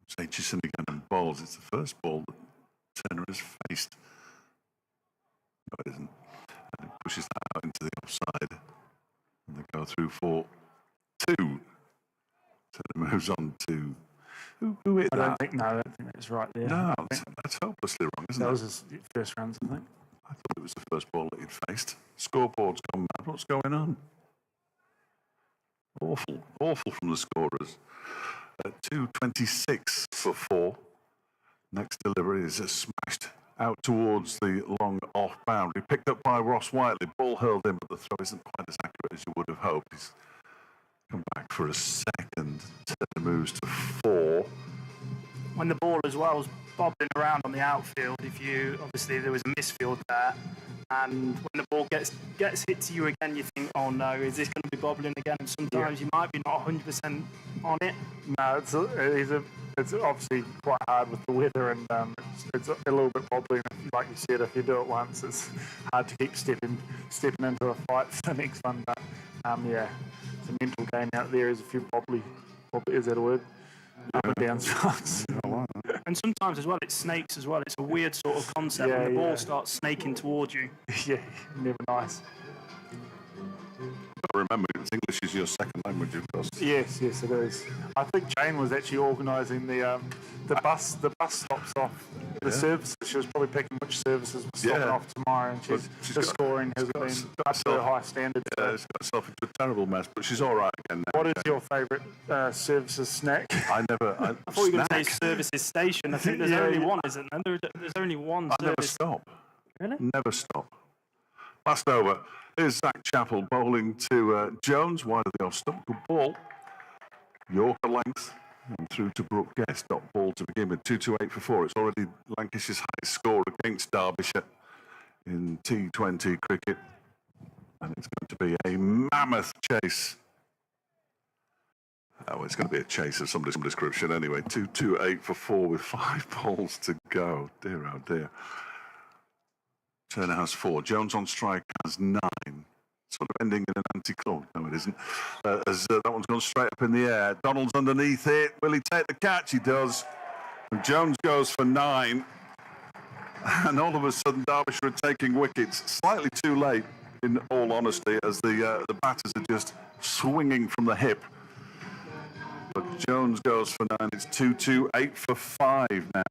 It's Aitchison again and bowls. It's the first ball that Turner has faced. No, it isn't. And it pushes that out into the offside. And they go through for 2. Turner moves on to... Who hit that? I don't think that's right there. No, that's hopelessly wrong, isn't it? That was his first runs, I think. I thought it was the first ball that he'd faced. Scoreboard's gone mad. What's going on? Awful from the scorers. 226 for 4. Next delivery is smashed out towards the long off boundary. Picked up by Ross Whiteley. Ball hurled in, but the throw isn't quite as accurate as you would have hoped. He's come back for a second. Turner moves to 4. When the ball as well was bobbing around on the outfield, obviously there was a misfield there, and when the ball gets hit to you again, you think, oh no, is this going to be bobbling again? And sometimes you might be not 100% on it. No, it's obviously quite hard with the weather, and it's a little bit wobbly. Like you said, if you do it once, it's hard to keep stepping into a fight for the next one. But yeah, It's a mental game out there. There's a few wobbly, is that a word? Up and down spots. And sometimes as well, it snakes as well. It's a weird sort of concept when the ball starts snaking towards you. Yeah, never nice. But remember, English is your second language, of course. Yes, it is. I think Jane was actually organising the bus stops off the services. She was probably picking which services were stopping off tomorrow, and the scoring hasn't been up to a high standard. Yeah, she's got herself into a terrible mess, but she's all right again now. What is your favourite services snack? I thought you were going to say services station. I think there's only one, isn't there? There's only one I never stop. Really? Never stop. Last over. Here's Zach Chappell bowling to Jones, wide of the off stump. Good ball. Yorker length and through to Brooke Guest. Dot ball to begin with. 2-2-8 for 4. It's already Lancashire's highest score against Derbyshire in T20 cricket. And it's going to be a mammoth chase. Oh, it's going to be a chase of some description anyway. 2-2-8 for 4 with 5 balls to go. Dear, oh dear. Turner has 4. Jones on strike has 9. Sort of ending in an anti-clock. No, it isn't. As that one's gone straight up in the air. Donald's underneath it. Will he take the catch? He does. And Jones goes for 9. And all of a sudden, Derbyshire are taking wickets slightly too late, in all honesty, as the batters are just swinging from the hip. But Jones goes for 9. It's 2-2-8 for 5 now.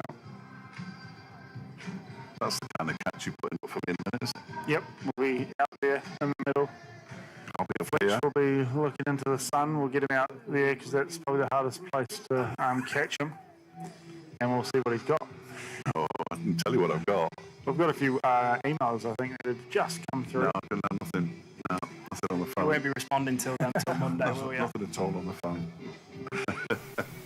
That's the kind of catch you put in for me in minutes. Yep, we'll be out there in the middle. I'll be up here. We'll be looking into the sun. We'll get him out there because that's probably the hardest place to catch him. And we'll see what he's got. Oh, I can tell you what I've got. We've got a few emails, I think, that have just come through. No, I don't know nothing. No, nothing on the phone. We won't be responding till then, till Monday, will we? Nothing at all on the phone.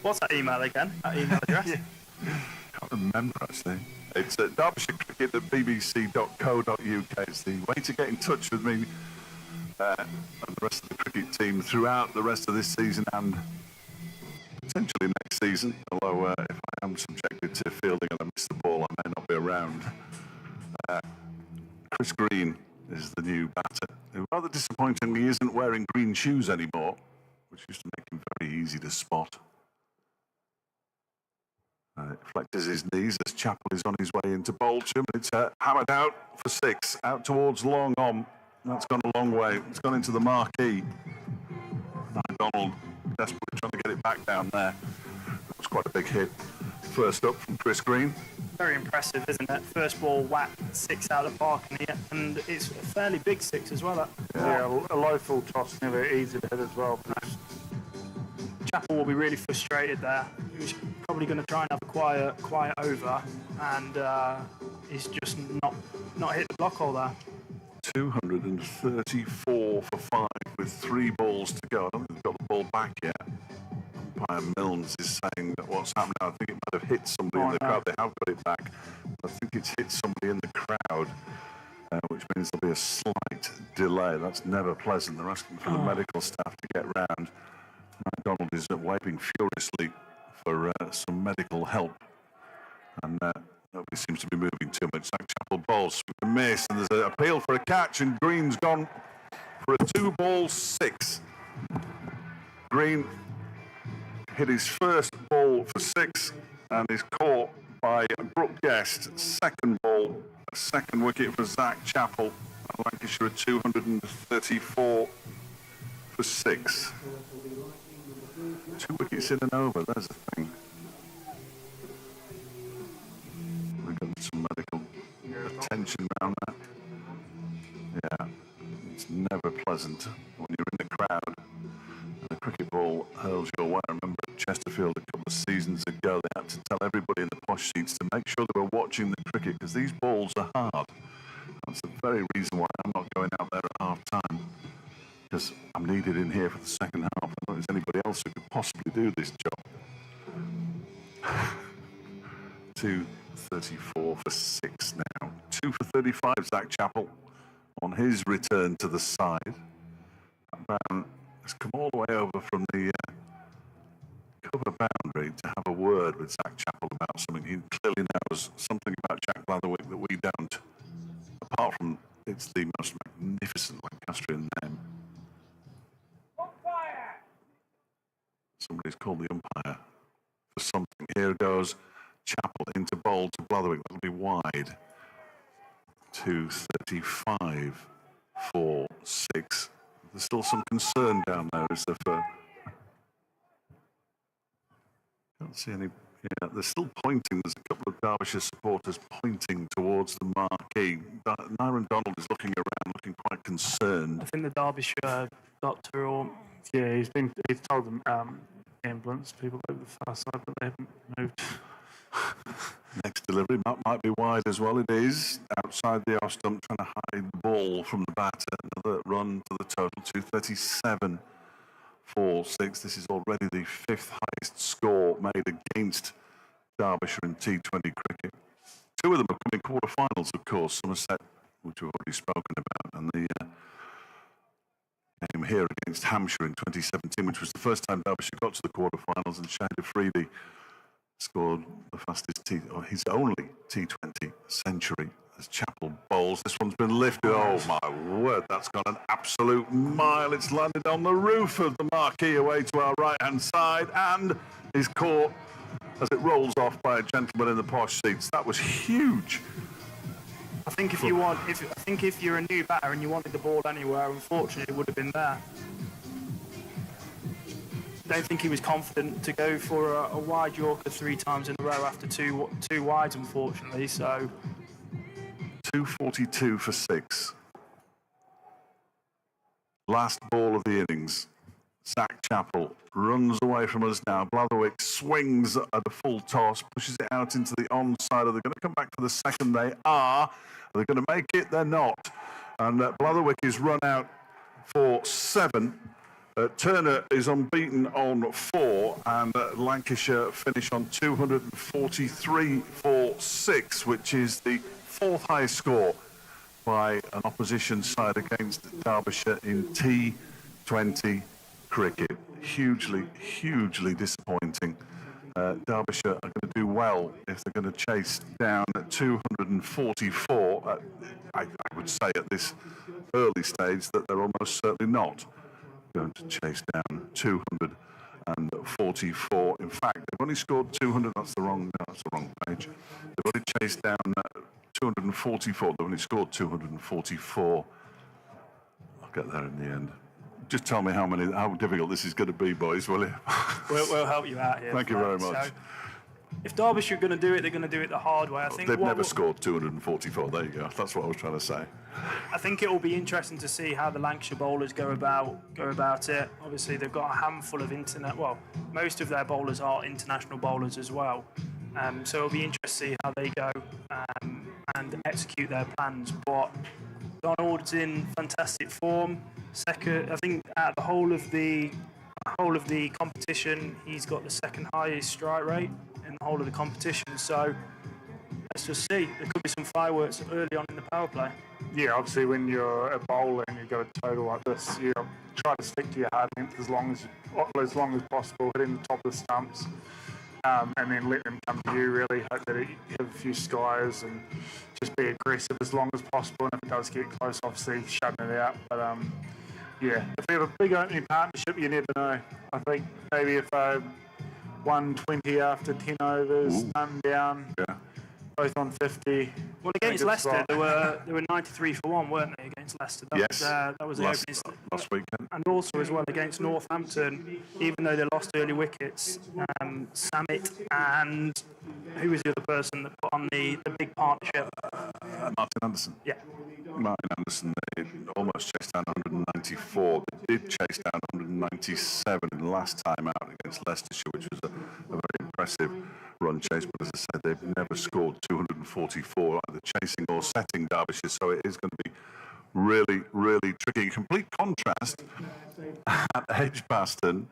What's that email again? That email address? I can't remember, actually. It's at Derbyshire Cricket at bbc.co.uk. It's the way to get in touch with me and the rest of the cricket team throughout the rest of this season and potentially next season. Although if I am subjected to fielding and I miss the ball, I may not be around. Chris Green is the new batter, who rather disappointingly isn't wearing green shoes anymore, which used to make him very easy to spot. Flexes his knees as Chappell is on his way into Bolton. It's hammered out for 6, out towards long on. That's gone a long way. It's gone into the marquee. Donald desperately trying to get it back down there. That was quite a big hit. First up from Chris Green. Very impressive, isn't it? First ball whacked 6 out of the park, and it's a fairly big 6 as well. Yeah, a low full toss, never easy to hit as well. Chappell will be really frustrated there. He's probably going to try and have a quiet over, and he's just not hit the block hole there. 234 for 5 with 3 balls to go. I don't think they've got the ball back yet. Umpire Milnes is saying that what's happened now, I think it might have hit somebody in the crowd. They have got it back. I think it's hit somebody in the crowd, which means there'll be a slight delay. That's never pleasant. They're asking for the medical staff to get round. McDonald is waving furiously for some medical help, and nobody seems to be moving too much. Zach Chappell bowls with a miss, and there's an appeal for a catch, and Green's gone for a 2-ball 6. Green hit his first ball for 6 and is caught by Brooke Guest. Second ball, a second wicket for Zach Chappell. And Lancashire at 234 for 6. 2 wickets in and over, there's the thing. We've got some medical attention around that. Yeah, it's never pleasant when you're in the crowd and a cricket ball hurls your way. I remember at Chesterfield a couple of seasons ago, they had to tell everybody in the posh seats to make sure they were watching the cricket because these balls are hard. That's the very reason why I'm not going out there at half-time, because I'm needed in here for the second half. I don't think there's anybody else who could possibly do this job. 234 for 6 now. 2 for 35, Zach Chappell on his return to the side. Brown has come all the way over from the cover boundary to have a word with Zach Chappell about something. He clearly knows something about Jack Blatherwick that we don't. Apart from it's the most magnificent Lancastrian name. goes Chapel into bowl to Blatherwick. That'll be wide. 2:35, 4, 6. There's still some concern down there, is there? Can't see any. Yeah, they're still pointing. There's a couple of Derbyshire supporters pointing towards the marquee. Nyron Donald is looking around, looking quite concerned. I think the Derbyshire doctor or... Yeah, he's told them ambulance people over the far side, but they haven't moved. Next delivery might be wide as well. It is outside the off stump, trying to hide the ball from the batter. Another run to the total, 237, 4, 6. This is already the 5th highest score made against Derbyshire in T20 cricket. 2 of them have come in quarterfinals, of course. Somerset, which we've already spoken about, and the game here against Hampshire in 2017, which was the first time Derbyshire got to the quarterfinals, and Shahid Afridi scored the fastest his only T20 century as Chapel bowls. This one's been lifted. Oh my word, that's gone an absolute mile. It's landed on the roof of the marquee away to our right-hand side and is caught as it rolls off by a gentleman in the posh seats. That was huge. I think if you're a new batter and you wanted the ball anywhere, unfortunately it would have been there. I don't think he was confident to go for a wide Yorker 3 times in a row after two wides, unfortunately. So 242 for 6. Last ball of the innings. Zach Chapel runs away from us now. Blatherwick swings at a full toss, pushes it out into the onside. Are they going to come back for the second? They are. Are they going to make it? They're not. And Blatherwick is run out for 7. Turner is unbeaten on 4, and Lancashire finish on 243 for 6, which is the 4th highest score by an opposition side against Derbyshire in T20 cricket. Hugely, hugely disappointing. Derbyshire are going to do well if they're going to chase down 244. I would say at this early stage that they're almost certainly not going to chase down 244. In fact, they've only scored 200. That's the wrong page. They've only chased down 244. They've only scored 244. I'll get there in the end. Just tell me how difficult this is going to be, boys, will you? We'll help you out here. Thank you very much. So, if Derbyshire are going to do it, they're going to do it the hard way. I think they've never scored 244. There you go. That's what I was trying to say. I think it will be interesting to see how the Lancashire bowlers go about it. Obviously, they've got a handful of most of their bowlers are international bowlers as well. So it'll be interesting to see how they go and execute their plans. But Donald's in fantastic form. Second, I think out of the whole of the competition, he's got the 2nd highest strike rate in the whole of the competition. So let's just see. There could be some fireworks early on in the power play. Yeah, obviously when you're a bowler and you've got a total like this, you try to stick to your hard length as long as possible, hitting the top of the stumps, and then let them come to you. Really hope that you have a few skies and just be aggressive as long as possible. And if it does get close, obviously shutting it out. But yeah, if we have a big opening partnership, you never know. I think maybe if 120 after 10 overs, done down, both on 50. Well, against Leicester, they were 93 for 1, weren't they? Against Leicester, that was the opening last weekend. And also as well against Northampton, even though they lost early wickets, Samit and who was the other person that put on the big partnership? Martin Anderson. Yeah. Martin Anderson, they almost chased down 194. They did chase down 197 in the last time out against Leicestershire, which was a very impressive run chase. But as I said, they've never scored 244 either chasing or setting Derbyshire, so it is going to be really, really tricky. In complete contrast, at Edgbaston,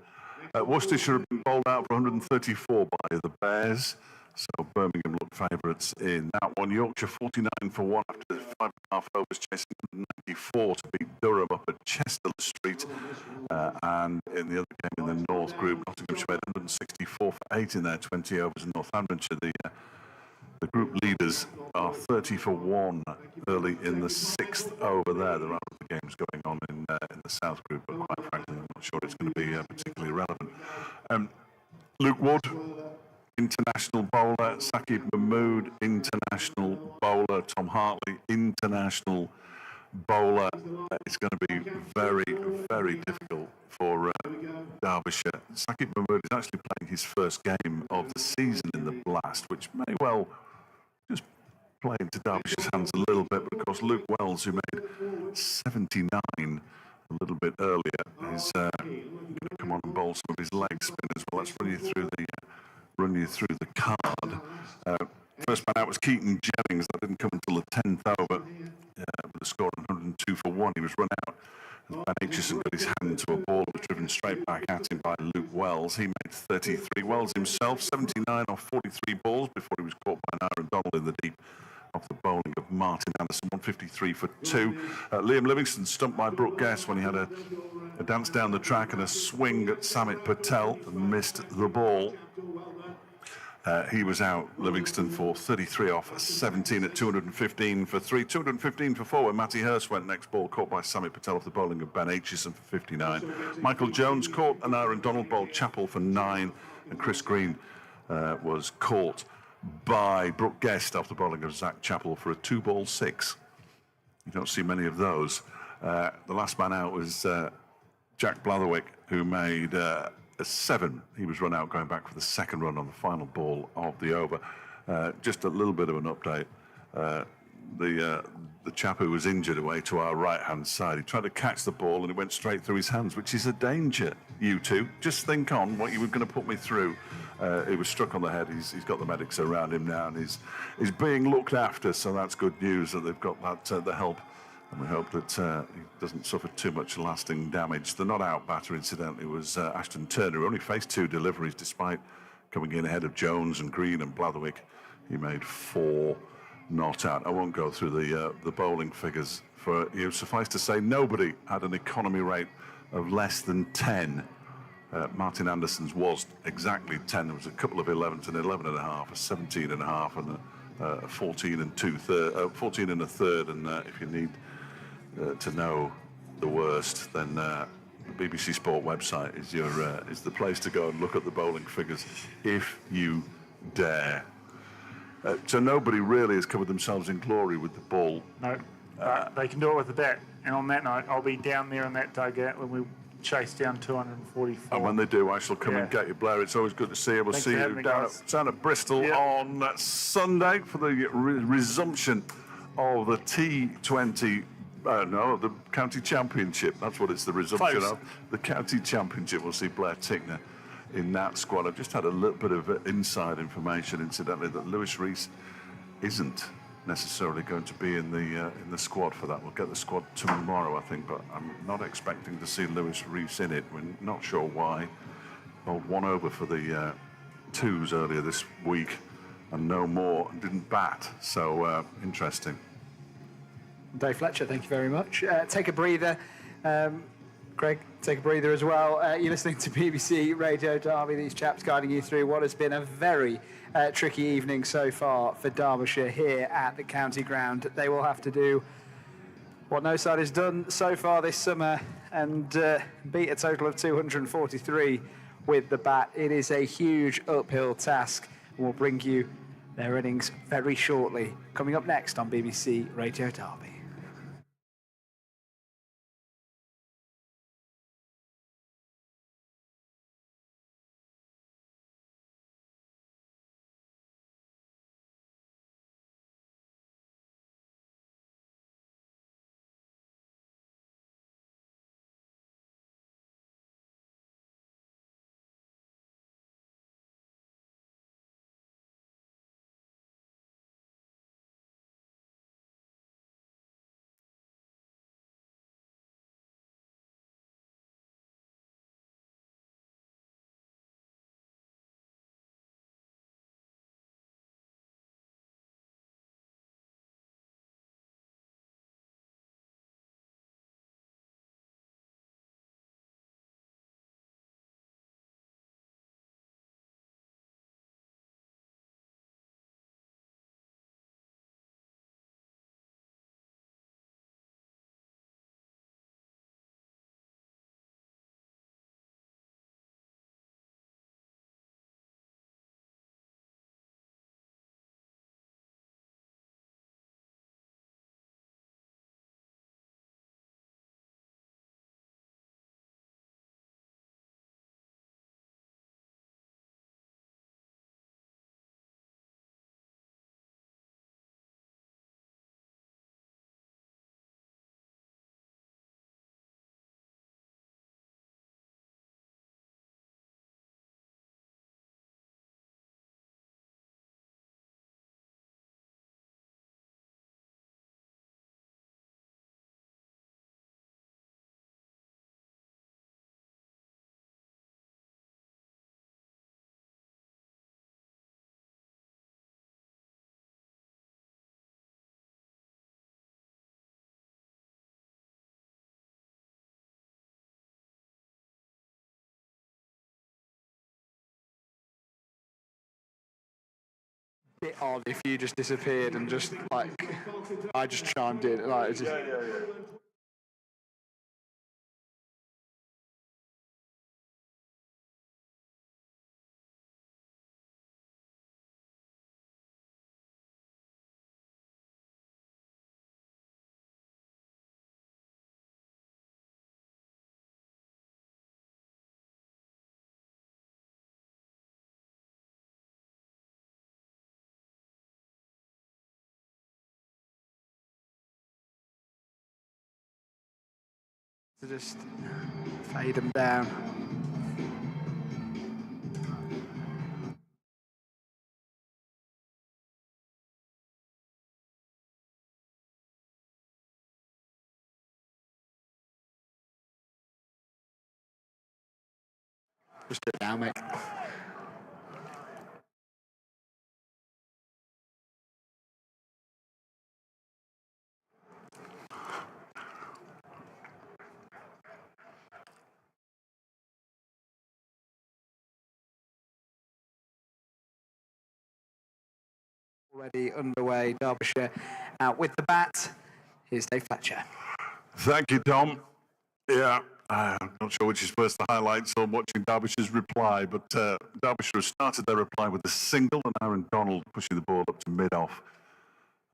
Worcestershire have been bowled out for 134 by the Bears. So Birmingham look favourites in that one. Yorkshire 49 for 1 after 5.5 overs, chasing 194 to beat Durham up at Chester Street. And in the other game in the North Group, Nottinghamshire made 164 for 8 in their 20 overs. In Northamptonshire, the group leaders are 30 for 1 early in the 6th over there. There are other games going on in the South Group, but quite frankly, I'm not sure it's going to be particularly relevant. Luke Wood international bowler. Saqib Mahmood, international bowler. Tom Hartley, international bowler. It's going to be very, very difficult for Derbyshire. Saqib Mahmood is actually playing his first game of the season in the Blast, which may well just play into Derbyshire's hands a little bit. But of course, Luke Wells, who made 79 a little bit earlier, is going to come on and bowl some of his leg spin as well. Let's run you through the card. First man out was Keaton Jennings. That didn't come until the 10th over with a score of 102 for 1. He was run out as Ben Aitchison got his hand to a ball that was driven straight back at him by Luke Wells. He made 33. Wells himself 79 off 43 balls before he was caught by Aaron Donald in the deep off the bowling of Martin Anderson, 153 for 2. Liam Livingston stumped by Brooke Guest when he had a dance down the track and a swing at Samit Patel and missed the ball. He was out, Livingston, for 33 off 17 at 215 for 3. 215 for 4 when Matty Hurst went next ball, caught by Samit Patel off the bowling of Ben Aitchison for 59. Michael Jones caught and Aaron Donald bowled Chappell for 9, and Chris Green was caught by Brooke Guest off the bowling of Zach Chappell for a 2-ball 6. You don't see many of those. The last man out was Jack Blatherwick, who made a 7. He was run out going back for the second run on the final ball of the over. Just a little bit of an update. The chap who was injured away to our right-hand side, he tried to catch the ball and it went straight through his hands, which is a danger, you two. Just think on what you were going to put me through. He was struck on the head. He's got the medics around him now and he's being looked after, so that's good news that they've got that the help. And we hope that he doesn't suffer too much lasting damage. The not-out batter, incidentally, was Ashton Turner, who only faced 2 deliveries despite coming in ahead of Jones and Green and Blatherwick. He made 4 not out. I won't go through the bowling figures for you. Suffice to say, nobody had an economy rate of less than 10. Martin Anderson's was exactly 10. There was a couple of 11s and 11.5, a 17.5, and a 14 and 14 and a third. And if you need to know the worst, then the BBC Sport website is the place to go and look at the bowling figures if you dare. So nobody really has covered themselves in glory with the ball. No, they can do it with the bat. And on that note, I'll be down there in that dugout when we chase down 244. And when they do, I shall come and get you, Blair. It's always good to see you. We'll see you down at Bristol on Sunday for the resumption of the T20. The County Championship. That's what it's the resumption of. The County Championship. We'll see Blair Tickner in that squad. I've just had a little bit of inside information, incidentally, that Lewis Rees isn't necessarily going to be in the squad for that. We'll get the squad tomorrow, I think, but I'm not expecting to see Lewis Rees in it. We're not sure why. Bowled 1 over for the 2s earlier this week and no more, and didn't bat. So interesting. Dave Fletcher, thank you very much. Take a breather. Craig, take a breather as well. You're listening to BBC Radio Derby. These chaps guiding you through what has been a very tricky evening so far for Derbyshire here at the county ground. They will have to do what no side has done so far this summer and beat a total of 243 with the bat. It is a huge uphill task. We'll bring you their innings very shortly. Coming up next on BBC Radio Derby. bit odd if you just disappeared and just like I just chimed in. Like, it's just, to just fade them down. Just do it now, mate. Already underway, Derbyshire out with the bat. Here's Dave Fletcher. Thank you, Tom. Yeah, I'm not sure which is first, the highlights or watching Derbyshire's reply, but Derbyshire has started their reply with a single and Aaron Donald pushing the ball up to mid-off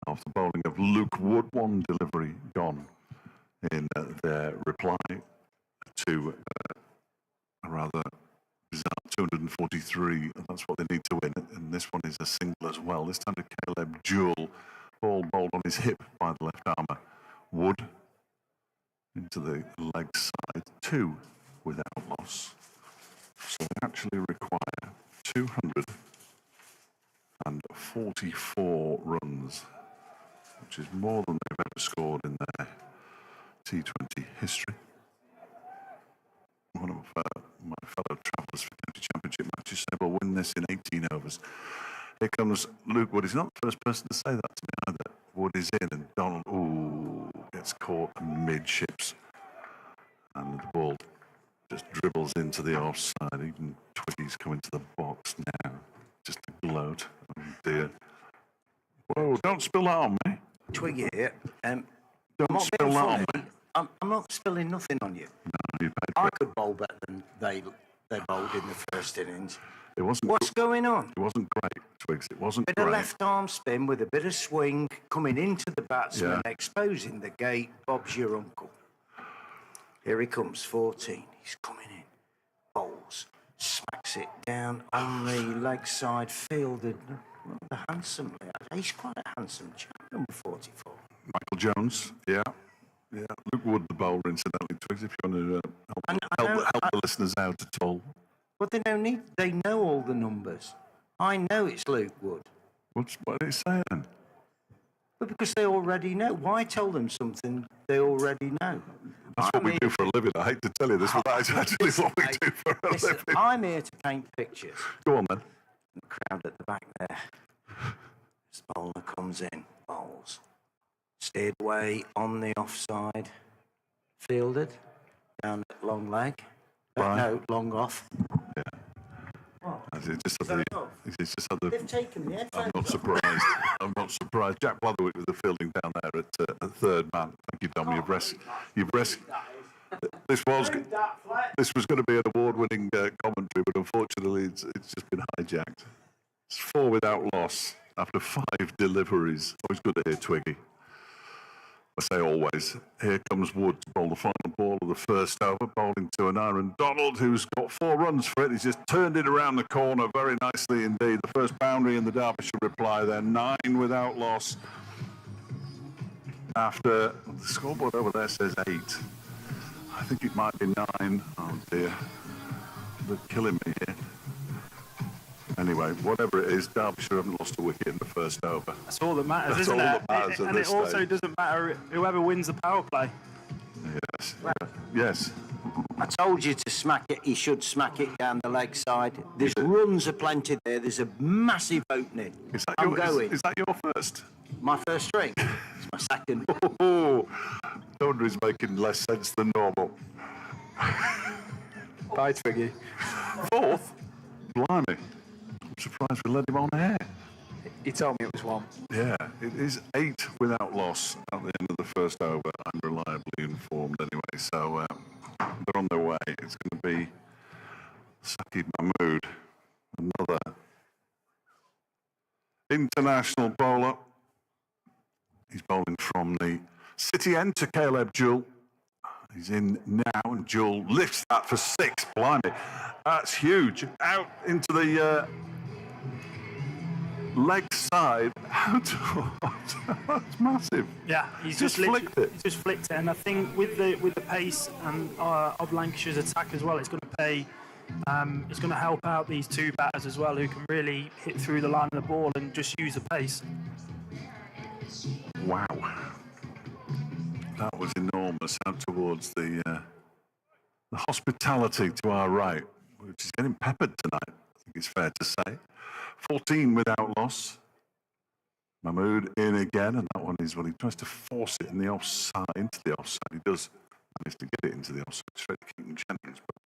after bowling of Luke Wood. One delivery gone in their reply to a rather bizarre 243. That's what they need to win, and this one is a single as well. This time to Caleb Jewell, ball bowled on his hip by the left armour. Wood into the leg side, 2 without loss. So they actually require 244 runs, which is more than they've ever scored in their T20 history. One of my fellow travellers for county championship matches said we'll win this in 18 overs. Here comes Luke Wood. He's not the first person to say that to me either. Wood is in and Donald, gets caught midships. And the ball just dribbles into the offside. Even Twiggy's coming to the box now. Just to gloat. Oh dear. Whoa, don't spill that on me. Twiggy here. Don't spill that on me. I'm not spilling nothing on you. No, you paid for I it. could bowl better than they bowled in the first innings. It wasn't. What's going on? It wasn't great, Twigs. It wasn't Bit great. of left arm spin with a bit of swing coming into the batsman, Yeah. exposing the gate. Bob's your uncle. Here he comes, 14. He's coming in. Bowls. Smacks it down on the leg side, fielded rather handsomely. He's quite a handsome chap, number 44. Michael Jones, yeah. Luke Wood, the bowler, incidentally, Twigs, if you want to help the listeners out at all. But they don't need. They know all the numbers. I know it's Luke Wood. What did he say then? But because they already know. Why tell them something they already know? That's what we do for a living. I hate to tell you this, but that is actually what we do for a Listen, living. I'm here to paint pictures. Go on then. The crowd at the back there. This bowler comes in, bowls. Steered away on the offside. Fielded. Down at long leg. Right. No, long off. He's just had the They've taken the headphones I'm not off. surprised. I'm not surprised. Jack Blatherwick with the fielding down there at third man. Thank you, Dom. You've risked. This was going to be an award-winning commentary, but unfortunately, it's just been hijacked. It's 4 without loss after 5 deliveries. Always good to hear Twiggy. I say always. Here comes Wood to bowl the final ball of the first over, bowling to an Aaron Donald, who's got 4 runs for it. He's just turned it around the corner very nicely indeed. The first boundary in the Derbyshire reply there, 9 without loss. After the scoreboard over there says 8. I think it might be 9. Oh dear, they're killing me here. Anyway, whatever it is, Derbyshire haven't lost a wicket in the first over. That's all that matters, That's isn't all it? that matters at And this it also stage. doesn't matter whoever wins the power play. Yes. Yes. I told you to smack it. He should smack it down the leg side. There's runs aplenty there. There's a massive opening. I'm going. Is that your first? My first string. It's my second. Oh, no wonder he's making less sense than normal. Bye, Twiggy. 4th? Blimey. I'm surprised we let him on air. He told me it was 1. Yeah, it is 8 without loss at the end of the first over. I'm reliably informed anyway, so they're on their way. It's going to be Saqib Mahmood, another international bowler. He's bowling from the city end to Caleb Jewell. He's in now, and Jewell lifts that for 6. Blimey, that's huge. Out into the leg side. Out. That's massive. Yeah, he's Just flicked it. He's just flicked it, and I think with the pace and of Lancashire's attack as well, it's going to pay. It's going to help out these 2 batters as well, who can really hit through the line of the ball and just use the pace. Wow. That was enormous out towards the hospitality to our right, which is getting peppered tonight, I think it's fair to say. 14 without loss. Mahmood in again, and that one is when he tries to force it in the offside, into the offside. He does manage to get it into the offside straight to Keaton Jennings. But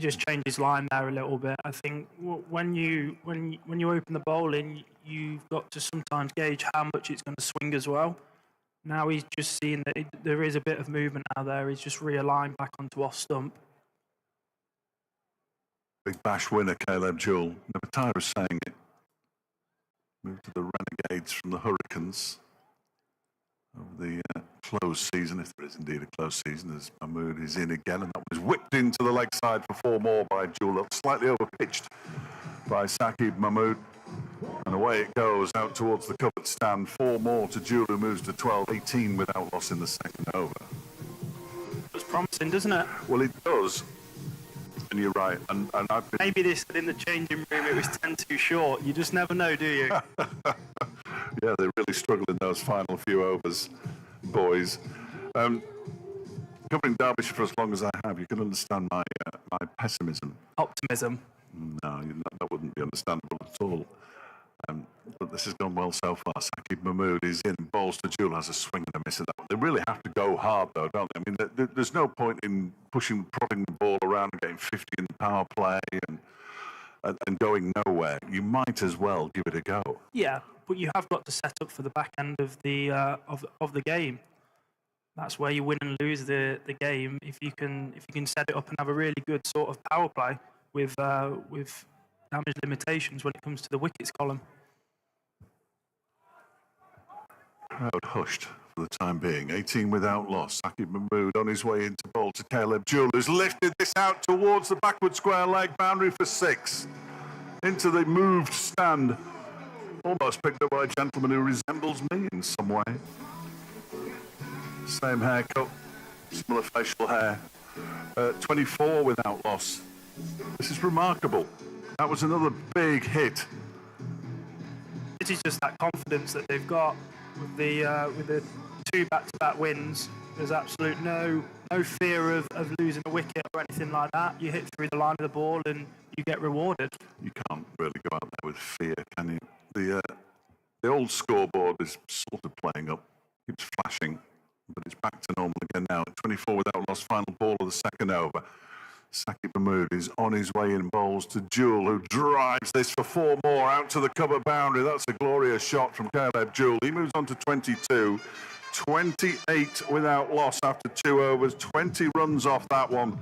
He just changed his line there a little bit. I think when you open the bowling, you've got to sometimes gauge how much it's going to swing as well. Now he's just seeing that there is a bit of movement out there. He's just realigned back onto off stump. Big bash winner, Caleb Jewell. Never tire of saying it. Moved to the Renegades from the Hurricanes over the close season, if there is indeed a close season, as Mahmood is in again, and that was whipped into the leg side for 4 more by Jewell, slightly overpitched by Saqib Mahmood. And away it goes out towards the cupboard stand. 4 more to Jewell, who moves to 12, 18 without loss in the second over. It's promising, doesn't it? Well, it does. And you're right. And I've been... Maybe they said in the changing room it was 10 too short. You just never know, do you? Yeah, they really struggled in those final few overs, boys. Covering Derbyshire for as long as I have, you can understand my pessimism. Optimism. No, that wouldn't be understandable at all. But this has gone well so far. Saqib Mahmood is in, bowls to Jewell, has a swing and a miss at that one. They really have to go hard, though, don't they? I mean, there's no point in prodding the ball around and getting 50 in the power play and going nowhere. You might as well give it a go. Yeah, but you have got to set up for the back end of the of the game. That's where you win and lose the game. If you can set it up and have a really good sort of power play with damage limitations when it comes to the wickets column. Crowd hushed for the time being. 18 without loss. Saqib Mahmood on his way into bowl to Caleb Jewell, who's lifted this out towards the backward square leg boundary for 6. Into the moved stand. Almost picked up by a gentleman who resembles me in some way. Same haircut, similar facial hair. 24 without loss. This is remarkable. That was another big hit. It is just that confidence that they've got with the 2 back-to-back wins. There's absolute no fear of losing a wicket or anything like that. You hit through the line of the ball and you get rewarded. You can't really go out there with fear, can you? The old scoreboard is sort of playing up, keeps flashing, but it's back to normal again now. 24 without loss, final ball of the second over. Saqib Mahmood is on his way in, bowls to Jewell, who drives this for 4 more out to the cover boundary. That's a glorious shot from Caleb Jewell. He moves on to 22. 28 without loss after 2 overs. 20 runs off that one.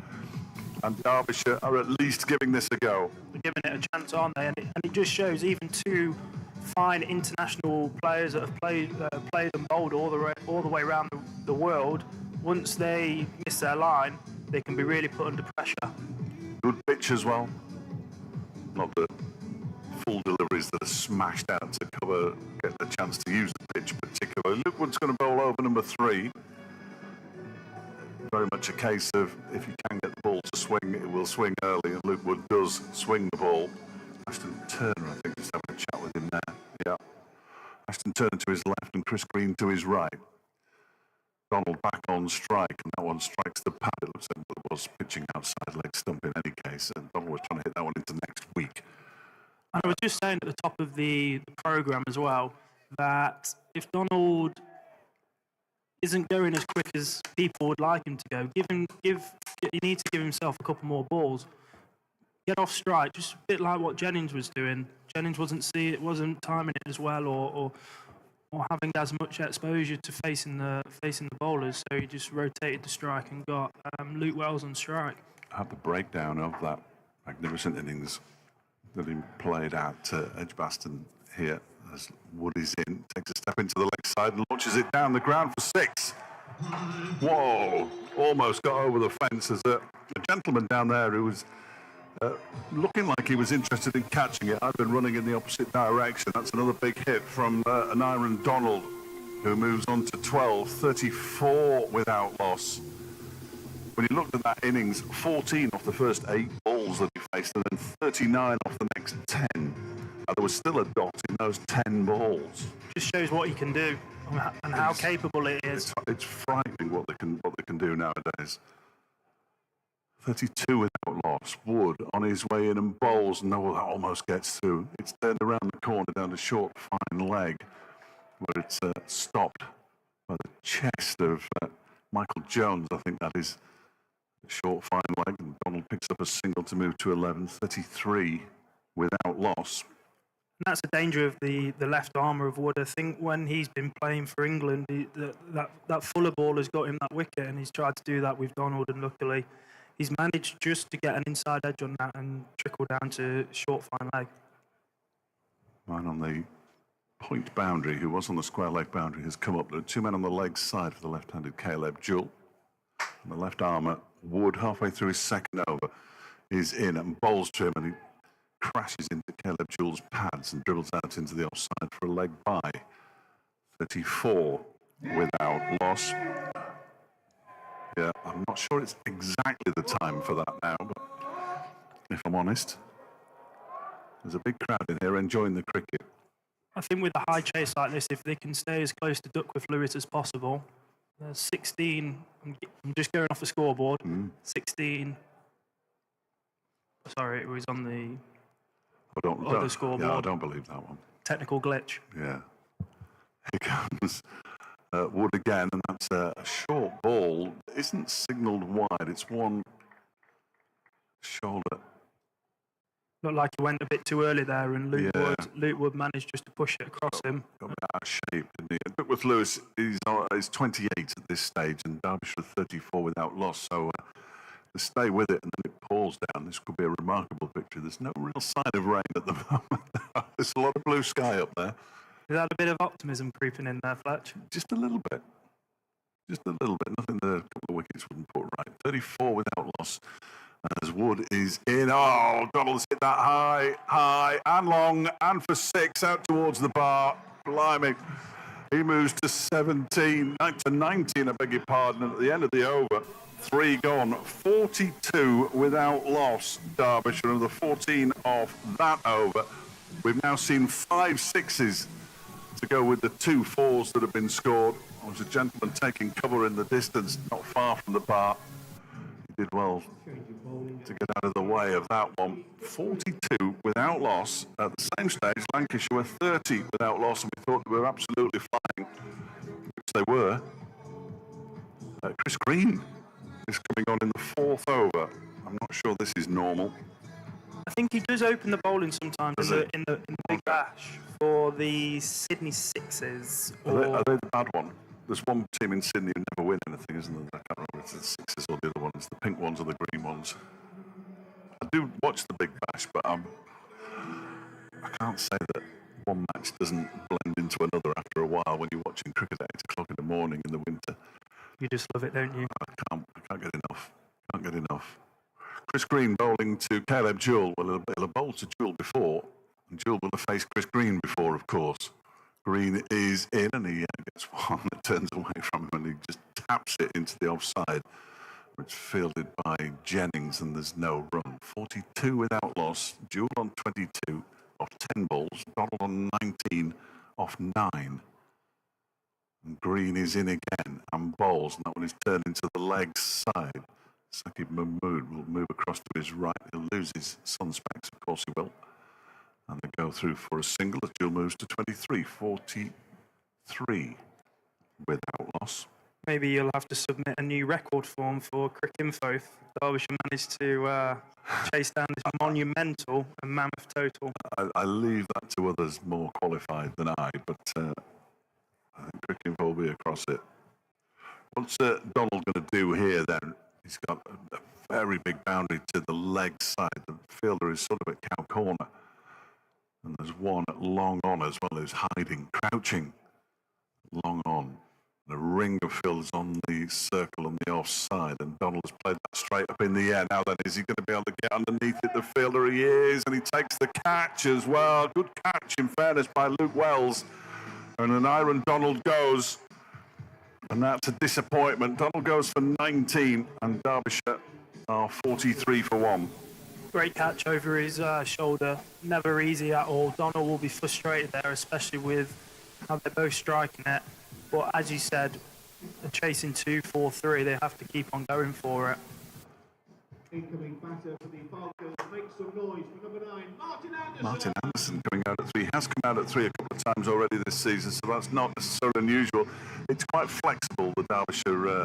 And Derbyshire are at least giving this a go. They're giving it a chance, aren't they? And it just shows even 2 fine international players that have played and bowled all the way around the world. Once they miss their line, they can be really put under pressure. Good pitch as well. Not the full deliveries that are smashed out to cover, get the chance to use the pitch particularly. Lukewood's going to bowl over number 3. Very much a case of if you can get the ball to swing, it will swing early, and Lukewood does swing the ball. Ashton Turner, I think, just having a chat with him there. Yeah. Ashton Turner to his left and Chris Green to his right. Donald back on strike, and that one strikes the pad. It looks like it was pitching outside leg stump in any case, and Donald was trying to hit that one into next week. And I was just saying at the top of the programme as well, that if Donald isn't going as quick as people would like him to go, he needs to give himself a couple more balls. Get off strike, just a bit like what Jennings was doing Jennings wasn't timing it as well, or having as much exposure to facing the bowlers, so he just rotated the strike and got Luke Wells on strike. Had the breakdown of that magnificent innings that he played at Edgbaston here as Wood is in, takes a step into the leg side and launches it down the ground for 6. Whoa! Almost got over the fence as a gentleman down there who was looking like he was interested in catching it. I've been running in the opposite direction. That's another big hit from an Aaron Donald, who moves on to 12, 34 without loss. When you looked at that innings, 14 off the first 8 balls that he faced, and then 39 off the next 10. There was still a dot in those 10 balls. Just shows what he can do and how capable it is. It's frightening what they can do nowadays. 32 without loss. Wood on his way in and bowls. No, that almost gets through. It's turned around the corner down the short, fine leg, where it's stopped by the chest of Michael Jones. I think that is a short, fine leg. And Donald picks up a single to move to 11. 33 without loss. And that's the danger of the left armour of Wood. I think when he's been playing for England, that Fuller ball has got him that wicket, and he's tried to do that with Donald, and luckily he's managed just to get an inside edge on that and trickle down to short, fine leg. Man on the point boundary, who was on the square leg boundary, has come up. There are 2 men on the leg side for the left-handed Caleb Jewell. And the left armour, Wood, halfway through his second over, is in and bowls to him, and he crashes into Caleb Jewell's pads and dribbles out into the offside for a leg by. 34 without loss. Yeah, I'm not sure it's exactly the time for that now, but if I'm honest, there's a big crowd in here enjoying the cricket. I think with a high chase like this, if they can stay as close to Duckworth-Lewis as possible, 16, I'm just going off the scoreboard, 16, sorry, it was on the other scoreboard. Yeah, I don't believe that one. Technical glitch. Yeah. Here comes Wood again, and that's a short ball. It isn't signalled wide, it's one shoulder. Looked like he went a bit too early there, and Luke Wood managed just to push it across him. Got out of shape, didn't he? Duckworth-Lewis is 28 at this stage, and Derbyshire 34 without loss, so to stay with it and then it pours down, this could be a remarkable victory. There's no real sign of rain at the moment. There's a lot of blue sky up there. Is that a bit of optimism creeping in there, Fletch? Just a little bit. Just a little bit. Nothing that a couple of wickets wouldn't put right. 34 without loss. As Wood is in. Oh, Donald's hit that high, and long, and for 6, out towards the bar. Blimey. He moves to 17, to 19, I beg your pardon, and at the end of the over, 3 gone. 42 without loss, Derbyshire, and the 14 off that over. We've now seen 5 sixes to go with the 2 4s that have been scored. There was a gentleman taking cover in the distance, not far from the bar. He did well to get out of the way of that one. 42 without loss. At the same stage, Lancashire were 30 without loss, and we thought they were absolutely flying, which they were. Chris Green is coming on in the 4th over. I'm not sure this is normal. I think he does open the bowling sometimes in the Big Bash for the Sydney Sixes. Are they the bad one? There's one team in Sydney who never win anything, isn't there? I can't remember if it's the Sixes or the other ones, the pink ones or the green ones. I do watch the Big Bash, but I can't say that one match doesn't blend into another after a while when you're watching cricket at 8 o'clock in the morning in the winter. You just love it, don't you? I can't get enough. Can't get enough. Chris Green bowling to Caleb Jewell. Well, he'll have bowled to Jewell before, and Jewell will have faced Chris Green before, of course. Green is in, and he gets one that turns away from him, and he just taps it into the offside. It's fielded by Jennings, and there's no run. 42 without loss. Jewell on 22 off 10 balls. Donald on 19 off 9. And Green is in again and bowls, and that one is turned into the leg side. Saqib Mahmood will move across to his right. He'll lose his sun specs, of course he will. And they go through for a single as Jewell moves to 23. 43 without loss. maybe you'll have to submit a new record form for Cricinfo if Derbyshire managed to chase down this monumental and mammoth total. I leave that to others more qualified than I, but I think Cricinfo will be across it. What's Donald going to do here then? He's got a very big boundary to the leg side. The fielder is sort of at cow corner. And there's one long on as well who's hiding, crouching, long on. And a ring of fielders on the circle on the offside. And Donald has played that straight up in the air. Now then, is he going to be able to get underneath it? The fielder he is, and he takes the catch as well. Good catch, in fairness, by Luke Wells. And an iron Donald goes. And that's a disappointment. Donald goes for 19, and Derbyshire are 43 for 1. Great catch over his shoulder. Never easy at all. Donald will be frustrated there, especially with how they're both striking it. But as you said, they're chasing 2-4-3. They have to keep on going for it. Incoming batter for the Falcons. Make some noise for number 9, Martin Anderson. Martin Anderson coming out at 3. He has come out at 3 a couple of times already this season, so that's not necessarily unusual. It's quite flexible, the Derbyshire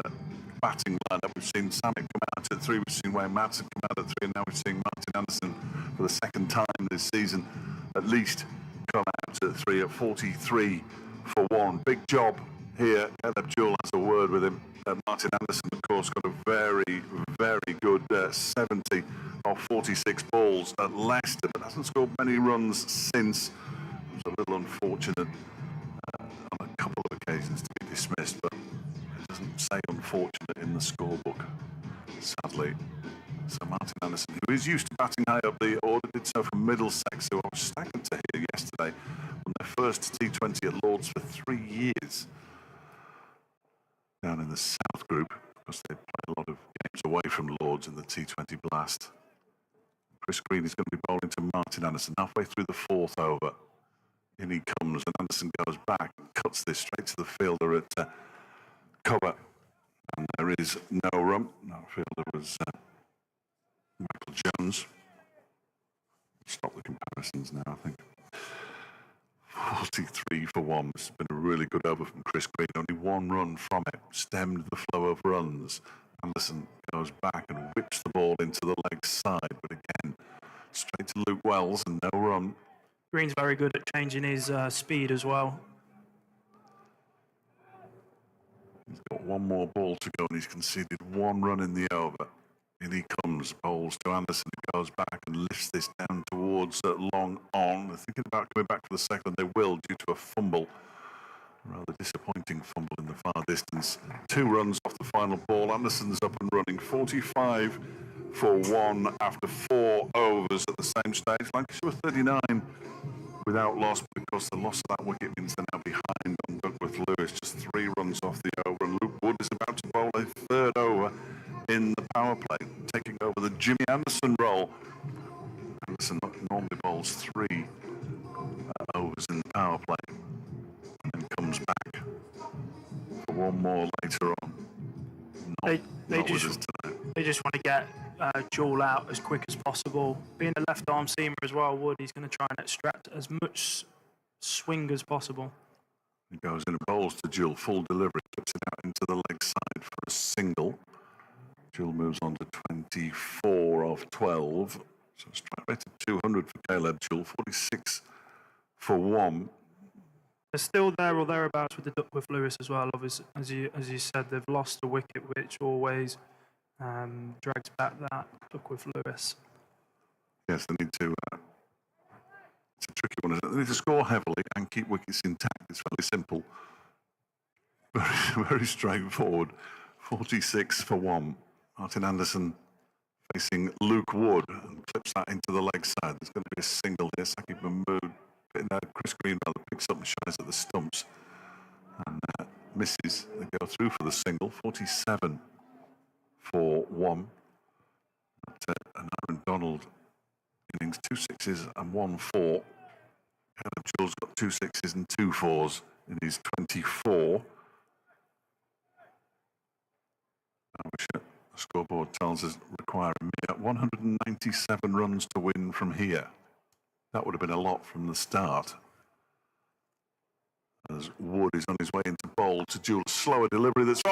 batting lineup. We've seen Samet come out at 3, we've seen Wayne Madsen come out at 3, and now we're seeing Martin Anderson for the second time this season, at least come out at 3 at 43 for 1. Big job here. Caleb Jewell has a word with him. Martin Anderson, of course, got a very, very good 70 of 46 balls at Leicester, but hasn't scored many runs since. It was a little unfortunate on a couple of occasions to be dismissed, but it doesn't say unfortunate in the scorebook, sadly. So Martin Anderson, who is used to batting high up the order, did so from Middlesex, who I was staggered to hear yesterday on their first T20 at Lords for 3 years. Down in the South Group, because they play a lot of games away from Lords in the T20 Blast. Chris Green is going to be bowling to Martin Anderson halfway through the 4th over. In he comes, and Anderson goes back and cuts this straight to the fielder at cover. And there is no run. That fielder was Michael Jones. Stop the comparisons now, I think. 43 for 1. It's been a really good over from Chris Green. Only 1 run from it. Stemmed the flow of runs. Anderson goes back and whips the ball into the leg side. But again, straight to Luke Wells and no run. Green's very good at changing his speed as well. He's got 1 more ball to go and he's conceded 1 run in the over. In he comes, bowls to Anderson, he goes back and lifts this down towards long on. They're thinking about coming back for the second, they will, due to a fumble. A rather disappointing fumble in the far distance. 2 runs off the final ball. Anderson's up and running, 45 for 1 after 4 overs at the same stage. Lancashire were 39 without loss, because the loss of that wicket means they're now behind on Douglas Lewis. Just 3 runs off the over, and Luke Wood is about to bowl a 3rd over in the power play, taking over the Jimmy Anderson role. Anderson normally bowls 3 overs in the power play and then comes back for 1 more later on. They just want to get Jewell out as quick as possible. Being a left arm seamer as well, Wood, he's going to try and extract as much swing as possible. He goes in and bowls to Jewell, full delivery, clips it out into the leg side for a single. Jewell moves on to 24 of 12. So strike rate of 200 for Caleb Jewell, 46 for 1. They're still there or thereabouts with the Duckworth Lewis as well. Obviously, as you said, they've lost a wicket, which always drags back that Duckworth Lewis. Yes, they need to. It's a tricky one, isn't it? They need to score heavily and keep wickets intact. It's fairly simple. Very, very straightforward. 46 for 1. Martin Anderson facing Luke Wood and clips that into the leg side. There's going to be a single here. Saqib Mahmood, Chris Green rather, picks up and shies at the stumps and misses. They go through for the single. 47 for 1. But, an Aaron Donald innings, 2 sixes and 1 4. Caleb Jewell's got 2 sixes and 2 4s in his 24. The scoreboard tells us requiring 197 runs to win from here. That would have been a lot from the start. As as Wood is on his way into bowl to Jewell. Slower delivery that's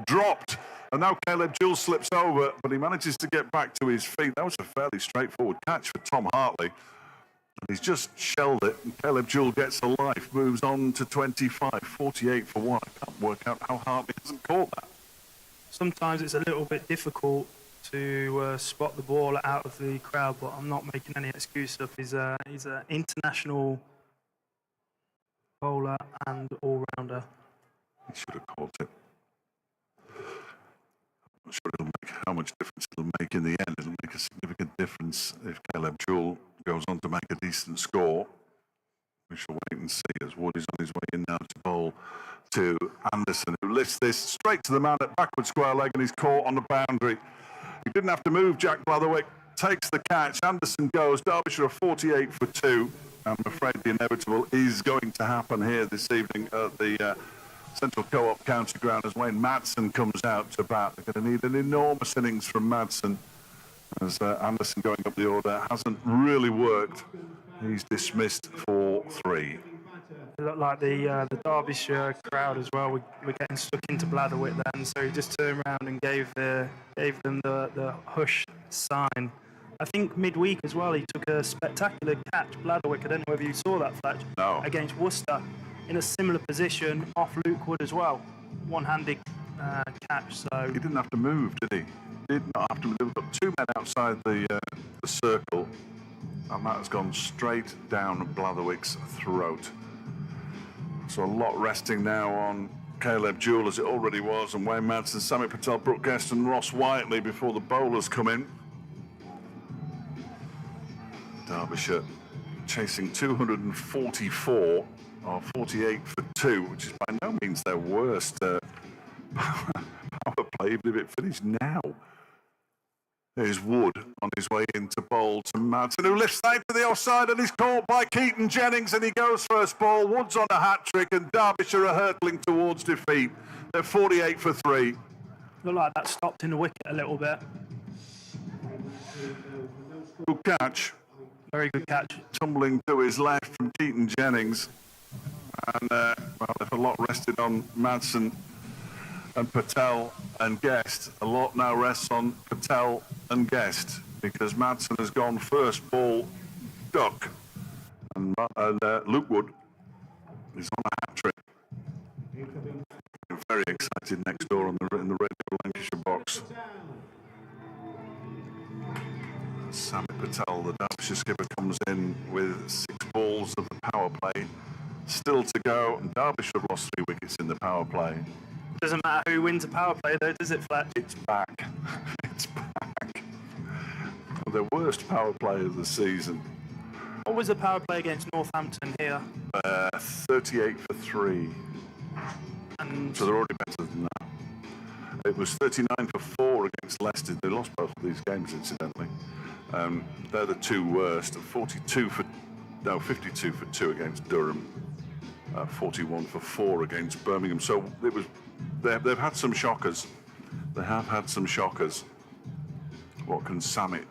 dropped. And now Caleb Jewell slips over, but he manages to get back to his feet. That was a fairly straightforward catch for Tom Hartley. And he's just shelled it. And Caleb Jewell gets a life, moves on to 25, 48 for 1. I can't work out how Hartley hasn't caught that. Sometimes it's a little bit difficult to spot the ball out of the crowd, but I'm not making any excuse of. He's an international bowler and all-rounder. He should have caught it. I'm not sure it'll make how much difference it'll make in the end. It'll make a significant difference if Caleb Jewell goes on to make a decent score. We shall wait and see as Wood is on his way in now to bowl to Anderson, who lifts this straight to the man at backward square leg and he's caught on the boundary. He didn't have to move. Jack Blatherwick takes the catch. Anderson goes. Derbyshire are 48 for 2. I'm afraid the inevitable is going to happen here this evening at the Central Co-op County Ground as Wayne Madsen comes out to bat. They're going to need an enormous innings from Madsen as Anderson going up the order hasn't really worked. He's dismissed for 3. It looked like the Derbyshire crowd as well. We're getting stuck into Blatherwick then, so he just turned around and gave them the hush sign. I think midweek as well, he took a spectacular catch, Blatherwick. I don't know whether you saw that, Fletch. No. Against Worcester in a similar position off Luke Wood as well. One-handed catch. So he didn't have to move, did he? Did not have to move. There were 2 men outside the circle, and that has gone straight down Blatherwick's throat. So a lot resting now on Caleb Jewell as it already was, and Wayne Madsen, Sammy Patel, Brooke Guest and Ross Whiteley before the bowlers come in. Derbyshire chasing 244 or 48 for 2, which is by no means their worst power play, even if it finished now. There's Wood on his way into bowl to Madsen, who lifts that to the offside and he's caught by Keaton Jennings and he goes first ball. Wood's on a hat-trick and Derbyshire are hurtling towards defeat. They're 48 for 3. Looked like that stopped in the wicket a little bit. Good catch. Very good catch. Tumbling to his left from Keaton Jennings. And, well, they've a lot rested on Madsen and Patel and Guest. A lot now rests on Patel and Guest because Madsen has gone first ball duck. And Luke Wood is on a hat-trick. Very excited next door in the Radio Lancashire box. Sammy Patel, the Derbyshire skipper, comes in with 6 balls of the power play still to go, and Derbyshire have lost 3 wickets in the power play. Doesn't matter who wins a power play though, does it, Fletch? It's back. It's back. Their worst power play of the season. What was the power play against Northampton here? 38 for 3. And So they're already better than that. It was 39 for 4 against Leicester. They lost both of these games, incidentally. They're the 2 worst. 52 for 2 against Durham. 41 for 4 against Birmingham. So it was. They've had some shockers. They have had some shockers. What can Sammy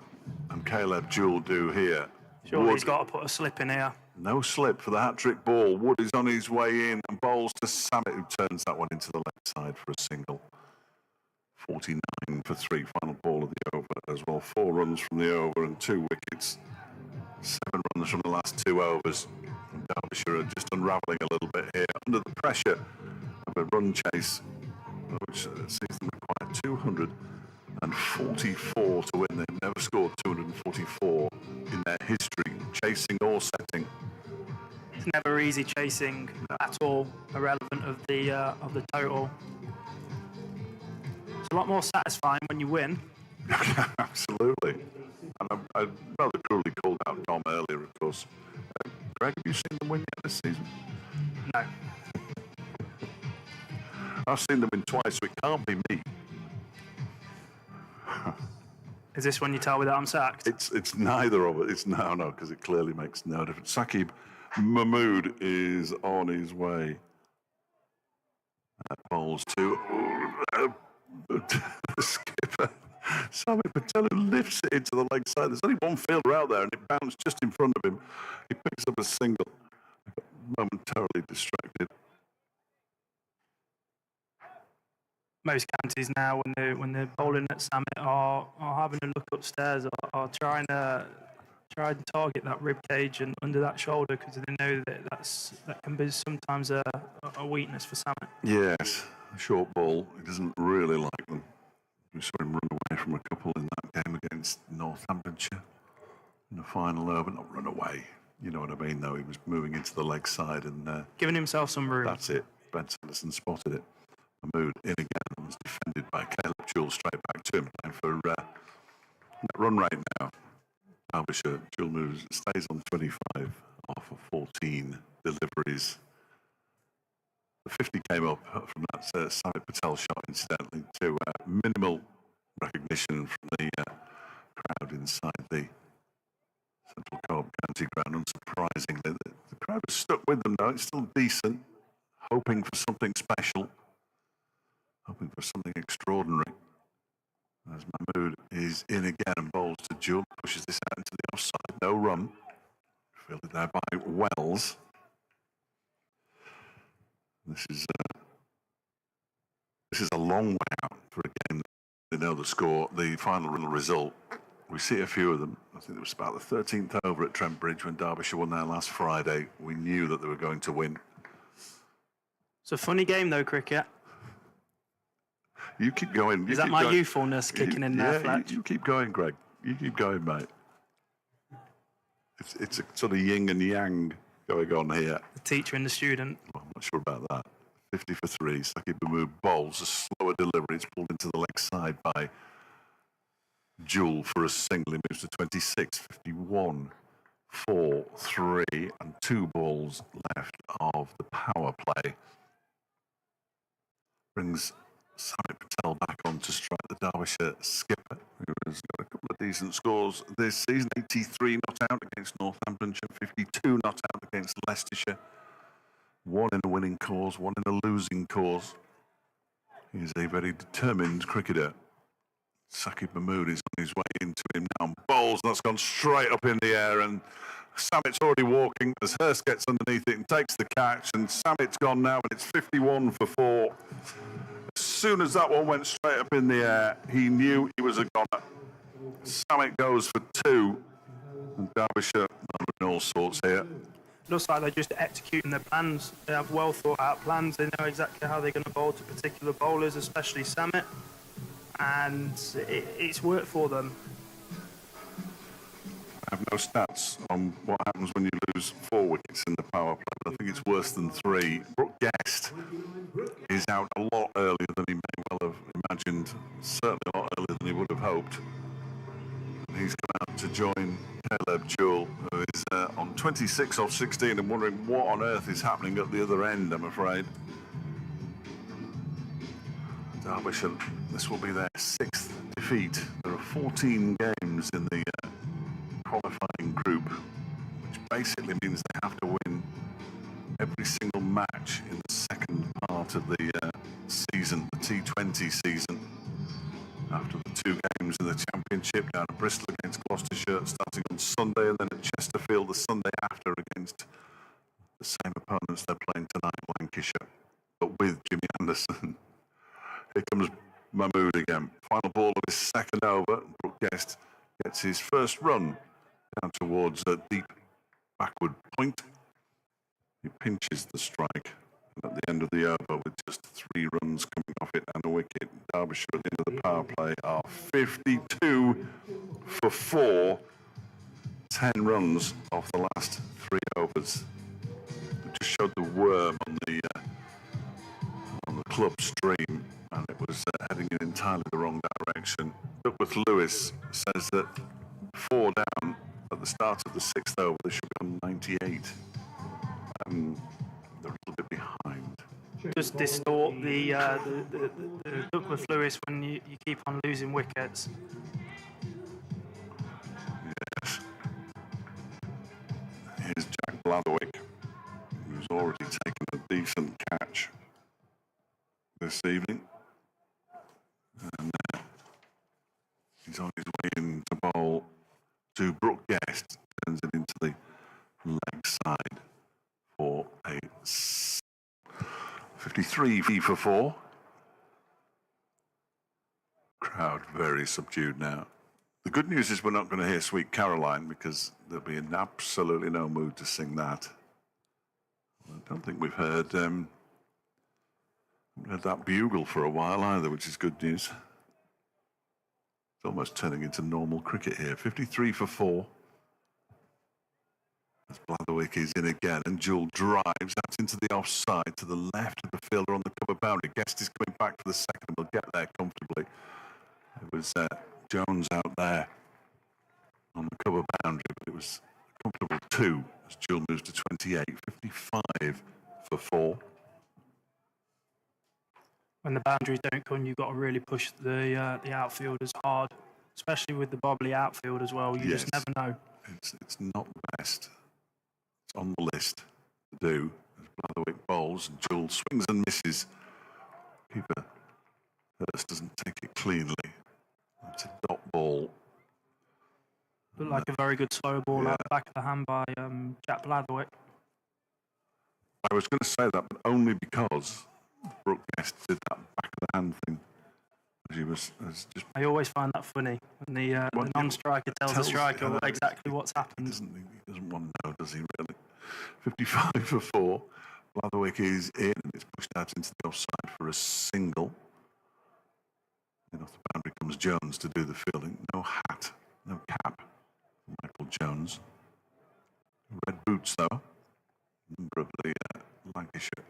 and Caleb Jewell do here? Surely he's got to put a slip in here. No slip for the hat-trick ball. Wood is on his way in and bowls to Sammy, who turns that one into the left side for a single. 49 for 3, final ball of the over as well. 4 runs from the over and 2 wickets. 7 runs from the last 2 overs. And Derbyshire are just unravelling a little bit here under the pressure of a run chase, which sees them require 244 to win. They've never scored 244 in their history, chasing or setting. It's never easy chasing at all, irrelevant of the total. It's a lot more satisfying when you win. Absolutely. And I rather cruelly called out Dom earlier, of course. Greg, have you seen them win yet this season? No. I've seen them win twice, so it can't be me. Is this when you tell me that I'm sacked? It's neither of it. It's no, because it clearly makes no difference. Saqib Mahmood is on his way. That bowls to the skipper, Sammy Patel, who lifts it into the leg side. There's only one fielder out there, and it bounced just in front of him. He picks up a single. Momentarily distracted most counties now, when they're bowling at Summit, are having a look upstairs, are trying to target that rib cage and under that shoulder, because they know that can be sometimes a weakness for Summit. Yes, a short ball. He doesn't really like them. We saw him run away from a couple in that game against Northamptonshire in the final over. Not run away, you know what I mean, though. He was moving into the leg side and Giving himself some room. that's it. Ben Sanderson spotted it. Mahmood in again and was defended by Caleb Jewell straight back to him. And for net run rate now, Derbyshire, Jewell moves, stays on 25 off of 14 deliveries. The 50 came up from that Samit Patel shot, incidentally, to minimal recognition from the crowd inside the Central Co-op County ground. Unsurprisingly, the crowd was stuck with them, though. It's still decent, hoping for something special, hoping for something extraordinary. As Mahmood is in again and bowls to Jewell, pushes this out into the offside, no run. Fielded there by Wells. This is a long way out for a game. They know the score, the final result. We see a few of them. I think it was about the 13th over at Trent Bridge when Derbyshire won there last Friday. We knew that they were going to win. It's a funny game, though, cricket. You keep going. Is that my youthfulness kicking in there, Fletch? You keep going, Greg. You keep going, mate. It's a sort of yin and yang going on here. The teacher and the student. Well, I'm not sure about that. 50 for 3. Saki Bamu bowls a slower delivery. It's pulled into the leg side by Jewell for a single. He moves to 26, 51, 4, 3, and 2 balls left of the power play. Brings Samit Patel back on to strike, the Derbyshire skipper, who has got a couple of decent scores this season. 83 not out against Northamptonshire, 52 not out against Leicestershire. 1 in a winning cause, 1 in a losing cause. He is a very determined cricketer. Saqib Mahmood is on his way into him now and bowls, and that's gone straight up in the air, and Samit's already walking as Hurst gets underneath it and takes the catch, and Samit's gone now, and it's 51 for 4. As soon as that one went straight up in the air, he knew he was a goner. Samit goes for 2, and Derbyshire are in all sorts here. Looks like they're just executing their plans. They have well thought out plans. They know exactly how they're going to bowl to particular bowlers, especially Samit, and it's worked for them. I have no stats on what happens when you lose 4 wickets in the power play, but I think it's worse than 3. Brooke Guest is out a lot earlier than he may well have imagined, certainly a lot earlier than he would have hoped. And he's come out to join Caleb Jewell, who is on 26 off 16 and wondering what on earth is happening at the other end, I'm afraid. Derbyshire, this will be their 6th defeat. There are 14 games in the qualifying group, which basically means they have to win every single match in the second part of the season, the T20 season. After the 2 games in the Championship down at Bristol against Gloucestershire, starting on Sunday, and then at Chesterfield the Sunday after against the same opponents they're playing tonight, Lancashire, but with Jimmy Anderson. Here comes Mahmood again. Final ball of his second over. Brooke Guest gets his first run down towards a deep backward point. He pinches the strike, and at the end of the over, with just 3 runs coming off it and a wicket, Derbyshire at the end of the power play are 52 for 4, 10 runs off the last 3 overs. It just showed the worm on the club stream, and it was heading in entirely the wrong direction. Duckworth Lewis says that 4 down at the start of the 6th over, they should be on 98. They're a little bit behind. Does distort the Duckworth Lewis when you keep on losing wickets. Yes. Here's Jack Blatherwick, who's already taken a decent catch this evening. And he's on his way in to bowl to Brooke Guest. Turns it into the leg side for a 53 for 4. Crowd very subdued now. The good news is we're not going to hear Sweet Caroline because there'll be in absolutely no mood to sing that. I don't think we've heard that bugle for a while either, which is good news. It's almost turning into normal cricket here. 53 for 4. As Blatherwick is in again, and Jewell drives out into the offside to the left of the fielder on the cover boundary. Guest is coming back for the second and will get there comfortably. It was Jones out there on the cover boundary, but it was a comfortable 2 as Jewell moves to 28, 55 for 4. When the boundaries don't come, you've got to really push the outfielders hard, especially with the bobbly outfield as well. You just never know. It's not the best. It's on the list to do as Blatherwick bowls and Jewell swings and misses. Keeper Hurst doesn't take it cleanly. It's a dot ball. Looked like a very good slow ball out the back of the hand by Jack Blatherwick. I was going to say that, but only because Brooke Guest did that back of the hand thing. She was just. I always find that funny when the non-striker tells the striker exactly what's happened. He doesn't want to know, does he, really? 55 for 4. Blatherwick is in and it's pushed out into the offside for a single. Then off the boundary comes Jones to do the fielding. No hat, no cap for Michael Jones. Red boots, though. Number of the Lancashire.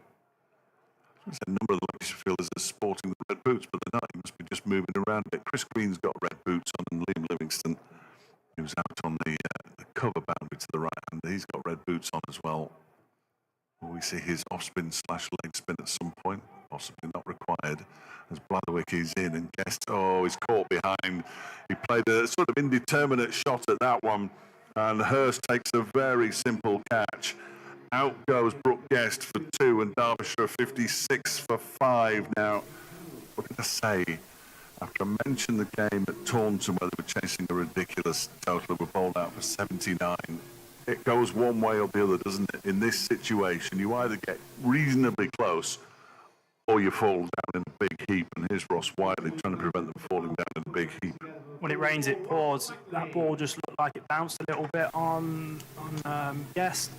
A number of the Lancashire fielders are sporting the red boots, but they're not. He must be just moving around a bit. Chris Green's got red boots on, and Liam Livingston, who's out on the cover boundary to the right hand, he's got red boots on as well. Will we see his off-spin / leg spin at some point? Possibly not required, as Blatherwick is in and Guest, he's caught behind. He played a sort of indeterminate shot at that one, and Hurst takes a very simple catch. Out goes Brooke Guest for 2 and Derbyshire 56 for 5 now. What did I say? After I mentioned the game at Taunton where they were chasing a ridiculous total, they were bowled out for 79. It goes one way or the other, doesn't it? In this situation, you either get reasonably close or you fall down in a big heap. And here's Ross Whiteley trying to prevent them falling down in a big heap. When it rains, it pours. That ball just looked like it bounced a little bit on Guest,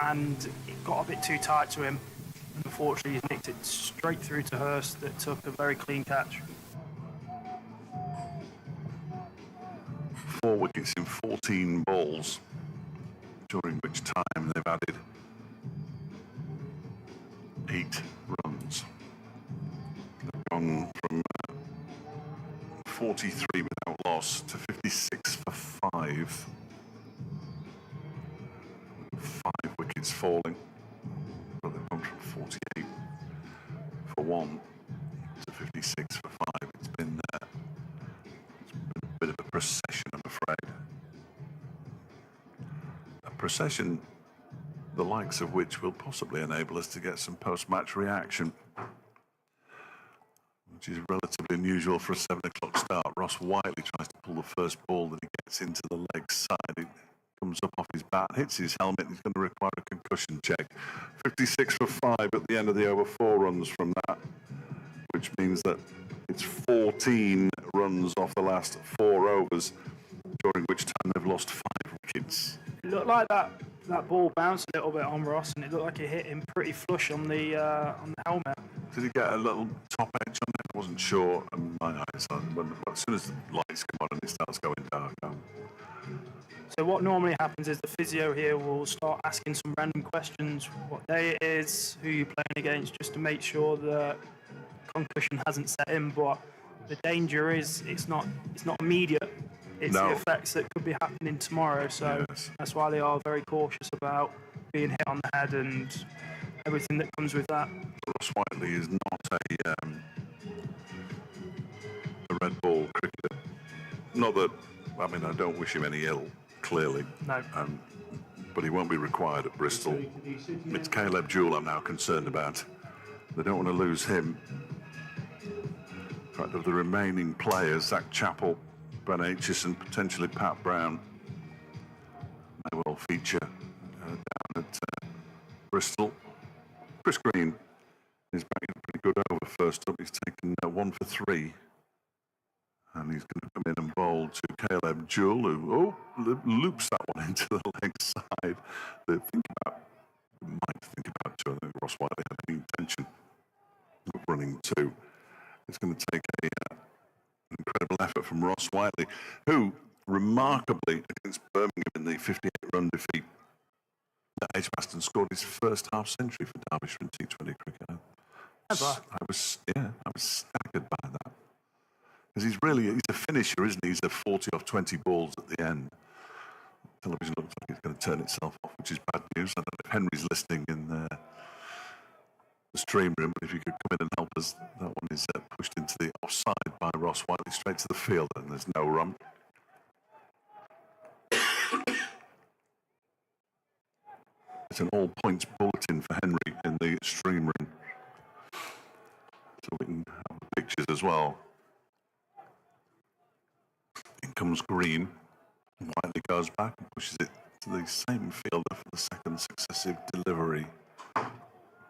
and it got a bit too tight to him. And unfortunately, he's nicked it straight through to Hurst that took a very clean catch. 4 wickets in 14 balls, during which time they've added 8 runs. They've gone from 43 without loss to 56 for 5. 5 wickets falling, but they've gone from 48 for 1 to 56 for 5. It's been a bit of a procession, I'm afraid. A procession the likes of which will possibly enable us to get some post-match reaction, which is relatively unusual for a 7 o'clock start. Ross Whiteley tries to pull the first ball that he gets into the leg side. It comes up off his bat, hits his helmet, he's going to require a concussion check. 56 for 5 at the end of the over, 4 runs from that, which means that it's 14 runs off the last 4 overs, during which time they've lost 5 wickets. It looked like that ball bounced a little bit on Ross, and it looked like it hit him pretty flush on the helmet. Did he get a little top edge on it? I wasn't sure. My eyes on, as soon as the lights come on and it starts going dark. So what normally happens is the physio here will start asking some random questions, what day it is, who you're playing against, just to make sure that concussion hasn't set in. But the danger is it's not immediate. It's the effects that could be happening tomorrow. So that's why they are very cautious about being hit on the head and everything that comes with that. Ross Whiteley is not a red ball cricketer. Not that, I don't wish him any ill, clearly. No. But he won't be required at Bristol. It's Caleb Jewell I'm now concerned about. They don't want to lose him. In fact, of the remaining players, Zach Chappell, Ben Aitchison, potentially Pat Brown, may well feature down at Bristol. Chris Green is banging a pretty good over first up. He's taken 1 for 3. And he's going to come in and bowl to Caleb Jewell, who loops that one into the leg side. They might think about two. I think Ross Whiteley had the intention of running two. It's going to take an incredible effort from Ross Whiteley, who remarkably against Birmingham in the 58-run defeat at Edgbaston scored his first half century for Derbyshire in T20 cricket. I was staggered by that. Because he's a finisher, isn't he? He's a 40 off 20 balls at the end. Television looks like it's going to turn itself off, which is bad news. I don't know if Henry's listening in the stream room, but if you could come in and help us. That one is pushed into the offside by Ross Whiteley, straight to the field, and there's no run. It's an all-points bulletin for Henry in the stream room. So we can have the pictures as well. In comes Green. Whiteley goes back and pushes it to the same fielder for the second successive delivery.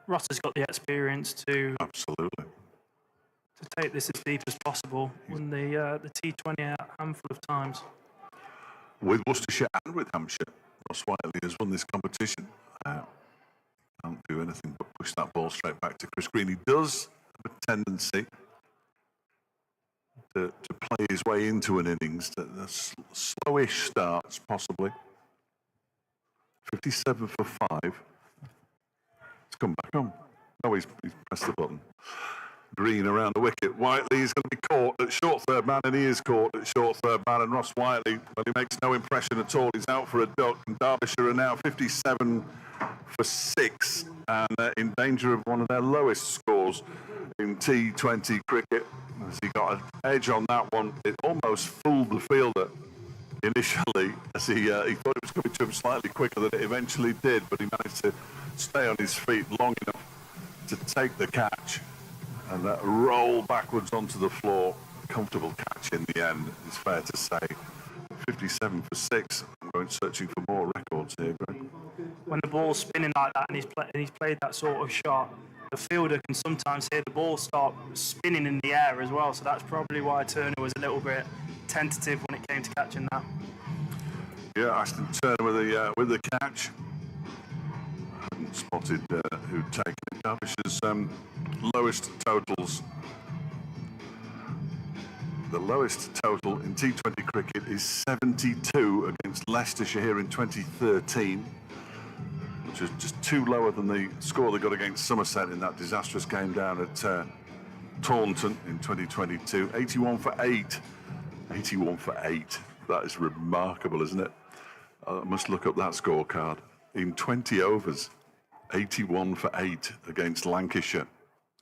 Ross has got the experience to Absolutely. take this as deep as possible. Won the T20 a handful of times. With Worcestershire and with Hampshire, Ross Whiteley has won this competition. Can't do anything but push that ball straight back to Chris Green. He does have a tendency to play his way into an innings, slowish starts possibly. 57 for 5. It's come back on. Oh, he's pressed the button. Green around the wicket. Whiteley is going to be caught at short third man, and he is caught at short third man. And Ross Whiteley, well, he makes no impression at all. He's out for a duck. And Derbyshire are now 57 for 6 and in danger of one of their lowest scores in T20 cricket. As he got an edge on that one, it almost fooled the fielder initially, as he thought it was coming to him slightly quicker than it eventually did, but he managed to stay on his feet long enough to take the catch and roll backwards onto the floor. Comfortable catch in the end, it's fair to say. 57 for 6. I'm going searching for more records here, Greg. When the ball's spinning like that and he's played that sort of shot, the fielder can sometimes hear the ball start spinning in the air as well. So that's probably why Turner was a little bit tentative when it came to catching that. Yeah, Ashton Turner with the catch. I hadn't spotted who'd taken it. Derbyshire's lowest totals. The lowest total in T20 cricket is 72 against Leicestershire here in 2013, which is just 2 lower than the score they got against Somerset in that disastrous game down at Taunton in 2022. 81 for 8. 81 for 8. That is remarkable, isn't it? I must look up that scorecard. In 20 overs, 81 for 8 against Lancashire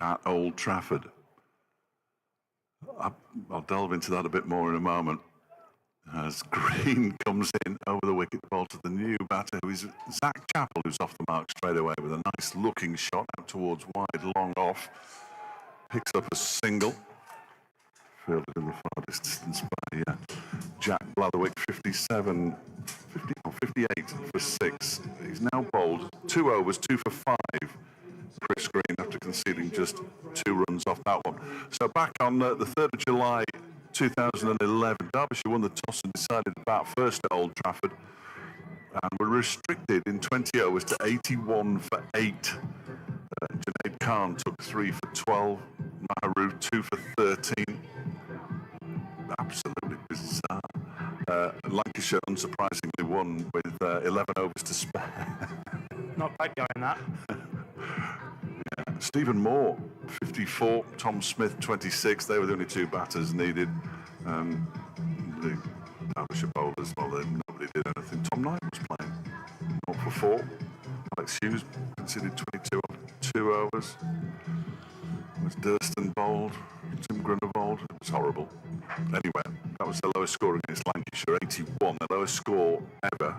at Old Trafford. I'll delve into that a bit more in a moment. As Green comes in over the wicket, ball to the new batter, who is Zach Chappell, who's off the mark straight away with a nice looking shot out towards wide, long off. Picks up a single. Fielded in the far distance by Jack Blatherwick, 58 for 6. He's now bowled 2 overs, 2 for 5. Chris Green, after conceding just 2 runs off that one. So back on the 3rd of July 2011, Derbyshire won the toss and decided to bat first at Old Trafford and were restricted in 20 overs to 81 for 8. Junaid Khan took 3 for 12, Maharu 2 for 13. Absolutely bizarre. Lancashire unsurprisingly won with 11 overs to spare. Not bad going that. Stephen Moore, 54. Tom Smith, 26. They were the only 2 batters needed. The Derbyshire bowlers, well, nobody did anything. Tom Knight was playing 0 for 4. Alex Hughes conceded 22 off 2 overs. Was Durston bowled. Tim Grunner bowled. It was horrible. Anyway, that was the lowest score against Lancashire, 81. The lowest score ever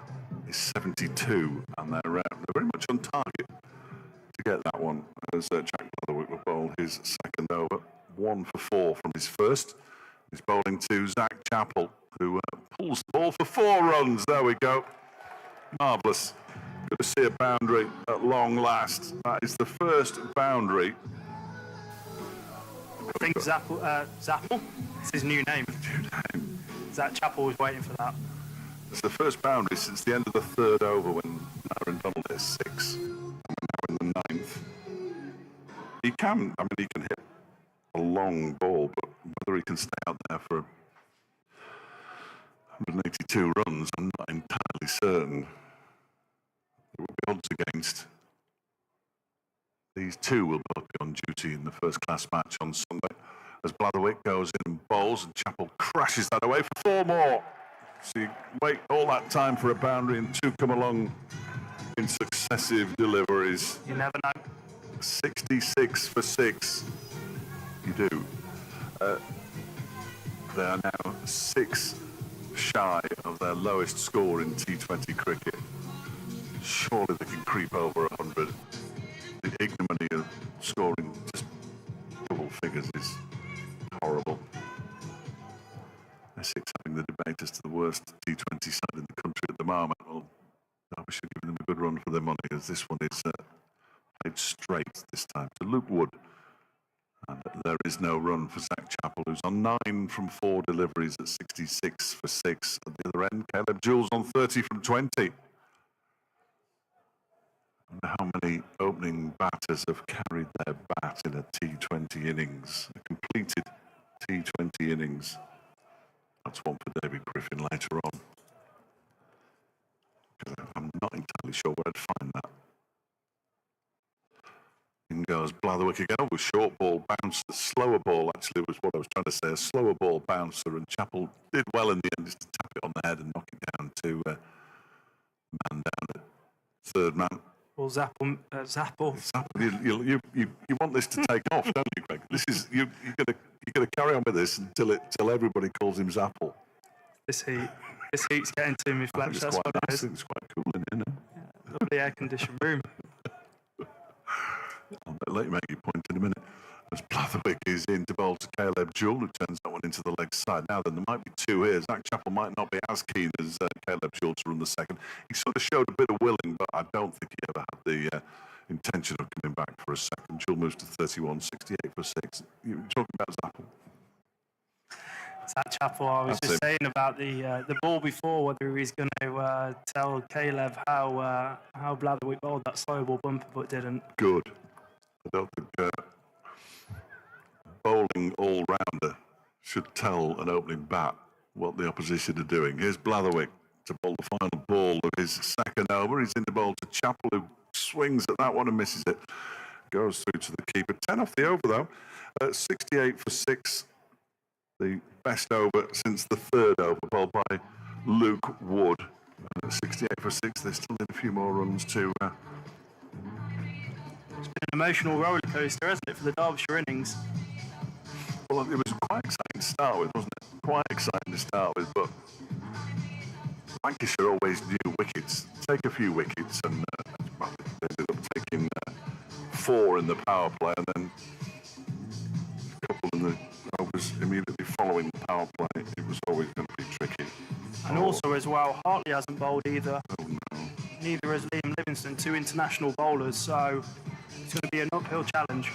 is 72, and they're very much on target to get that one, as Jack Blatherwick will bowl his second over. 1 for 4 from his first. He's bowling to Zach Chappell, who pulls the ball for 4 runs. There we go. Marvellous. Good to see a boundary at long last. That is the first boundary I think Zappel. It's his new name. Zach Chappell was waiting for that. It's the first boundary since the end of the third over when Aaron Donald hit 6. And we're now in the 9th. He can hit a long ball, but whether he can stay out there for 182 runs, I'm not entirely certain. There will be odds against. These two will both be on duty in the first-class match on Sunday as Blatherwick goes in and bowls and Chappell crashes that away for 4 more. So you wait all that time for a boundary and 2 come along in successive deliveries. You never know. 66 for 6. You do. They are now 6 shy of their lowest score in T20 cricket. Surely they can creep over 100. The ignominy of scoring just double figures is horrible. Essex having the debate as to the worst T20 side in the country at the moment. Well, Derbyshire giving them a good run for their money, as this one is played straight this time to Luke Wood. And there is no run for Zach Chappell, who's on 9 from 4 deliveries at 66 for 6. At the other end, Caleb Jules on 30 from 20. I wonder how many opening batters have carried their bat in a T20 innings, a completed T20 innings. That's one for David Griffin later on. Because I'm not entirely sure where I'd find that. In goes Blatherwick again. Oh, short ball bouncer. Slower ball actually was what I was trying to say. A slower ball bouncer, and Chappell did well in the end just to tap it on the head and knock it down to man down at third man. Well, Zappel. You want this to take off, don't you, Greg? This is you're gonna carry on with this until everybody calls him Zappel. This heat's getting to me, Fletch. That's what it is. It's quite cool in here. Lovely air-conditioned room. I'll let you make your point in a minute. As Blatherwick is in to bowl to Caleb Jewell, who turns that one into the leg side. Now then, there might be 2 here. Zach Chappell might not be as keen as Caleb Jewell to run the second. He sort of showed a bit of willing, but I don't think he ever had the intention of coming back for a second. Jewell moves to 31, 68 for 6. You're talking about Zappel. Zach Chappell, I was just saying about the ball before, whether he's going to tell Caleb how Blatherwick bowled that slow ball bumper, but didn't. Good. I don't think bowling all-rounder should tell an opening bat what the opposition are doing. Here's Blatherwick to bowl the final ball of his second over. He's in the bowl to Chappell, who swings at that one and misses it. Goes through to the keeper. 10 off the over, though. 68 for 6. The best over since the third over, bowled by Luke Wood. 68 for 6. They still need a few more runs to... It's been an emotional roller coaster, hasn't it, for the Derbyshire innings? Well, it was quite exciting to start with, wasn't it? Quite exciting to start with, but Lancashire always knew wickets. Take a few wickets, and they ended up taking 4 in the power play, and then a couple in the overs immediately following the power play. It was always going to be tricky. And also, as well, Hartley hasn't bowled either. Oh, no. Neither has Liam Livingston, 2 international bowlers, so it's going to be an uphill challenge.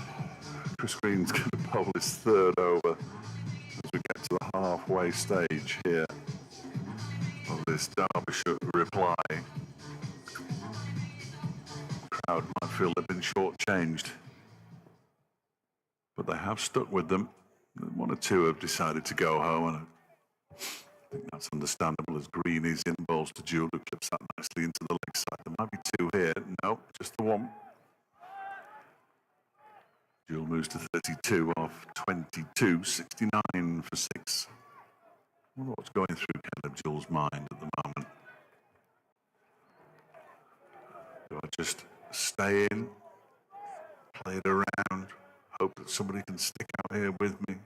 Chris Green's going to bowl his third over as we get to the halfway stage here of this Derbyshire reply. The crowd might feel they've been shortchanged, but they have stuck with them. 1 or 2 have decided to go home, and I think that's understandable as Green is in, bowls to Jewell, who clips that nicely into the leg side. There might be 2 here. No, just the 1. Jewell moves to 32 off 22, 69 for 6. I wonder what's going through Caleb Jewell's mind at the moment. Do I just stay in, play it around, hope that somebody can stick out here with me?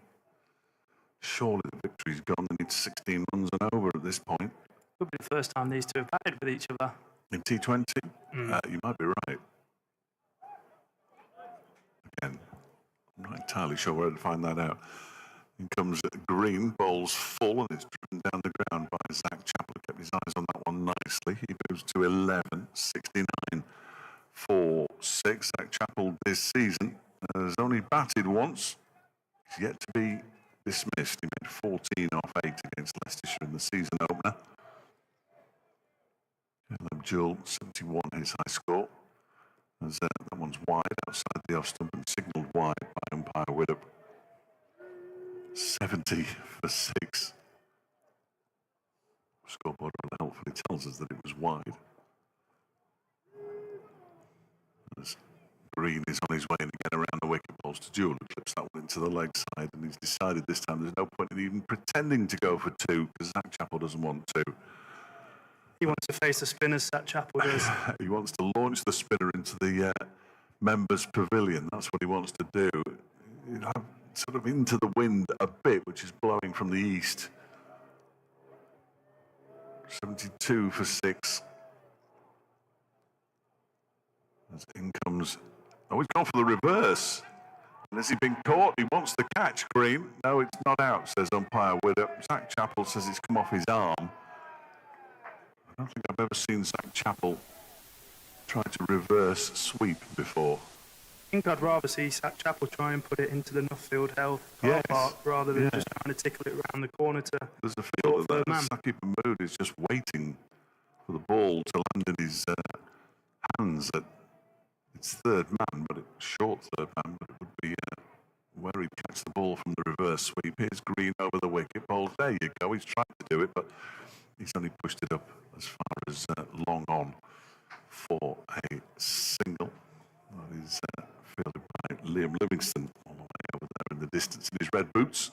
Surely the victory's gone. They need 16 runs and over at this point. Could be the first time these 2 have batted with each other. In T20? You might be right. Again, I'm not entirely sure where to find that out. In comes Green, bowls full, and it's driven down the ground by Zach Chappell, who kept his eyes on that one nicely. He moves to 11, 69 for 6. Zach Chappell this season has only batted once. He's yet to be dismissed. He made 14 off 8 against Leicestershire in the season opener. Jewel, 71, his high score. As, that one's wide outside the off stump and signalled wide by umpire Widdop. 70 for 6. Scoreboard helpfully tells us that it was wide. As Green is on his way in again around the wicket balls to Jewel, who clips that one into the leg side, and he's decided this time there's no point in even pretending to go for 2 because Zach Chappell doesn't want 2. He wants to face the spinners, that Chappell does. He wants to launch the spinner into the members' pavilion. That's what he wants to do. You know, sort of into the wind a bit, which is blowing from the east. 72 for 6. As in comes... Oh, he's gone for the reverse. And has he been caught? He wants the catch, Green. No, it's not out, says umpire Widdop. Zach Chappell says it's come off his arm. I don't think I've ever seen Zach Chappell try to reverse sweep before. I think I'd rather see Zach Chappell try and put it into the Nuffield Health car park rather than just trying to tickle it around the corner to... There's a feel that Saki Mahmood is just waiting for the ball to land in his hands at its third man, but it's short third man, but it would be where he'd catch the ball from the reverse sweep. Here's Green over the wicket pole. There you go. He's tried to do it, but he's only pushed it up as far as long on for a single. That is fielded by Liam Livingston all the way over there in the distance in his red boots.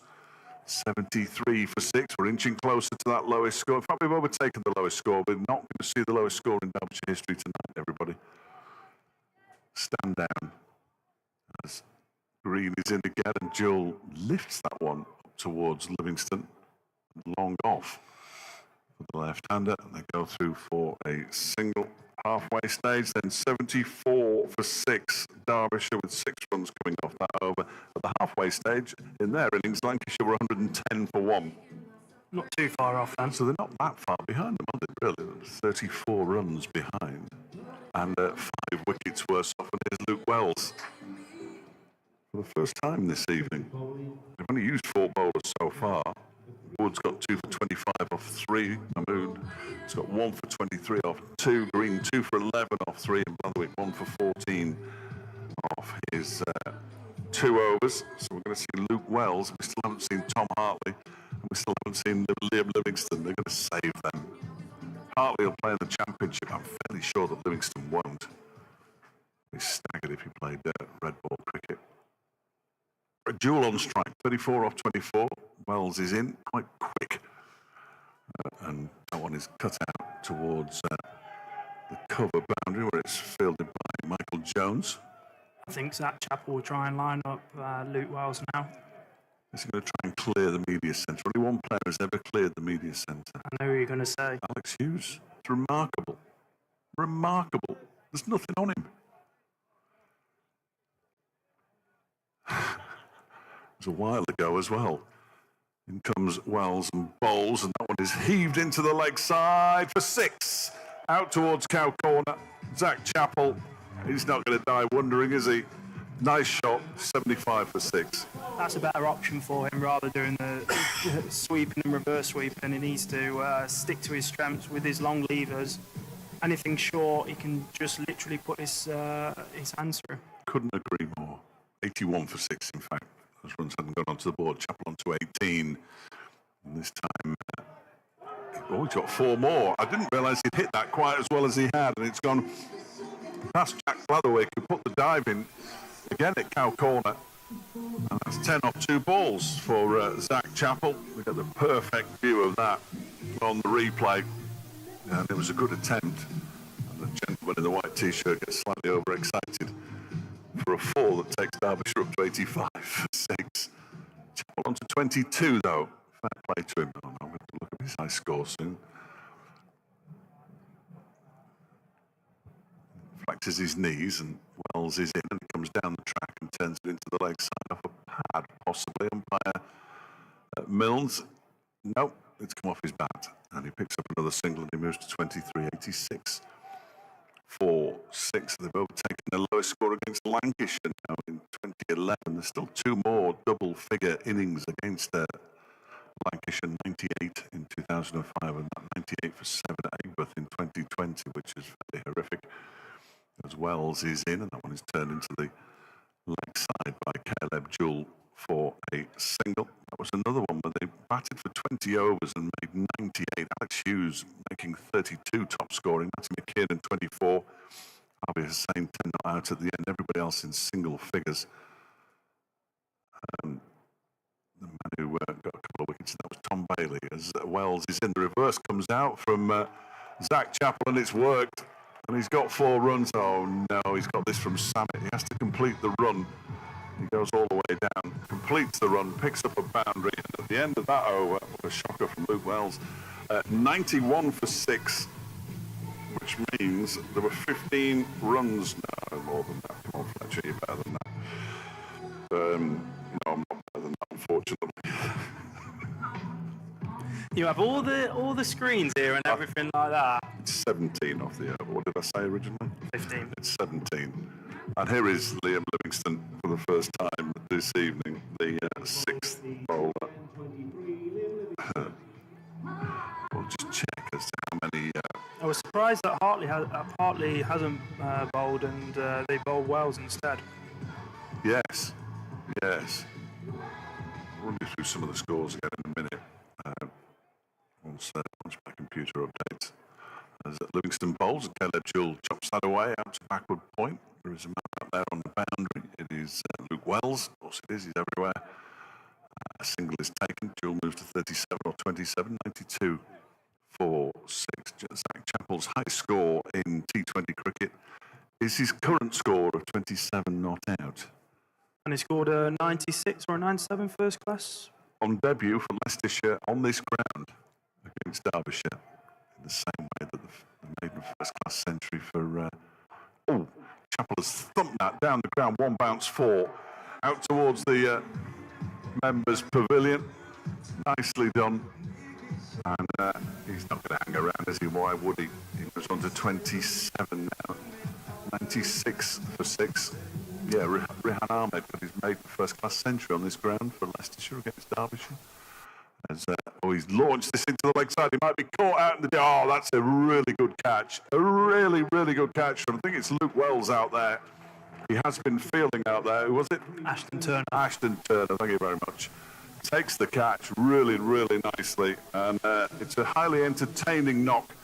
73 for 6. We're inching closer to that lowest score. In fact, we've overtaken the lowest score. We're not going to see the lowest score in Derbyshire history tonight, everybody. Stand down as Green is in again, and Jewel lifts that one up towards Livingston. Long off for the left-hander, and they go through for a single. Halfway stage, then 74 for 6. Derbyshire with 6 runs coming off that over. At the halfway stage, in their innings, Lancashire were 110 for 1. Not too far off then. So they're not that far behind them, are they, really? They're 34 runs behind. And 5 wickets worse off, and here's Luke Wells. For the first time this evening. They've only used 4 bowlers so far. Wood's got 2 for 25 off 3. Mahmood has got 1 for 23 off 2. Green 2 for 11 off 3. And Blatherwick 1 for 14 off his 2 overs. So we're going to see Luke Wells. We still haven't seen Tom Hartley. And we still haven't seen Liam Livingston. They're going to save them. Hartley will play in the championship. I'm fairly sure that Livingston won't. He's staggered if he played red ball cricket. A Jewel on strike, 34 off 24. Wells is in quite quick. And that one is cut out towards the cover boundary where it's fielded by Michael Jones. I think Zach Chappell will try and line up Luke Wells now. He's going to try and clear the media centre. Only one player has ever cleared the media centre. I know who you're going to say. Alex Hughes. It's remarkable. Remarkable. There's nothing on him. It was a while ago as well. In comes Wells and bowls, and that one is heaved into the leg side for 6. Out towards cow corner. Zach Chappell. He's not going to die wondering, is he? Nice shot, 75 for 6. That's a better option for him rather doing the sweeping and reverse sweeping. He needs to stick to his strengths with his long levers. Anything short, he can just literally put his hands through. Couldn't agree more. 81 for 6, in fact. Those runs hadn't gone onto the board. Chappell onto 18. And this time, he's got 4 more. I didn't realise he'd hit that quite as well as he had, and it's gone past Jack Blatherwick, who put the dive in again at cow corner. And that's 10 off 2 balls for Zach Chappell. We got the perfect view of that on the replay. And it was a good attempt. And the gentleman in the white T-shirt gets slightly overexcited for a 4 that takes Derbyshire up to 85 for 6. Chappell on to 22, though. Fair play to him. I'm going to look at his high score soon. Flexes his knees, and Wells is in, and he comes down the track and turns it into the leg side off a pad, possibly. Umpire Milnes. Nope, it's come off his bat. And he picks up another single, and he moves to 23.86. 4-6. They've overtaken the lowest score against Lancashire now in 2011. There's still 2 more double-figure innings against Lancashire, 98 in 2005 and that 98 for 7 at Aigburth in 2020, which is very horrific. As Wells is in, and that one is turned into the leg side by Caleb Jewell for a single. That was another one where they batted for 20 overs and made 98. Alex Hughes making 32 top scoring. Matty McKiernan 24. Harvey Hussain 10 not out at the end. Everybody else in single figures. The man who got a couple of wickets, that was Tom Bailey. As Wells is in, the reverse comes out from Zach Chappell, and it's worked. And he's got 4 runs. Oh no, he's got this from Samet. He has to complete the run. He goes all the way down, completes the run, picks up a boundary, and at the end of that over, what a shocker from Luke Wells. 91 for 6, which means there were 15 runs. No, more than that. Come on, Fletcher, you're better than that. No, I'm not better than that, unfortunately. You have all the screens here and everything like that. It's 17 off the over. What did I say originally? 15. It's 17. And here is Liam Livingston for the first time this evening, the 6th bowler. We'll just check as to how many... I was surprised that Hartley hasn't bowled and they bowled Wells instead. Yes. I'll run you through some of the scores again in a minute. Once my computer updates. As Livingston bowls, and Caleb Jewell chops that away out to backward point. There is a man out there on the boundary. It is Luke Wells. Of course it is, he's everywhere. A single is taken. Jewell moves to 37 or 27, 92 for 6. Zach Chappell's high score in T20 cricket is his current score of 27 not out. And he scored a 96 or a 97 first class. On debut for Leicestershire on this ground against Derbyshire, in the same way that the maiden first-class century for... Chappell has thumped that down the ground, 1 bounce 4, out towards the members' pavilion. Nicely done. And he's not going to hang around, is he? Why would he? He goes on to 27 now. 96 for 6. Yeah, Rehan Ahmed got his maiden first-class century on this ground for Leicestershire against Derbyshire. As he's launched this into the leg side. He might be caught out in the... Oh, that's a really good catch. A really, really good catch from, I think it's Luke Wells out there. He has been fielding out there. Who was it? Ashton Turner. Ashton Turner, thank you very much. Takes the catch really, really nicely. And it's a highly entertaining knock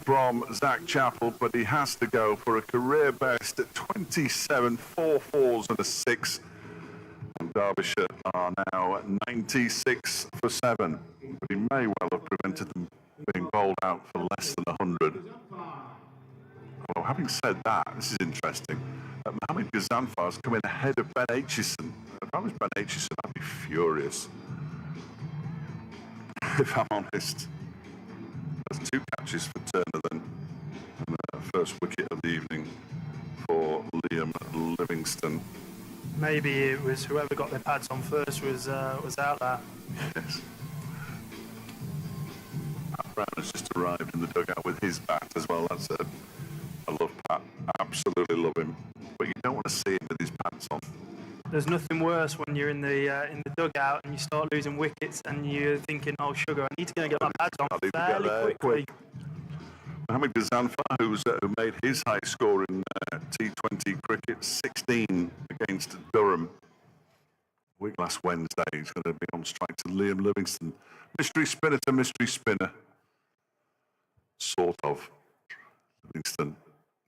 from Zach Chappell, but he has to go for a career best at 27, 4 fours and a 6. And Derbyshire are now at 96 for 7. But he may well have prevented them being bowled out for less than 100. Although, having said that, this is interesting. Mohamed Ghazanfar has come in ahead of Ben Aitchison. If I was Ben Aitchison, I'd be furious. If I'm honest. There's 2 catches for Turner then. And the first wicket of the evening for Liam Livingston. Maybe it was whoever got their pads on first was out there. Yes. Pat Brown has just arrived in the dugout with his bat as well. I love Pat. Absolutely love him. But you don't want to see him with his pants on. There's nothing worse when you're in the dugout and you start losing wickets and you're thinking, oh, sugar, I need to go and get my pads on fairly quickly. Mohamed Ghazanfar, who made his high score in T20 cricket, 16 against Durham. Week last Wednesday, he's going to be on strike to Liam Livingston. Mystery spinner to mystery spinner. Sort of. Livingston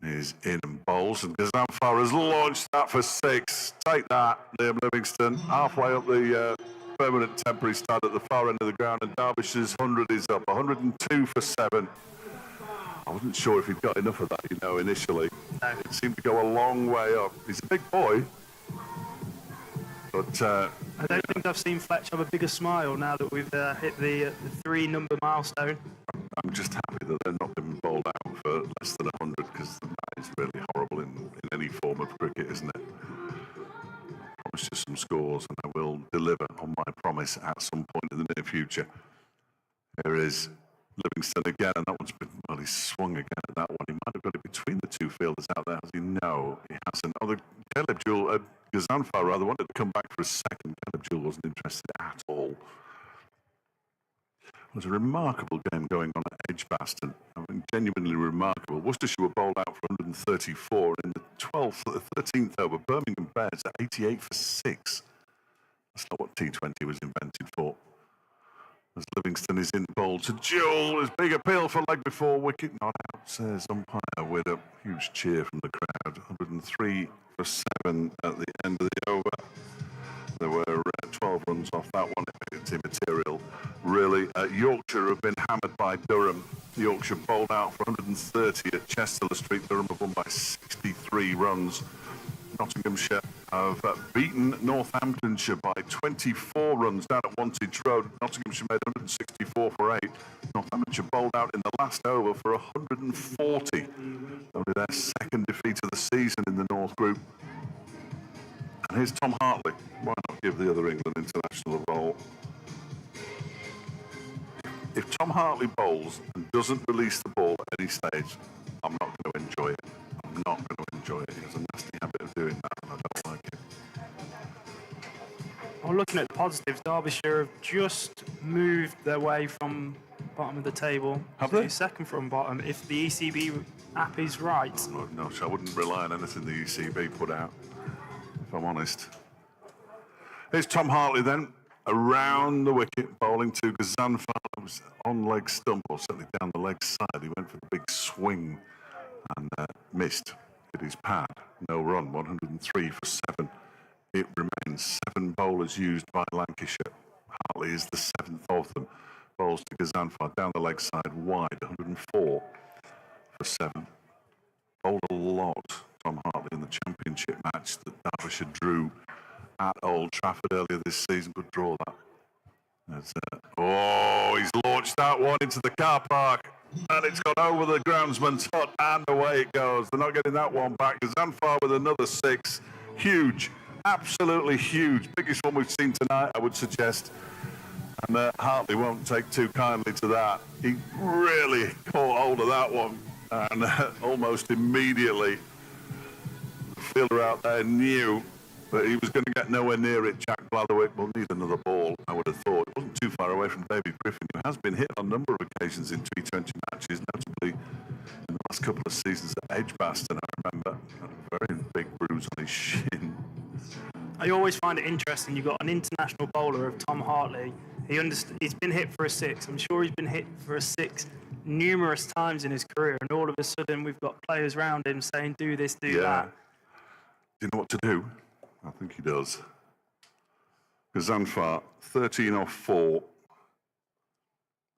is in and bowls, and Ghazanfar has launched that for 6. Take that, Liam Livingston. Halfway up the permanent temporary stand at the far end of the ground, and Derbyshire's 100 is up. 102 for 7. I wasn't sure if he'd got enough of that, initially. It seemed to go a long way up. He's a big boy. But I don't think I've seen Fletch have a bigger smile now that we've hit the 3-number milestone. I'm just happy that they're not being bowled out for less than 100, because that is really horrible in any form of cricket, isn't it? I promise you some scores, and I will deliver on my promise at some point in the near future. Here is Livingston again, and that one's been, well, he's swung again at that one. He might have got it between the two fielders out there, as you know. He hasn't. Oh, Caleb Jewell, Gazanfar rather, wanted to come back for a second. Caleb Jewell wasn't interested at all. It was a remarkable game going on at Edgbaston. I mean, genuinely remarkable. Worcestershire were bowled out for 134, and in the 13th over, Birmingham Bears at 88 for 6. That's not what T20 was invented for. As Livingston is in bowl to Jewell, his big appeal for leg before wicket, not out, says umpire with a huge cheer from the crowd. 103 for 7 at the end of the over. There were 12 runs off that one. It's immaterial, really. Yorkshire have been hammered by Durham. Yorkshire bowled out for 130 at Chester Street. Durham have won by 63 runs. Nottinghamshire have beaten Northamptonshire by 24 runs down at Wantage Road. Nottinghamshire made 164 for 8. Northamptonshire bowled out in the last over for 140. Only their second defeat of the season in the North Group. And here's Tom Hartley. Why not give the other England international a bowl? If Tom Hartley bowls and doesn't release the ball at any stage, I'm not going to enjoy it. I'm not going to enjoy it. He has a nasty habit of doing that, and I don't like it. Well, looking at the positives, Derbyshire have just moved their way from bottom of the table to second from bottom. If the ECB app is right. Oh, no, I wouldn't rely on anything the ECB put out, if I'm honest. Here's Tom Hartley then, around the wicket, bowling to Gazanfar. Was on leg stump, or certainly down the leg side. He went for the big swing and missed. Hit his pad. No run. 103 for 7. It remains 7 bowlers used by Lancashire. Hartley is the 7th of them. Bowls to Gazanfar down the leg side wide. 104 for 7. Bowled a lot, Tom Hartley, in the championship match that Derbyshire drew at Old Trafford earlier this season. Good draw, that. He's launched that one into the car park, and it's gone over the groundsman's hut, and away it goes. They're not getting that one back. Gazanfar with another 6. Huge, absolutely huge. Biggest one we've seen tonight, I would suggest. And Hartley won't take too kindly to that. He really caught hold of that one, and almost immediately, the fielder out there knew that he was going to get nowhere near it. Jack Blatherwick will need another ball, I would have thought. It wasn't too far away from David Griffin, who has been hit on a number of occasions in T20 matches, notably in the last couple of seasons at Edgbaston, I remember. A very big bruise on his shin. I always find it interesting. You've got an international bowler of Tom Hartley. He's been hit for a 6. I'm sure he's been hit for a 6 numerous times in his career, and all of a sudden we've got players around him saying, do this, do that. Do you know what to do? I think he does. Gazanfar, 13 off 4.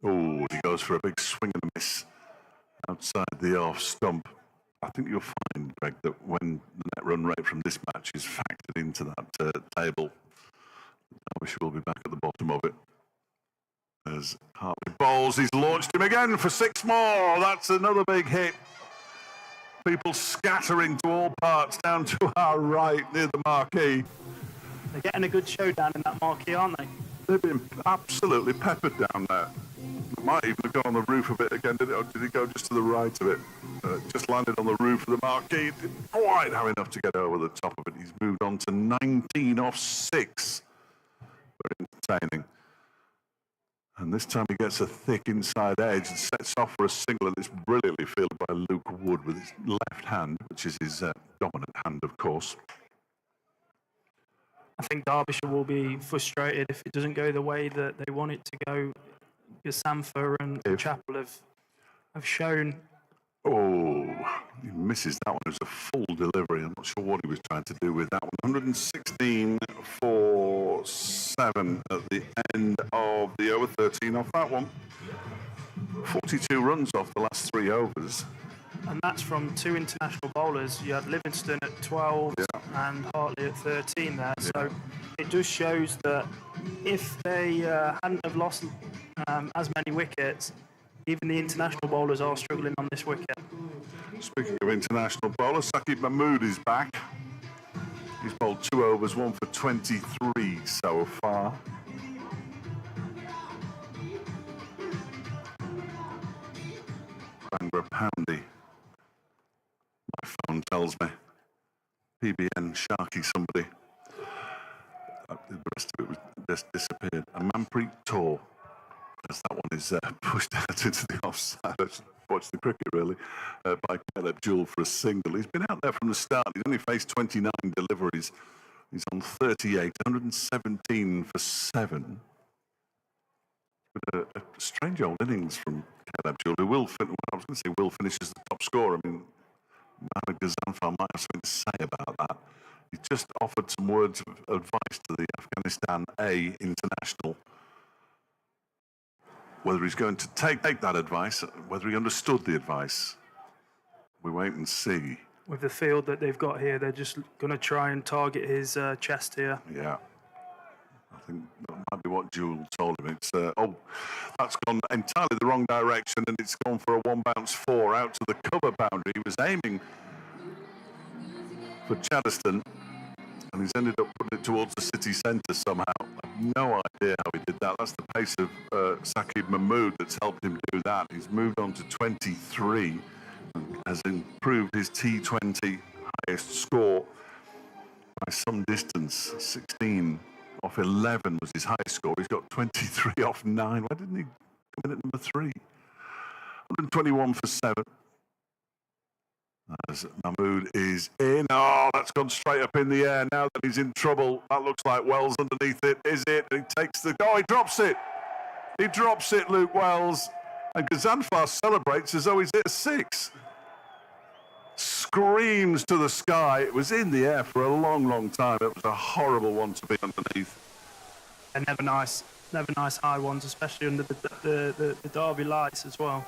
Oh, he goes for a big swing and a miss outside the off stump. I think you'll find, Greg, that when the net run rate from this match is factored into that table, Derbyshire will be back at the bottom of it. As Hartley bowls, he's launched him again for 6 more. That's another big hit. People scattering to all parts down to our right near the marquee. They're getting a good showdown in that marquee, aren't they? They've been absolutely peppered down there. It might even have gone on the roof of it again, did it? Or did it go just to the right of it? Just landed on the roof of the marquee. Didn't quite have enough to get over the top of it. He's moved on to 19 off 6. Very entertaining. And this time he gets a thick inside edge and sets off for a single, and it's brilliantly fielded by Luke Wood with his left hand, which is his dominant hand, of course. I think Derbyshire will be frustrated if it doesn't go the way that they want it to go. Gazanfar and Chappell have shown. Oh, he misses that one. It was a full delivery. I'm not sure what he was trying to do with that one. 116 for 7 at the end of the over. 13 off that one. 42 runs off the last 3 overs. And that's from 2 international bowlers. You had Livingston at 12 and Hartley at 13 there. So it just shows that if they hadn't have lost as many wickets, even the international bowlers are struggling on this wicket. Speaking of international bowlers, Saqib Mahmood is back. He's bowled 2 overs, 1 for 23 so far. Bangor Poundy. My phone tells me. PBN, Sharky, somebody. The rest of it was just disappeared. A Manpreet Tor, as that one is pushed out into the offside. I watched the cricket, really, by Caleb Jewell for a single. He's been out there from the start. He's only faced 29 deliveries. He's on 38, 117 for 7. But a strange old innings from Caleb Jewell, who I was going to say will finish as the top scorer. I mean, Mohamed Ghazanfar might have something to say about that. He just offered some words of advice to the Afghanistan A international. Whether he's going to take that advice, whether he understood the advice, we wait and see. With the field that they've got here, they're just going to try and target his chest here. Yeah. I think that might be what Jewell told him. It's that's gone entirely the wrong direction, and it's gone for a 1-bounce 4 out to the cover boundary. He was aiming for Chaddeston, and he's ended up putting it towards the city centre somehow. I have no idea how he did that. That's the pace of Saqib Mahmood that's helped him do that. He's moved on to 23, and has improved his T20 highest score by some distance. 16 off 11 was his highest score. He's got 23 off 9. Why didn't he come in at number 3? 121 for 7. As Mahmood is in. Oh, that's gone straight up in the air. Now that he's in trouble, that looks like Wells underneath it. Is it? He takes the... Oh, he drops it. He drops it, Luke Wells. And Ghazanfar celebrates as though he's hit a 6. Screams to the sky. It was in the air for a long, long time. It was a horrible one to be underneath. And never nice high ones, especially under the Derby lights as well.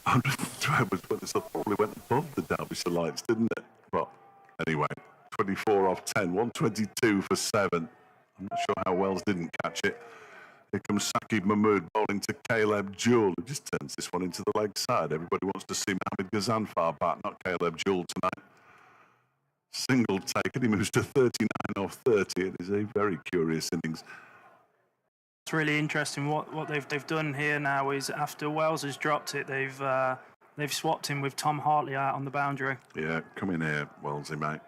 112 was when it probably went above the Derbyshire lights, didn't it? But anyway, 24 off 10, 122 for 7. I'm not sure how Wells didn't catch it. Here comes Saqib Mahmood bowling to Caleb Jewell, who just turns this one into the leg side. Everybody wants to see Mohamed Ghazanfar bat, not Caleb Jewell tonight. Single take, and he moves to 39 off 30. It is a very curious innings. It's really interesting what they've done here now is after Wells has dropped it, they've swapped him with Tom Hartley out on the boundary. Yeah, come in here, Wellesley, mate.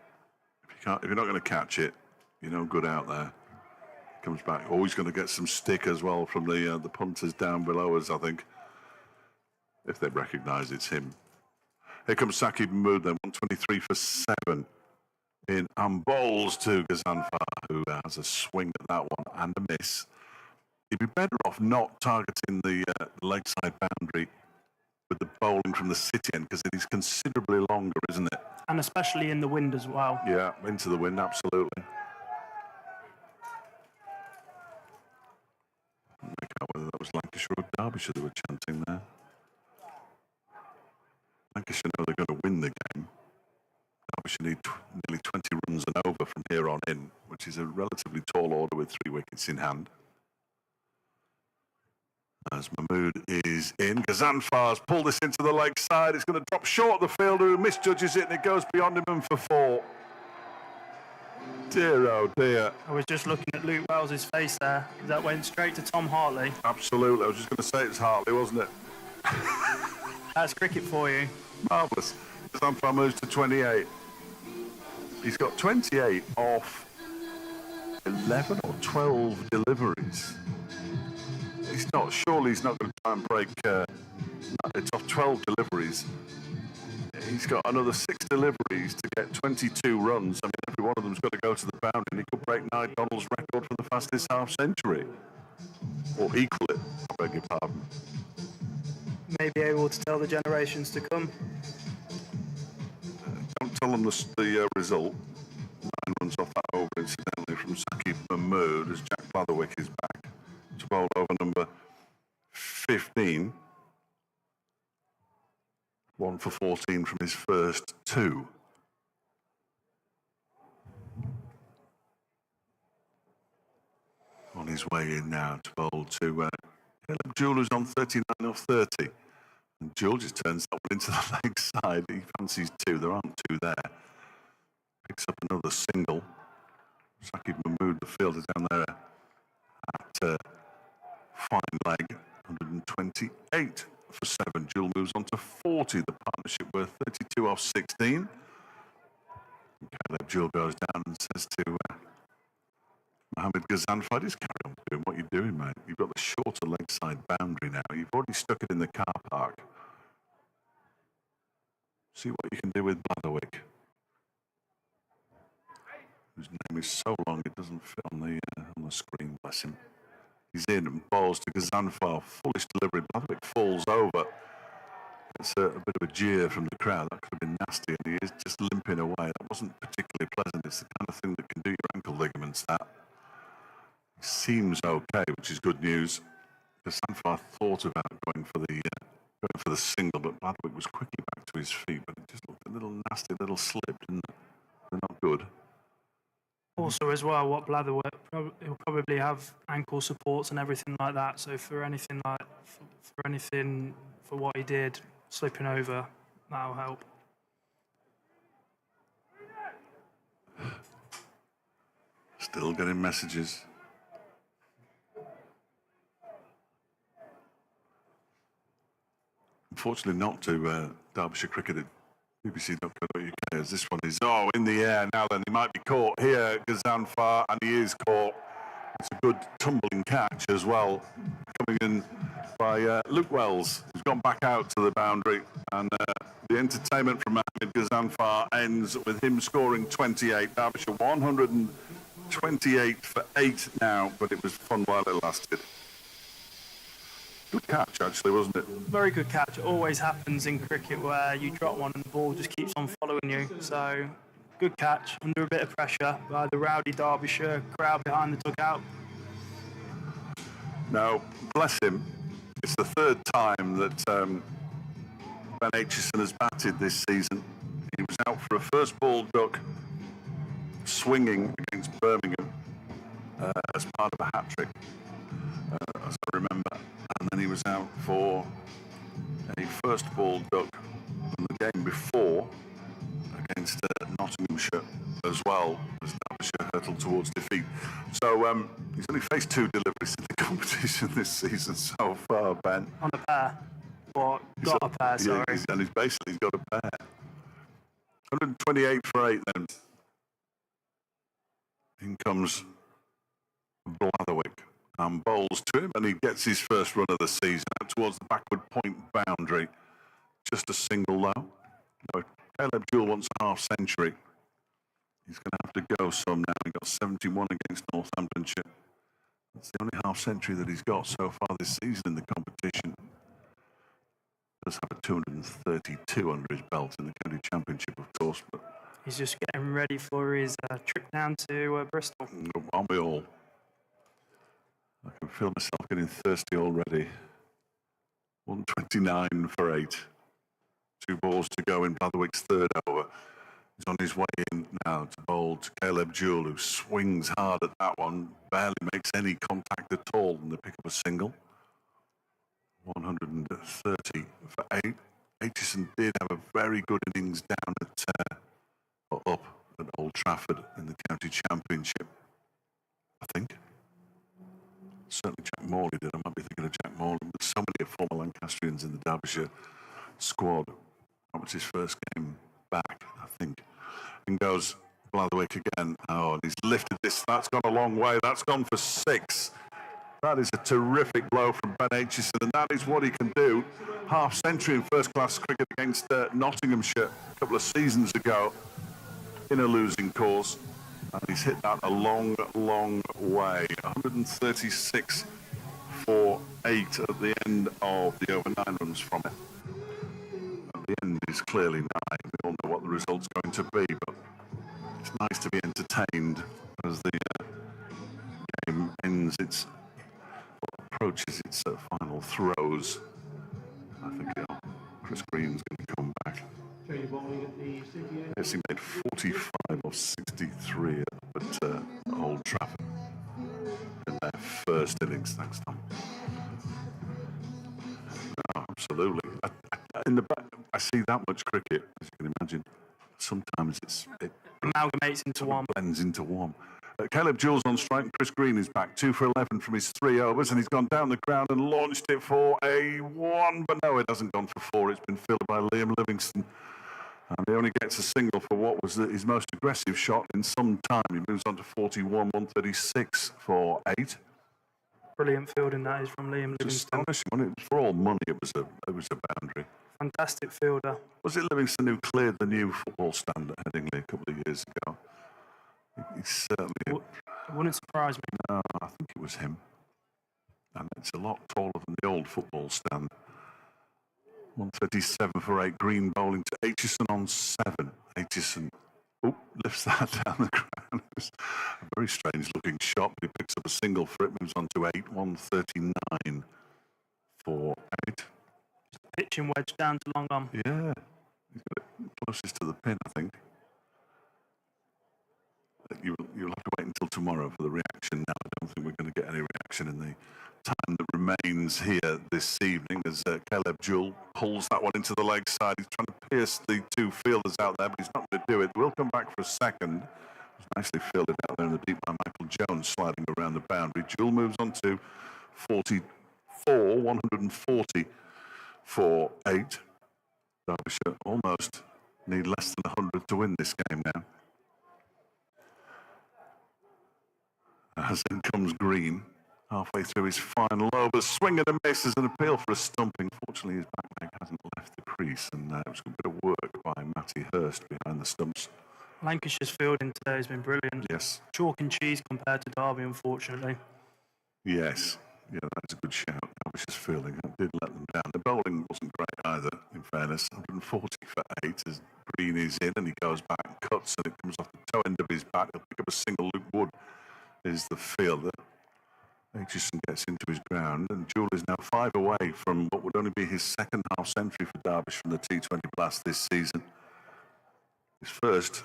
If you're not going to catch it, you're no good out there. Comes back. Oh, he's going to get some stick as well from the punters down below us, I think. If they recognise it's him. Here comes Saqib Mahmood then, 123 for 7. In and bowls to Ghazanfar, who has a swing at that one and a miss. He'd be better off not targeting the leg side boundary with the bowling from the city end, because it is considerably longer, isn't it? And especially in the wind as well. Yeah, into the wind, absolutely. Make out whether that was Lancashire or Derbyshire they were chanting there. Lancashire know they're going to win the game. Derbyshire need nearly 20 runs and over from here on in, which is a relatively tall order with 3 wickets in hand. As Mahmood is in, Ghazanfar's pulled this into the leg side. It's going to drop short of the fielder who misjudges it, and it goes beyond him and for 4. Dear, oh dear. I was just looking at Luke Wells' face there. That went straight to Tom Hartley. Absolutely. I was just going to say it was Hartley, wasn't it? That's cricket for you. Marvellous. Ghazanfar moves to 28. He's got 28 off 11 or 12 deliveries. Surely he's not going to try and break, it's off 12 deliveries. He's got another 6 deliveries to get 22 runs. I mean, every one of them's got to go to the boundary, and he could break Knight Donald's record for the fastest half-century. Or equal it, I beg your pardon. May be able to tell the generations to come. Don't tell them the result. 9 runs off that over, incidentally, from Saqib Mahmood, as Jack Blatherwick is back to bowl over number 15. 1 for 14 from his first 2. On his way in now to bowl to Caleb Jewell, who's on 39 off 30. And Jewell just turns that one into the leg side. He fancies 2. There aren't 2 there. Picks up another single. Saqib Mahmood, the fielder down there at fine leg, 28 for 7. Jewel moves on to 40. The partnership were 32 off 16. Caleb Jewel goes down and says to Mohammed Ghazanfar, just carry on doing what you're doing, mate. You've got the shorter leg side boundary now. You've already stuck it in the car park. See what you can do with Blatherwick, whose name is so long it doesn't fit on the screen, bless him. He's in and balls to Ghazanfar. Foolish delivery. Blatherwick falls over. It's a bit of a jeer from the crowd. That could have been nasty, and he is just limping away. That wasn't particularly pleasant. It's the kind of thing that can do your ankle ligaments, that. He seems okay, which is good news. Ghazanfar thought about going for the single, but Blatherwick was quickly back to his feet, but it just looked a little nasty, a little slip, and they're not good. Also, as well, what Blatherwick, he'll probably have ankle supports and everything like that. So for anything for what he did, slipping over, that'll help. Still getting messages. Unfortunately, not to Derbyshire Cricket at bbc.co.uk, as this one is in the air now. Then he might be caught here, Ghazanfar, and he is caught. It's a good tumbling catch as well, coming in by Luke Wells, who's gone back out to the boundary, and the entertainment from Mohammed Ghazanfar ends with him scoring 28. Derbyshire 128 for 8 now, but it was fun while it lasted. Good catch, actually, wasn't it? Very good catch. It always happens in cricket where you drop one and the ball just keeps on following you. So, good catch under a bit of pressure by the rowdy Derbyshire crowd behind the dugout. Now, bless him, it's the third time that Ben Aitchison has batted this season. He was out for a first ball duck swinging against Birmingham as part of a hat-trick, as I remember. And then he was out for a first ball duck from the game before against Nottinghamshire as well, as Derbyshire hurtled towards defeat. So he's only faced 2 deliveries in the competition this season so far, Ben. On a pair. Or got a pair, sorry. Yeah, he's basically got a pair. 128 for 8 then. In comes Blatherwick and bowls to him, and he gets his first run of the season out towards the backward point boundary. Just a single though. No, Caleb Jewel wants a half century. He's going to have to go some now. He got 71 against Northamptonshire. That's the only half century that he's got so far this season in the competition. Does have a 232 under his belt in the county championship, of course. But he's just getting ready for his trip down to Bristol. Aren't we all? I can feel myself getting thirsty already. 129 for 8. 2 balls to go in Blatherwick's third over. He's on his way in now to bowl to Caleb Jewel, who swings hard at that one, barely makes any contact at all, and they pick up a single. 130 for 8. Aitchison did have a very good innings down up at Old Trafford in the county championship, I think. Certainly Jack Morley did. I might be thinking of Jack Morley. There's so many former Lancastrians in the Derbyshire squad. That was his first game back, I think. And goes Blatherwick again. Oh, and he's lifted this. That's gone a long way. That's gone for 6. That is a terrific blow from Ben Aitchison, and that is what he can do. Half century in first-class cricket against Nottinghamshire a couple of seasons ago in a losing cause. And he's hit that a long, long way. 136 for 8 at the end of the over 9 runs from it. At the end is clearly 9. We all know what the result's going to be, but it's nice to be entertained as the game ends its, or approaches its final throws. I think Chris Green's going to come back. Yes, he made 45 or 63 at Old Trafford in their first innings. Thanks, Tom. No, absolutely. In the back, I see that much cricket, as you can imagine. Sometimes it amalgamates into one. Blends into one. Caleb Jewell's on strike. Chris Green is back, 2 for 11 from his 3 overs, and he's gone down the ground and launched it for a 1. But no, it hasn't gone for 4. It's been fielded by Liam Livingston. And he only gets a single for what was his most aggressive shot in some time. He moves on to 41, 136 for 8. Brilliant fielding that is from Liam Livingston. Astonishing, wasn't it? For all money, it was a boundary. Fantastic fielder. Was it Livingston who cleared the new football stand at Headingley a couple of years ago? He's certainly... It wouldn't surprise me. No, I think it was him. And it's a lot taller than the old football stand. 137 for 8. Green bowling to Aitchison on 7. Aitchison lifts that down the ground. It's a very strange looking shot, but he picks up a single for it, moves on to 8. 139 for 8. Pitching wedge down to long on. Yeah, he's got it closest to the pin, I think. You'll have to wait until tomorrow for the reaction now. I don't think we're going to get any reaction in the time that remains here this evening as Caleb Jewell pulls that one into the leg side. He's trying to pierce the 2 fielders out there, but he's not going to do it. We'll come back for a second. It was nicely fielded out there in the deep by Michael Jones, sliding around the boundary. Jewell moves on to 44, 140 for 8. Derbyshire almost need less than 100 to win this game now. As in comes Green, halfway through his final over, swing and a miss as an appeal for a stumping. Fortunately, his back leg hasn't left the crease, and it was a bit of work by Matty Hurst behind the stumps. Lancashire's fielding today has been brilliant. Yes. Chalk and cheese compared to Derby, unfortunately. Yes. Yeah, that's a good shout. Derbyshire's fielding did let them down. The bowling wasn't great either, in fairness. 140 for 8 as Green is in, and he goes back and cuts, and it comes off the toe end of his bat. He'll pick up a single. Luke Wood is the fielder. Aitchison gets into his ground, and Jewell is now 5 away from what would only be his second half century for Derbyshire from the T20 blast this season. His first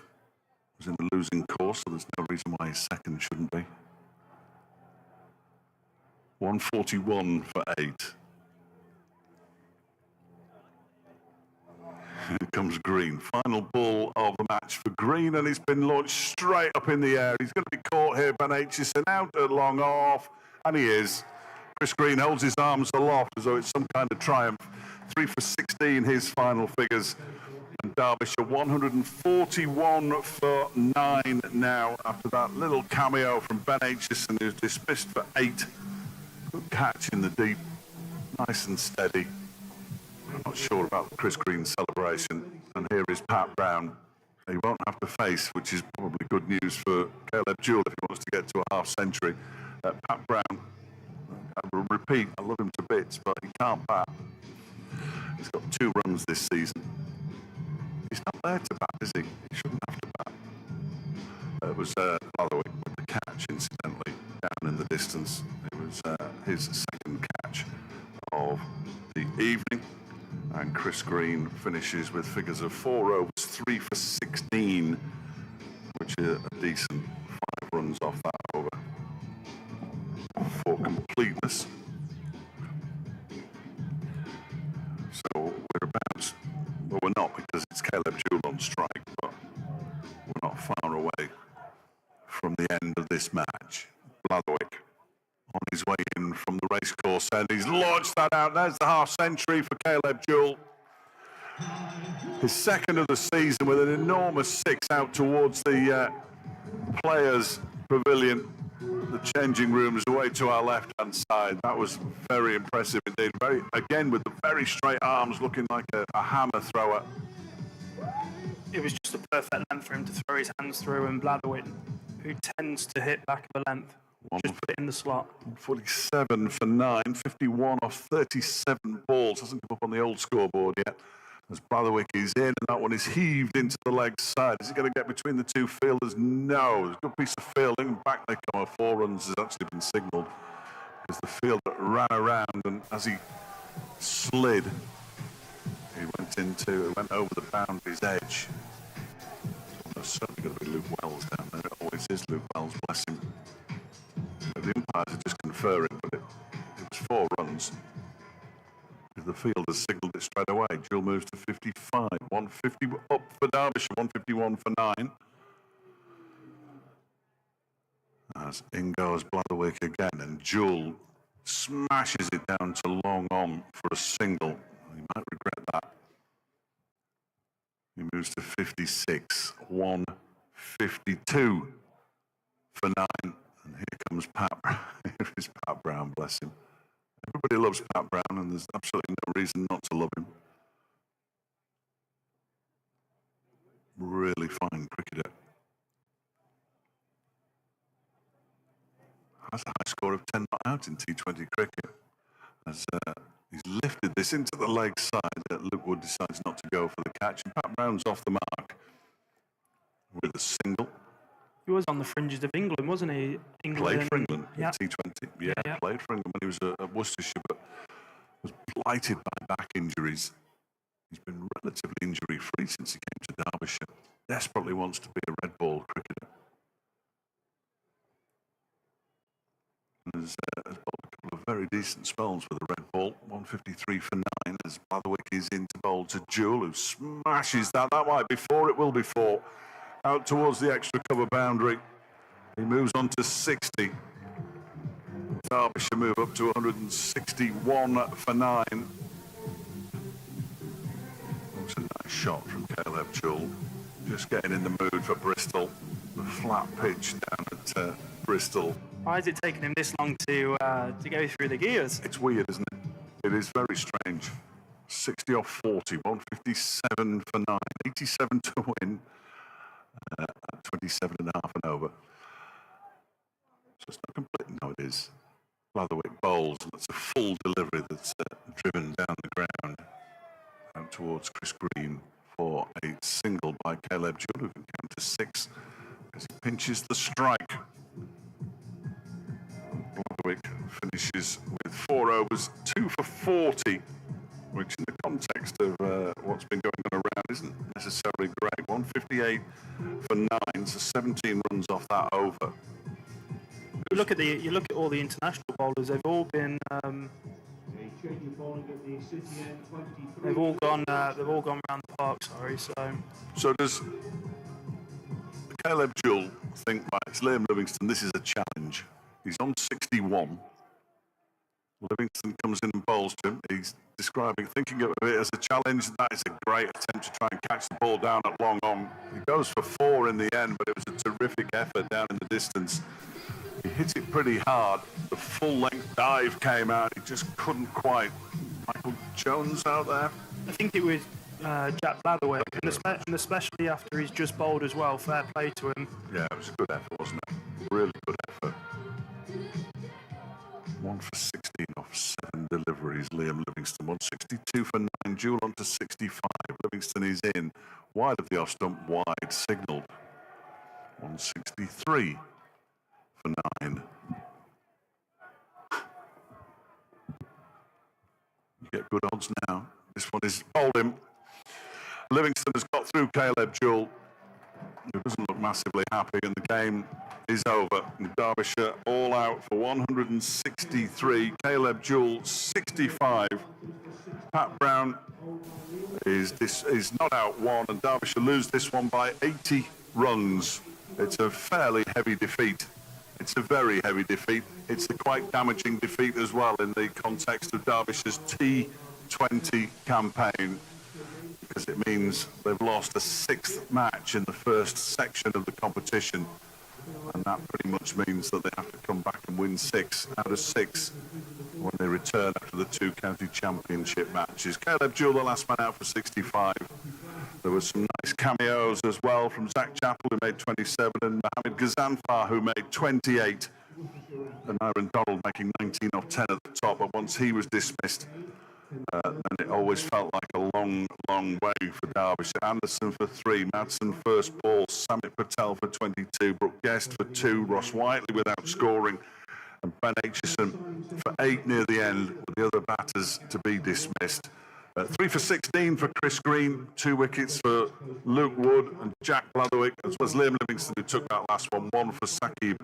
was in the losing course, so there's no reason why his second shouldn't be. 141 for 8. Here comes Green. Final ball of the match for Green, and he's been launched straight up in the air. He's going to be caught here by Aitchison, out at long off, and he is. Chris Green holds his arms aloft as though it's some kind of triumph. 3 for 16, his final figures. And Derbyshire 141 for 9 now after that little cameo from Ben Aitchison, who's dismissed for 8. Good catch in the deep, nice and steady. I'm not sure about the Chris Green celebration. And here is Pat Brown. He won't have to face, which is probably good news for Caleb Jewell if he wants to get to a half century. Pat Brown, I will repeat, I love him to bits, but he can't bat. He's got 2 runs this season. He's not there to bat, is he? He shouldn't have to bat. It was Leatherwick with the catch, incidentally, down in the distance. It was his second catch of the evening. And Chris Green finishes with figures of 4 overs, 3 for 16, which is a decent 5 runs off that over for completeness. So we're about, well, we're not because it's Caleb Jewell on strike, but we're not far away from the end of this match. Blatherwick on his way in from the racecourse, and he's launched that out. There's the half century for Caleb Jewell. His second of the season with an enormous 6 out towards the players' pavilion. The changing rooms away to our left-hand side. That was very impressive indeed. Again, with the very straight arms, looking like a hammer thrower. It was just a perfect length for him to throw his hands through, and Blatherwick, who tends to hit back of a length, just put it in the slot. 47 for 9, 51 off 37 balls. Hasn't come up on the old scoreboard yet. As Blatherwick is in, and that one is heaved into the leg side. Is he going to get between the 2 fielders? No. It's a good piece of fielding, and back they come. 4 runs has actually been signalled because the fielder ran around, and as he slid, he went over the boundary's edge. There's certainly going to be Luke Wells down there. It always is Luke Wells, bless him. The umpires are just conferring, but it was 4 runs. The field has signalled it straight away. Jewell moves to 55. 150 up for Derbyshire, 151 for 9. As in goes Blatherwick again, and Jewel smashes it down to long on for a single. He might regret that. He moves to 56, 152 for 9. And here comes Pat. Here is Pat Brown, bless him. Everybody loves Pat Brown, and there's absolutely no reason not to love him. Really fine cricketer. Has a high score of 10 not out in T20 cricket. As he's lifted this into the leg side, Luke Wood decides not to go for the catch, and Pat Brown's off the mark with a single. He was on the fringes of England, wasn't he? Played for England yeah. in T20. Yeah, played for England when he was at Worcestershire, but was blighted by back injuries. He's been relatively injury-free since he came to Derbyshire. Desperately wants to be a red ball cricketer. Has bowled a couple of very decent spells with the red ball. 153 for 9 as Blatherwick is into bowl to Jewel, who smashes that. That might be 4, it will be 4. Out towards the extra cover boundary. He moves on to 60. Derbyshire move up to 161 for 9. Looks a nice shot from Caleb Jewel. Just getting in the mood for Bristol. The flat pitch down at Bristol. Why is it taking him this long to go through the gears? It's weird, isn't it? It is very strange. 60 off 40, 157 for 9, 87 to win at 27 and a half and over. So it's not complete. No, it is. Blatherwick bowls, and it's a full delivery that's driven down the ground out towards Chris Green for a single by Caleb Jewel, who can count to 6 as he pinches the strike. Blatherwick finishes with 4 overs, 2 for 40, which in the context of what's been going on around isn't necessarily great. 158 for 9, so 17 runs off that over. You look at all the international bowlers; they've all been they've all gone around the park. Sorry, so does Caleb Jewel think, right, it's Liam Livingston, this is a challenge. He's on 61. Livingston comes in and bowls to him. He's thinking of it as a challenge. That is a great attempt to try and catch the ball down at long on. He goes for 4 in the end, but it was a terrific effort down in the distance. He hit it pretty hard. The full-length dive came out. He just couldn't quite. Michael Jones out there. I think it was Jack Blatherwick, and especially after he's just bowled as well. Fair play to him. Yeah, it was a good effort, wasn't it? Really good effort. 1 for 16 off 7 deliveries, Liam Livingston. 162 for 9, Jewel on to 65. Livingston is in. Wide of the off stump, wide, signalled. 163 for 9. You get good odds now. This one is bowled him. Livingston has got through Caleb Jewel, who doesn't look massively happy, and the game is over. Derbyshire all out for 163. Caleb Jewel 65. Pat Brown is not out 1, and Derbyshire lose this one by 80 runs. It's a fairly heavy defeat. It's a very heavy defeat. It's a quite damaging defeat as well in the context of Derbyshire's T20 campaign, because it means they've lost a 6th match in the first section of the competition, and that pretty much means that they have to come back and win 6 out of 6 when they return after the 2 county championship matches. Caleb Jewel, the last man out for 65. There were some nice cameos as well from Zach Chappell, who made 27, and Mohammed Ghazanfar, who made 28, and Aaron Donald making 19 off 10 at the top, but once he was dismissed, and it always felt like a long, long way for Derbyshire. Anderson for 3, Madsen first ball, Samit Patel for 22, Brooke Guest for 2, Ross Whiteley without scoring, and Ben Aitchison for 8 near the end, with the other batters to be dismissed. 3 for 16 for Chris Green, 2 wickets for Luke Wood and Jack Blatherwick, as well as Liam Livingston, who took that last one. 1 for Saqib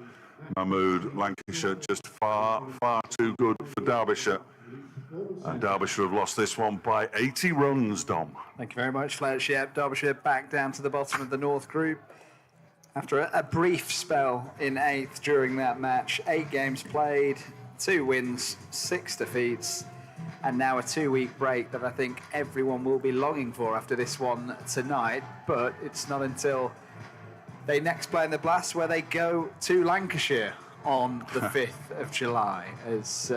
Mahmood. Lancashire just far, far too good for Derbyshire. And Derbyshire have lost this one by 80 runs, Dom. Thank you very much, Fletch. Yeah, Derbyshire back down to the bottom of the North Group. After a brief spell in 8th during that match, 8 games played, 2 wins, 6 defeats, and now a 2-week break that I think everyone will be longing for after this one tonight. But it's not until they next play in the Blast where they go to Lancashire on the 5th of July as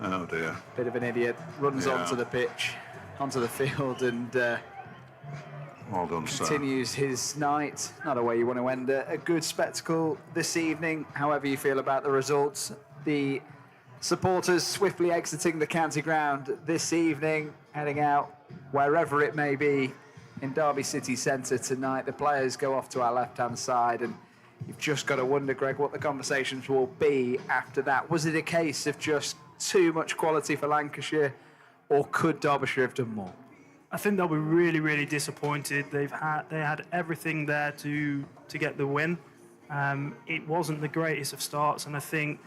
Oh dear. bit of an idiot runs onto the pitch, onto the field, and Well done, sir. continues his night. Not a way you want to end a good spectacle this evening. However you feel about the results, the supporters swiftly exiting the county ground this evening, heading out wherever it may be in Derby City Centre tonight. The players go off to our left-hand side, and you've just got to wonder, Greg, what the conversations will be after that. Was it a case of just too much quality for Lancashire, or could Derbyshire have done more? I think they'll be really, really disappointed. They had everything there to get the win. It wasn't the greatest of starts, and I think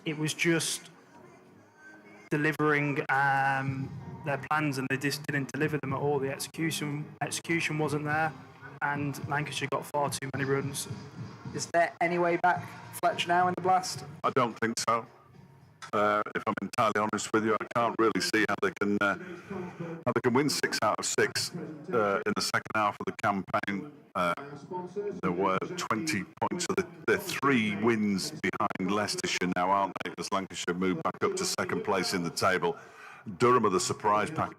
it was just delivering their plans, and they just didn't deliver them at all. The execution wasn't there, and Lancashire got far too many runs. Is there any way back, Fletch, now in the Blast? I don't think so. If I'm entirely honest with you, I can't really see how they can win 6 out of 6 in the second half of the campaign. There were 20 points, so they're 3 wins behind Leicestershire now, aren't they? As Lancashire move back up to second place in the table. Durham are the surprise pack